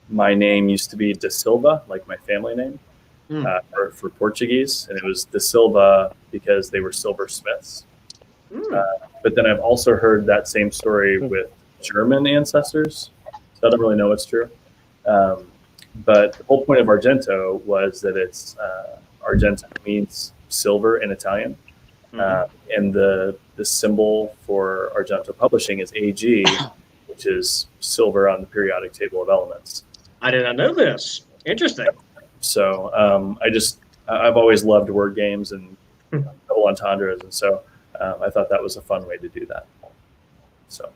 my name used to be De Silva, like my family name, for Portuguese, and it was De Silva because they were silversmiths. But then I've also heard that same story with German ancestors, so I don't really know what's true. But the whole point of Argento was that it's Argento means silver in Italian, and the symbol for Argento Publishing is AG, which is silver on the periodic table of elements. I did not know this. Interesting. So I've always loved word games and double entendres, and so I thought that was a fun way to do that. So,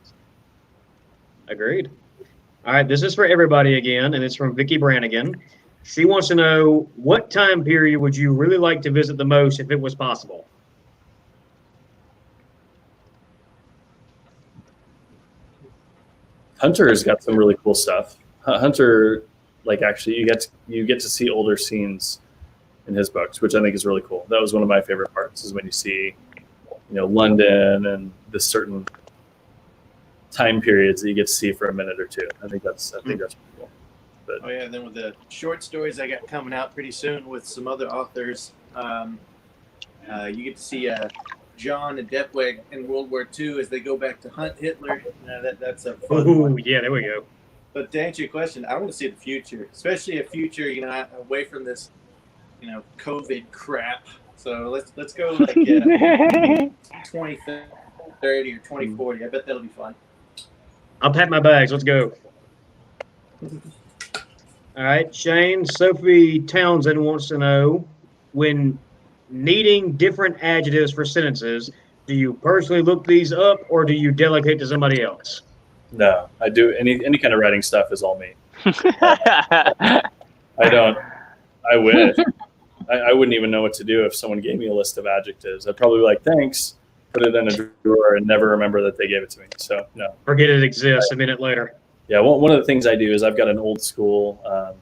agreed. All right, this is for everybody again, and it's from Vicky Brannigan. She wants to know, what time period would you really like to visit the most if it was possible? Hunter has got some really cool stuff. Hunter, like, actually, you get to see older scenes in his books, which I think is really cool. That was one of my favorite parts, is when you see, London and this certain time periods that you get to see for a minute or two. I think that's pretty cool. But, oh yeah, and then with the short stories I got coming out pretty soon with some other authors, you get to see John and Depweg in World War II as they go back to hunt Hitler. That's a fun one. Yeah, there we go. But to answer your question, I want to see the future, especially a future, away from this, COVID crap. So let's go like 2030 or 2040. I bet that'll be fun. I'll pack my bags. Let's go. All right, Shayne. Sophie Townsend wants to know, when needing different adjectives for sentences, do you personally look these up or do you delegate to somebody else? No, I do. Any kind of writing stuff is all me. I don't. I wish. I wouldn't even know what to do if someone gave me a list of adjectives. I'd probably be like, thanks, put it in a drawer, and never remember that they gave it to me. So, no. Forget it exists a minute later. Yeah, one of the things I do is I've got an old school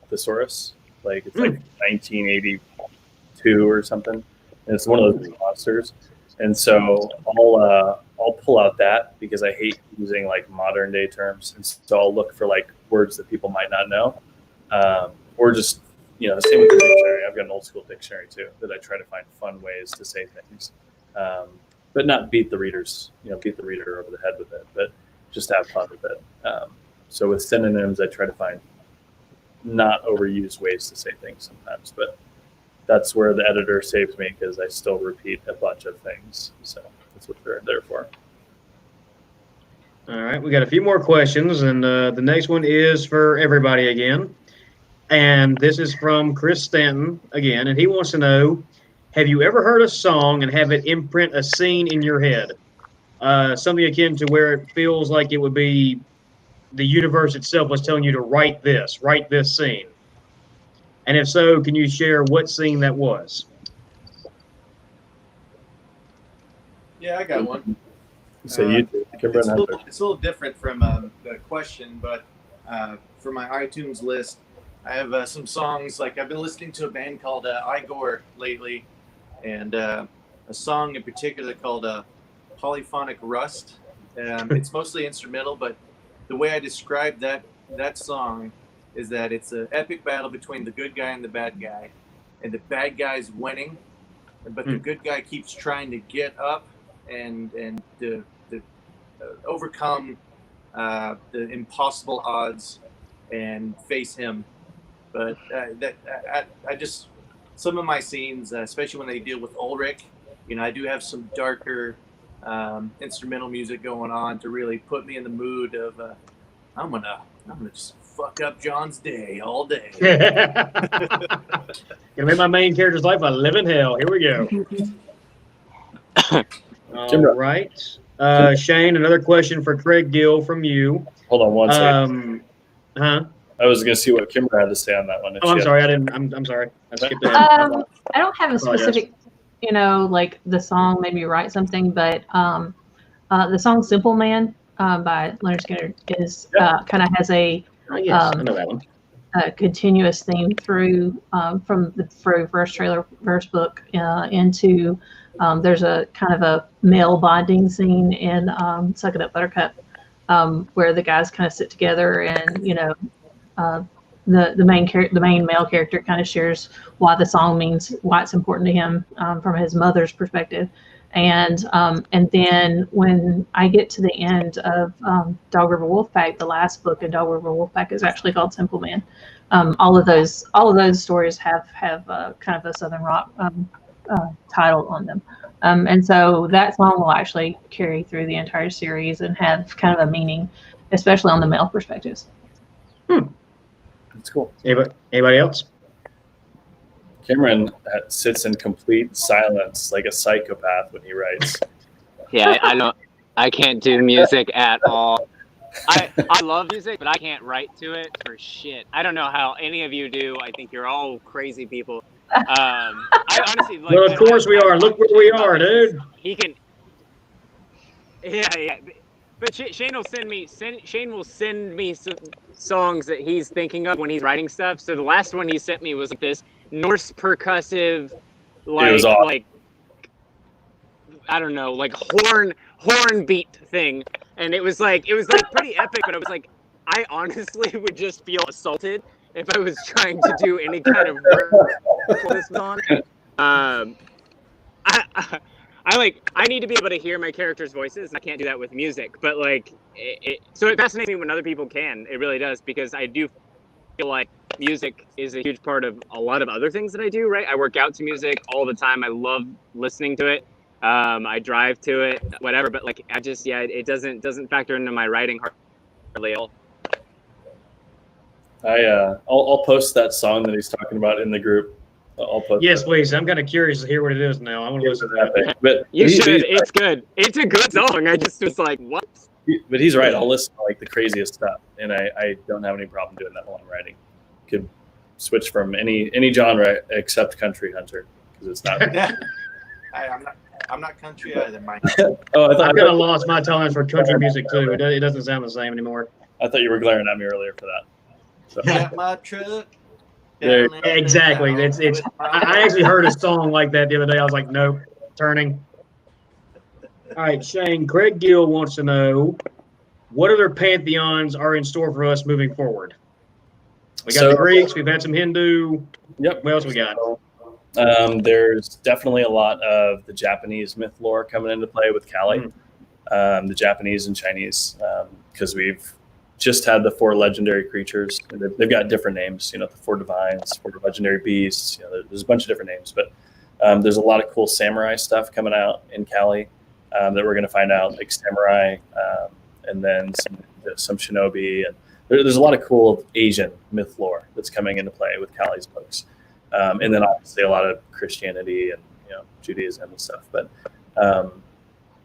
thesaurus. Like, it's like 1982 or something. And it's one of those monsters. And so I'll pull out that because I hate using like modern day terms. And so I'll look for like words that people might not know. Or just, same with the dictionary. I've got an old school dictionary too that I try to find fun ways to say things. But not beat the readers, beat the reader over the head with it, but just have fun with it. So with synonyms, I try to find not overused ways to say things sometimes, but that's where the editor saves me because I still repeat a bunch of things. So that's what they're there for. All right, we got a few more questions, and the next one is for everybody again. And this is from Chris Stanton again, and he wants to know, have you ever heard a song and have it imprint a scene in your head? Something akin to where it feels like it would be the universe itself was telling you to write this scene? And if so, can you share what scene that was? Yeah, I got one. So you, Kimbra It's and Hunter. a little different from the question, but for my iTunes list, I have some songs. Like I've been listening to a band called Igor lately, and a song in particular called Polyphonic Rust. It's mostly instrumental, but the way I describe that song is that it's an epic battle between the good guy and the bad guy, and the bad guy's winning, but the good guy keeps trying to get up and overcome the impossible odds and face him. But I just, some of my scenes, especially when they deal with Ulrich, I do have some darker instrumental music going on to really put me in the mood of I'm gonna just fuck up John's day all day. Gonna make my main character's life a living hell. Here we go. All right. Shayne, another question for Craig Gill from you. Hold on one second. Huh? I was going to see what Kimbra had to say on that one. Oh, I'm sorry. I'm sorry. I skipped that. I don't have a specific, like the song made me write something, but the song "Simple Man" by Leonard Skinner is kind of has a I know that one. A continuous theme through from the first trailer, first book into there's a kind of a male bonding scene in "Suck It Up, Buttercup," where the guys kind of sit together and the main male character kind of shares why the song means, why it's important to him from his mother's perspective. And then when I get to the end of Dog River Wolfpack, the last book in Dog River Wolfpack is actually called Simple Man. All of those stories have kind of a Southern rock title on them. And so that song will actually carry through the entire series and have kind of a meaning, especially on the male perspectives. That's cool. Anybody else? Cameron sits in complete silence like a psychopath when he writes. Yeah, I can't do music at all. I love music, but I can't write to it for shit. I don't know how any of you do. I think you're all crazy people. I honestly like. Well, of course we are. Look where we are, dude. He can. Yeah. But Shayne will send me some songs that he's thinking of when he's writing stuff. So the last one he sent me was this Norse percussive, like I don't know, like horn beat thing, and it was like pretty epic. But I was like, I honestly would just feel assaulted if I was trying to do any kind of work for this song. I need to be able to hear my characters' voices, and I can't do that with music. But so it fascinates me when other people can. It really does, because I do feel like music is a huge part of a lot of other things that I do. Right? I work out to music all the time. I love listening to it. I drive to it, whatever. But it doesn't factor into my writing hardly at all. I'll post that song that he's talking about in the group. I'll post yes, please. I'm kind of curious to hear what it is now. I want to listen to that. But you should. It's good. It's a good song. I just was like, what? But he's right. I'll listen to like the craziest stuff, and I don't have any problem doing that while I'm writing. Could switch from any genre except country, Hunter, because it's not. I'm not country either, Mike. I've kind of lost my tolerance for country music too. It doesn't sound the same anymore. I thought you were glaring at me earlier for that. So. Got my truck. Exactly. It's. I actually heard a song like that the other day. I was like, nope, turning. All right, Shayne. Craig Gill wants to know what other pantheons are in store for us moving forward. We got the Greeks. We've had some Hindu. Yep. What else we got? There's definitely a lot of the Japanese myth lore coming into play with Kali, the Japanese and Chinese, because we've just had the 4 legendary creatures. They've got different names, the 4 divines, 4 legendary beasts. There's a bunch of different names, but there's a lot of cool samurai stuff coming out in Kali that we're going to find out, like samurai, and then some shinobi, and there's a lot of cool Asian myth lore that's coming into play with Kali's books, and then obviously a lot of Christianity and Judaism and stuff. But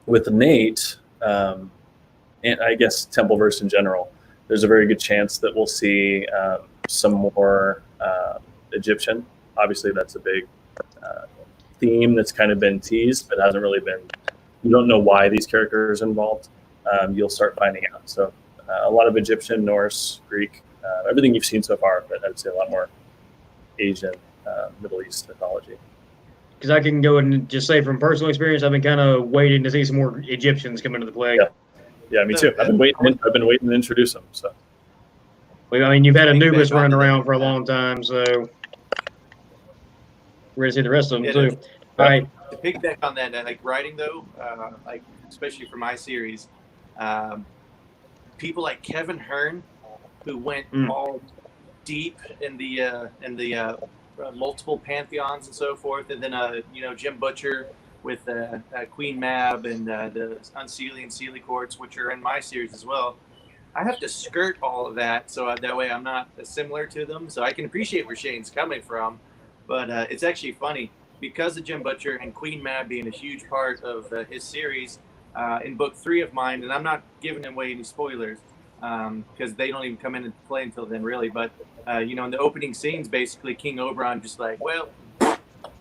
with Nate, and I guess Templeverse in general, there's a very good chance that we'll see some more Egyptian. Obviously, that's a big theme that's kind of been teased, but hasn't really been. You don't know why these characters are involved. You'll start finding out. So a lot of Egyptian, Norse, Greek, everything you've seen so far, but I'd say a lot more Asian, Middle East mythology. Because I can go and just say from personal experience, I've been kind of waiting to see some more Egyptians come into the play. Yeah, me too. I've been waiting to introduce them. So, I mean, you've had Anubis running around for a long time, so we're gonna see the rest of them too. All right. To piggyback on that, like writing though, like especially for my series, people like Kevin Hearn, who went all deep in the multiple pantheons and so forth, and then Jim Butcher with Queen Mab and the Unseelie and Seelie courts, which are in my series as well. I have to skirt all of that, so that way I'm not similar to them. So I can appreciate where Shayne's coming from, but it's actually funny because of Jim Butcher and Queen Mab being a huge part of his series in book 3 of mine, and I'm not giving away any spoilers because they don't even come into play until then, really. But in the opening scenes, basically King Oberon just like, well,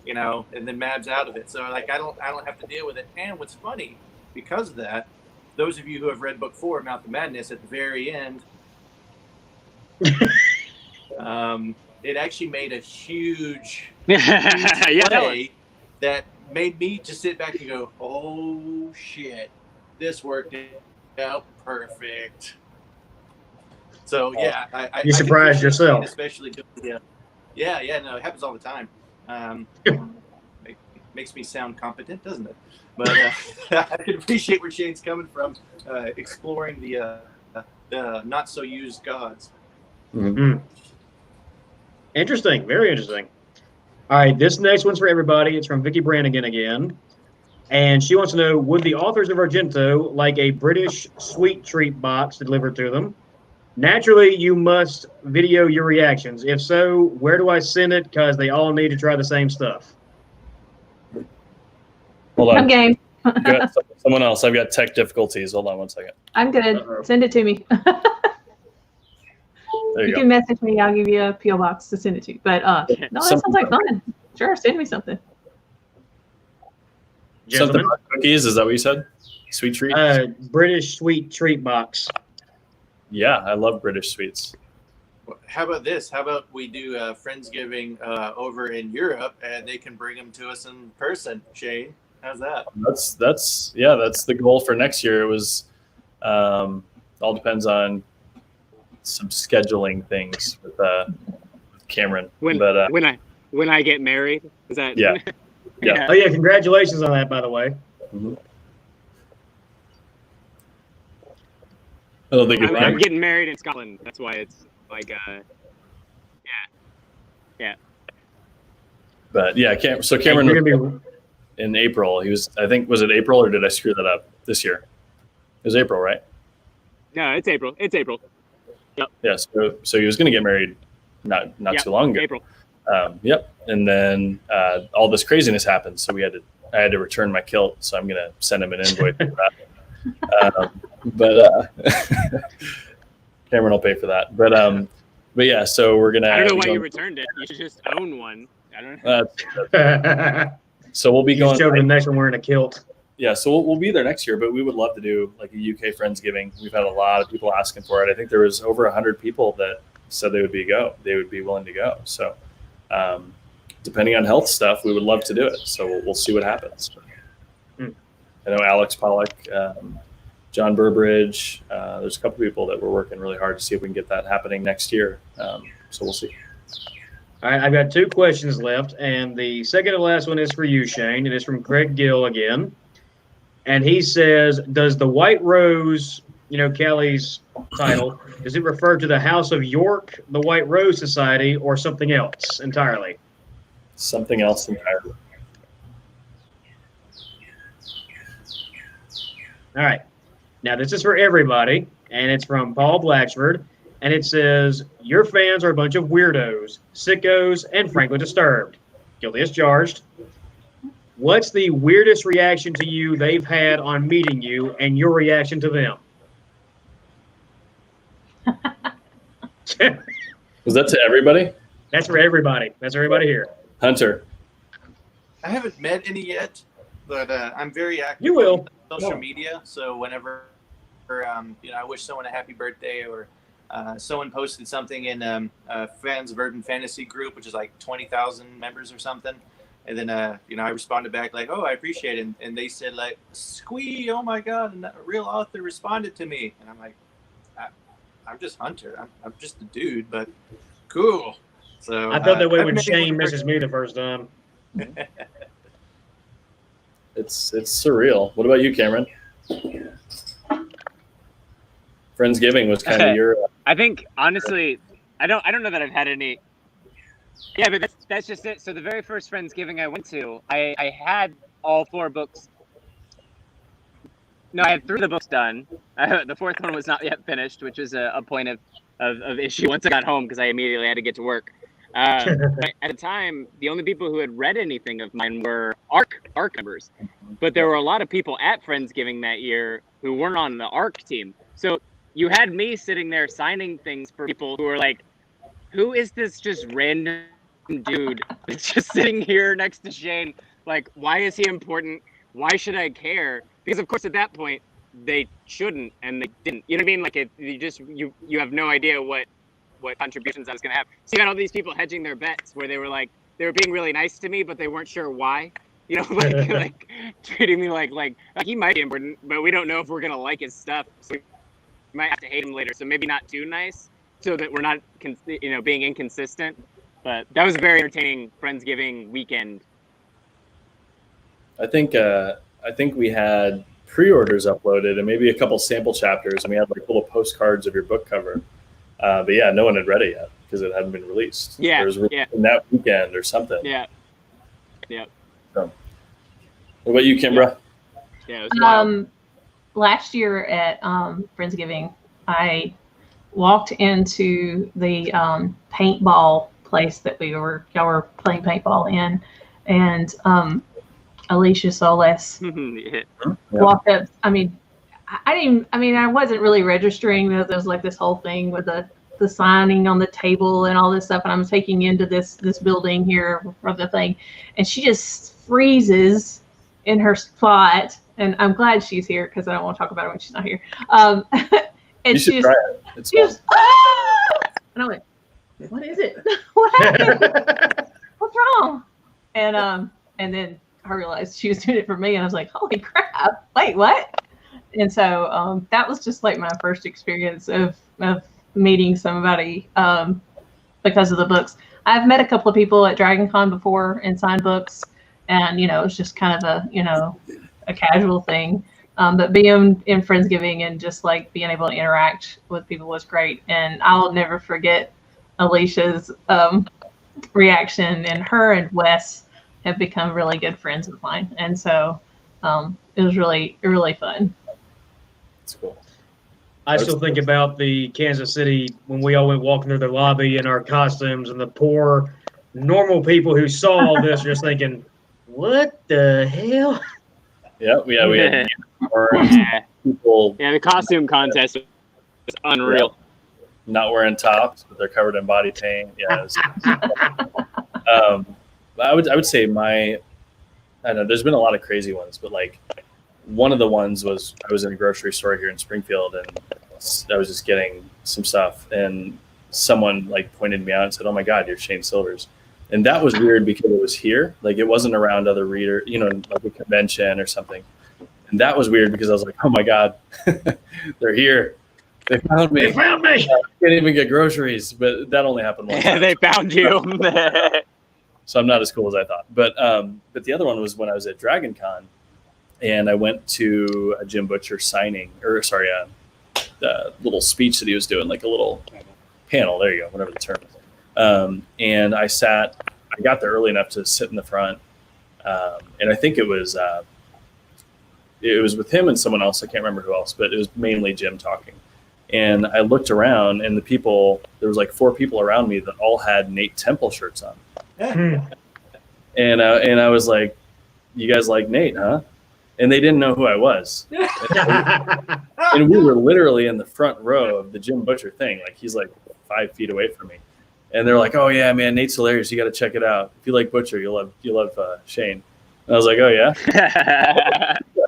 and then Mab's out of it. So like I don't have to deal with it. And what's funny, because of that, those of you who have read book 4, Mouth of Madness, at the very end, it actually made a huge play that made me just sit back and go, oh shit, this worked out perfect. So yeah, I surprised yourself, especially doing no, it happens all the time. It makes me sound competent, doesn't it? But I can appreciate where Shayne's coming from, exploring the not so used gods. Mm-hmm. Interesting, very interesting. All right, this next one's for everybody. It's from Vicky Brannigan again, and she wants to know: would the authors of Argento like a British sweet treat box delivered to them? Naturally, you must video your reactions. If so, where do I send it? Because they all need to try the same stuff. Hold on. I'm game. Someone else. I've got tech difficulties. Hold on one second. I'm good. Uh-oh. Send it to me. There You you can message me. I'll give you a PO box to send it to. But no, that sounds like fun. Sure, send me something. Something about cookies? Is that what you said? Sweet treat? British sweet treat box. Yeah, I love British sweets. How about this? How about we do Friendsgiving over in Europe, and they can bring them to us in person? Shayne, how's that? That's the goal for next year. It was all depends on some scheduling things with Cameron. When I get married, is that? Yeah. Yeah. Oh yeah, congratulations on that, by the way. Mm-hmm. I don't think I'm getting married in Scotland. That's why it's like, yeah. But yeah, so Cameron was in April. He was, I think, was it April or did I screw that up this year? It was April, right? No, it's April. It's April. Yep. Yeah. So he was going to get married not too long ago. April. Yep. And then all this craziness happened, so I had to return my kilt. So I'm going to send him an invoice for that. But Cameron will pay for that. But yeah, so we're gonna. I don't know why you returned it. You should just own one. I don't know. So we'll be going. Showed the next one wearing a kilt. Yeah, so we'll be there next year, but we would love to do like a UK Friendsgiving. We've had a lot of people asking for it. I think there was over 100 people that said they would be willing to go. So depending on health stuff, we would love to do it. So we'll see what happens. I know Alex Pollock, John Burbridge. There's a couple people that we're working really hard to see if we can get that happening next year. So we'll see. All right, I've got 2 questions left, and the second and last one is for you, Shayne. It is from Craig Gill again. And he says, does the White Rose, Kelly's title, does it refer to the House of York, the White Rose Society, or something else entirely? Something else entirely. All right. Now, this is for everybody, and it's from Paul Blacksford, and it says, your fans are a bunch of weirdos, sickos, and frankly disturbed. Guilty as charged. What's the weirdest reaction to you they've had on meeting you and your reaction to them? Was that to everybody? That's for everybody. That's everybody here. Hunter. I haven't met any yet, but I'm very active You will. on social media. So whenever I wish someone a happy birthday, or someone posted something in Fans of Urban Fantasy group, which is like 20,000 members or something. And then, I responded back like, "Oh, I appreciate it." And they said like, "Squee, oh my God, and a real author responded to me." And I'm like, I'm just Hunter. I'm just a dude, but cool. So I felt that way I've when met Shayne people- misses me the first time. It's surreal. What about you, Cameron? Friendsgiving was kind of your. I think honestly, I don't know that I've had any. Yeah, but that's just it. So the very first Friendsgiving I went to, I had all 4 books. No, I had 3 of the books done. The 4th one was not yet finished, which was a point of issue once I got home because I immediately had to get to work. But at the time, the only people who had read anything of mine were ARC members. But there were a lot of people at Friendsgiving that year who weren't on the ARC team. So you had me sitting there signing things for people who were like, who is this just random dude that's just sitting here next to Shayne? Like, why is he important? Why should I care? Because of course at that point they shouldn't, and they didn't. You know what I mean? Like you have no idea what contributions I was gonna have. So you got all these people hedging their bets where they were being really nice to me, but they weren't sure why. You know, like treating me like he might be important, but we don't know if we're gonna like his stuff. So we might have to hate him later. So maybe not too nice, so that we're not being inconsistent. But that was a very entertaining Friendsgiving weekend. I think we had pre-orders uploaded and maybe a couple sample chapters, and we had like little postcards of your book cover. But yeah, no one had read it yet because it hadn't been released. Yeah, it was in that weekend or something. Yeah. So, what about you, Kimbra? Yeah, it was wild. Last year at Friendsgiving, I walked into the paintball place that y'all were playing paintball in, and Alicia Solis walked up. I wasn't really registering. There was like this whole thing with the signing on the table and all this stuff, and I'm taking into this building here for the thing, and she just freezes in her spot. And I'm glad she's here because I don't want to talk about her when she's not here. And You should try it. It's she fun. just, ah! And I went, what is it? What happened? What's wrong? And then I realized she was doing it for me, and I was like, holy crap! Wait, what? And so that was just like my first experience of meeting somebody because of the books. I've met a couple of people at Dragon Con before and signed books, and it's just kind of a casual thing. But being in Friendsgiving and just like being able to interact with people was great. And I'll never forget Alicia's reaction, and her and Wes have become really good friends of mine. And so it was really, really fun. It's cool. I still think about the Kansas City when we all went walking through the lobby in our costumes, and the poor normal people who saw all this just thinking, what the hell? Yeah, we had people. Yeah, the costume contest was unreal. Not wearing tops, but they're covered in body paint. Yeah. I would say I don't know, there's been a lot of crazy ones, but like one of the ones was I was in a grocery store here in Springfield, and I was just getting some stuff, and someone like pointed me out and said, "Oh my God, you're Shayne Silvers." And that was weird because it was here. Like it wasn't around other readers, like a convention or something. And that was weird because I was like, oh my God, they're here. They found me. They found me. I can't even get groceries, but that only happened once. They found you. So I'm not as cool as I thought. But the other one was when I was at Dragon Con, and I went to a Jim Butcher signing, the little speech that he was doing, like a little panel. There you go, whatever the term is. And I got there early enough to sit in the front. And I think it was with him and someone else. I can't remember who else, but it was mainly Jim talking. And I looked around, and there was like 4 people around me that all had Nate Temple shirts on. And I was like, you guys like Nate, huh? And they didn't know who I was. And we were literally in the front row of the Jim Butcher thing. Like he's like 5 feet away from me. And they're like, "Oh yeah, man, Nate's hilarious. You got to check it out. If you like Butcher, you'll love Shayne." And I was like, "Oh yeah."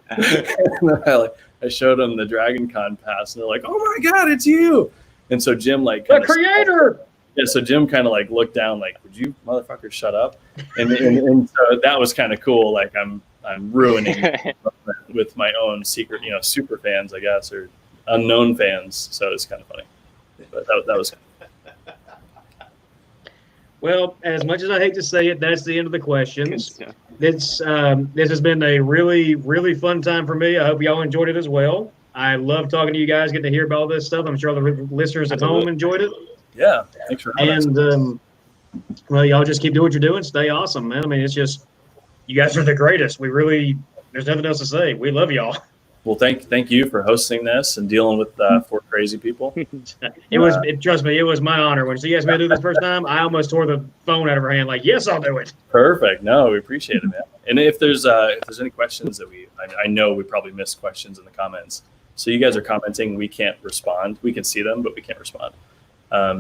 And then I showed them the Dragon Con pass, and they're like, "Oh my God, it's you!" And so Jim The creator. Yeah, so Jim kind of like looked down, like, "Would you motherfuckers shut up?" And so that was kind of cool. Like I'm ruining with my own secret, super fans, I guess, or unknown fans. So it's kind of funny. But that was. Well, as much as I hate to say it, that's the end of the questions. This has been a really, really fun time for me. I hope y'all enjoyed it as well. I love talking to you guys, getting to hear about all this stuff. I'm sure all the listeners at home enjoyed it. Yeah, thanks for having us. And well, y'all just keep doing what you're doing. Stay awesome, man. I mean, it's just you guys are the greatest. There's nothing else to say. We love y'all. Well, thank you for hosting this and dealing with 4 crazy people. Trust me, it was my honor. When she asked me to do this first time, I almost tore the phone out of her hand. Like, yes, I'll do it. Perfect. No, we appreciate it, man. And if there's any questions that I know we probably missed questions in the comments. So you guys are commenting, we can't respond. We can see them, but we can't respond.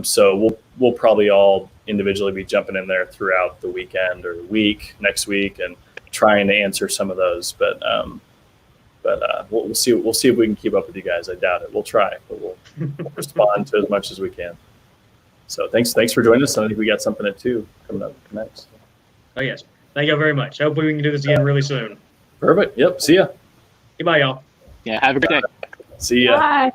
So we'll probably all individually be jumping in there throughout the weekend or week next week and trying to answer some of those. But we'll see. We'll see if we can keep up with you guys. I doubt it. We'll try, but we'll respond to as much as we can. So thanks for joining us. I think we got something at 2 coming up next. Oh yes, thank you very much. Hopefully we can do this again really soon. Perfect. Yep. See ya. Goodbye, y'all. Yeah. Have a good day. See ya. Bye.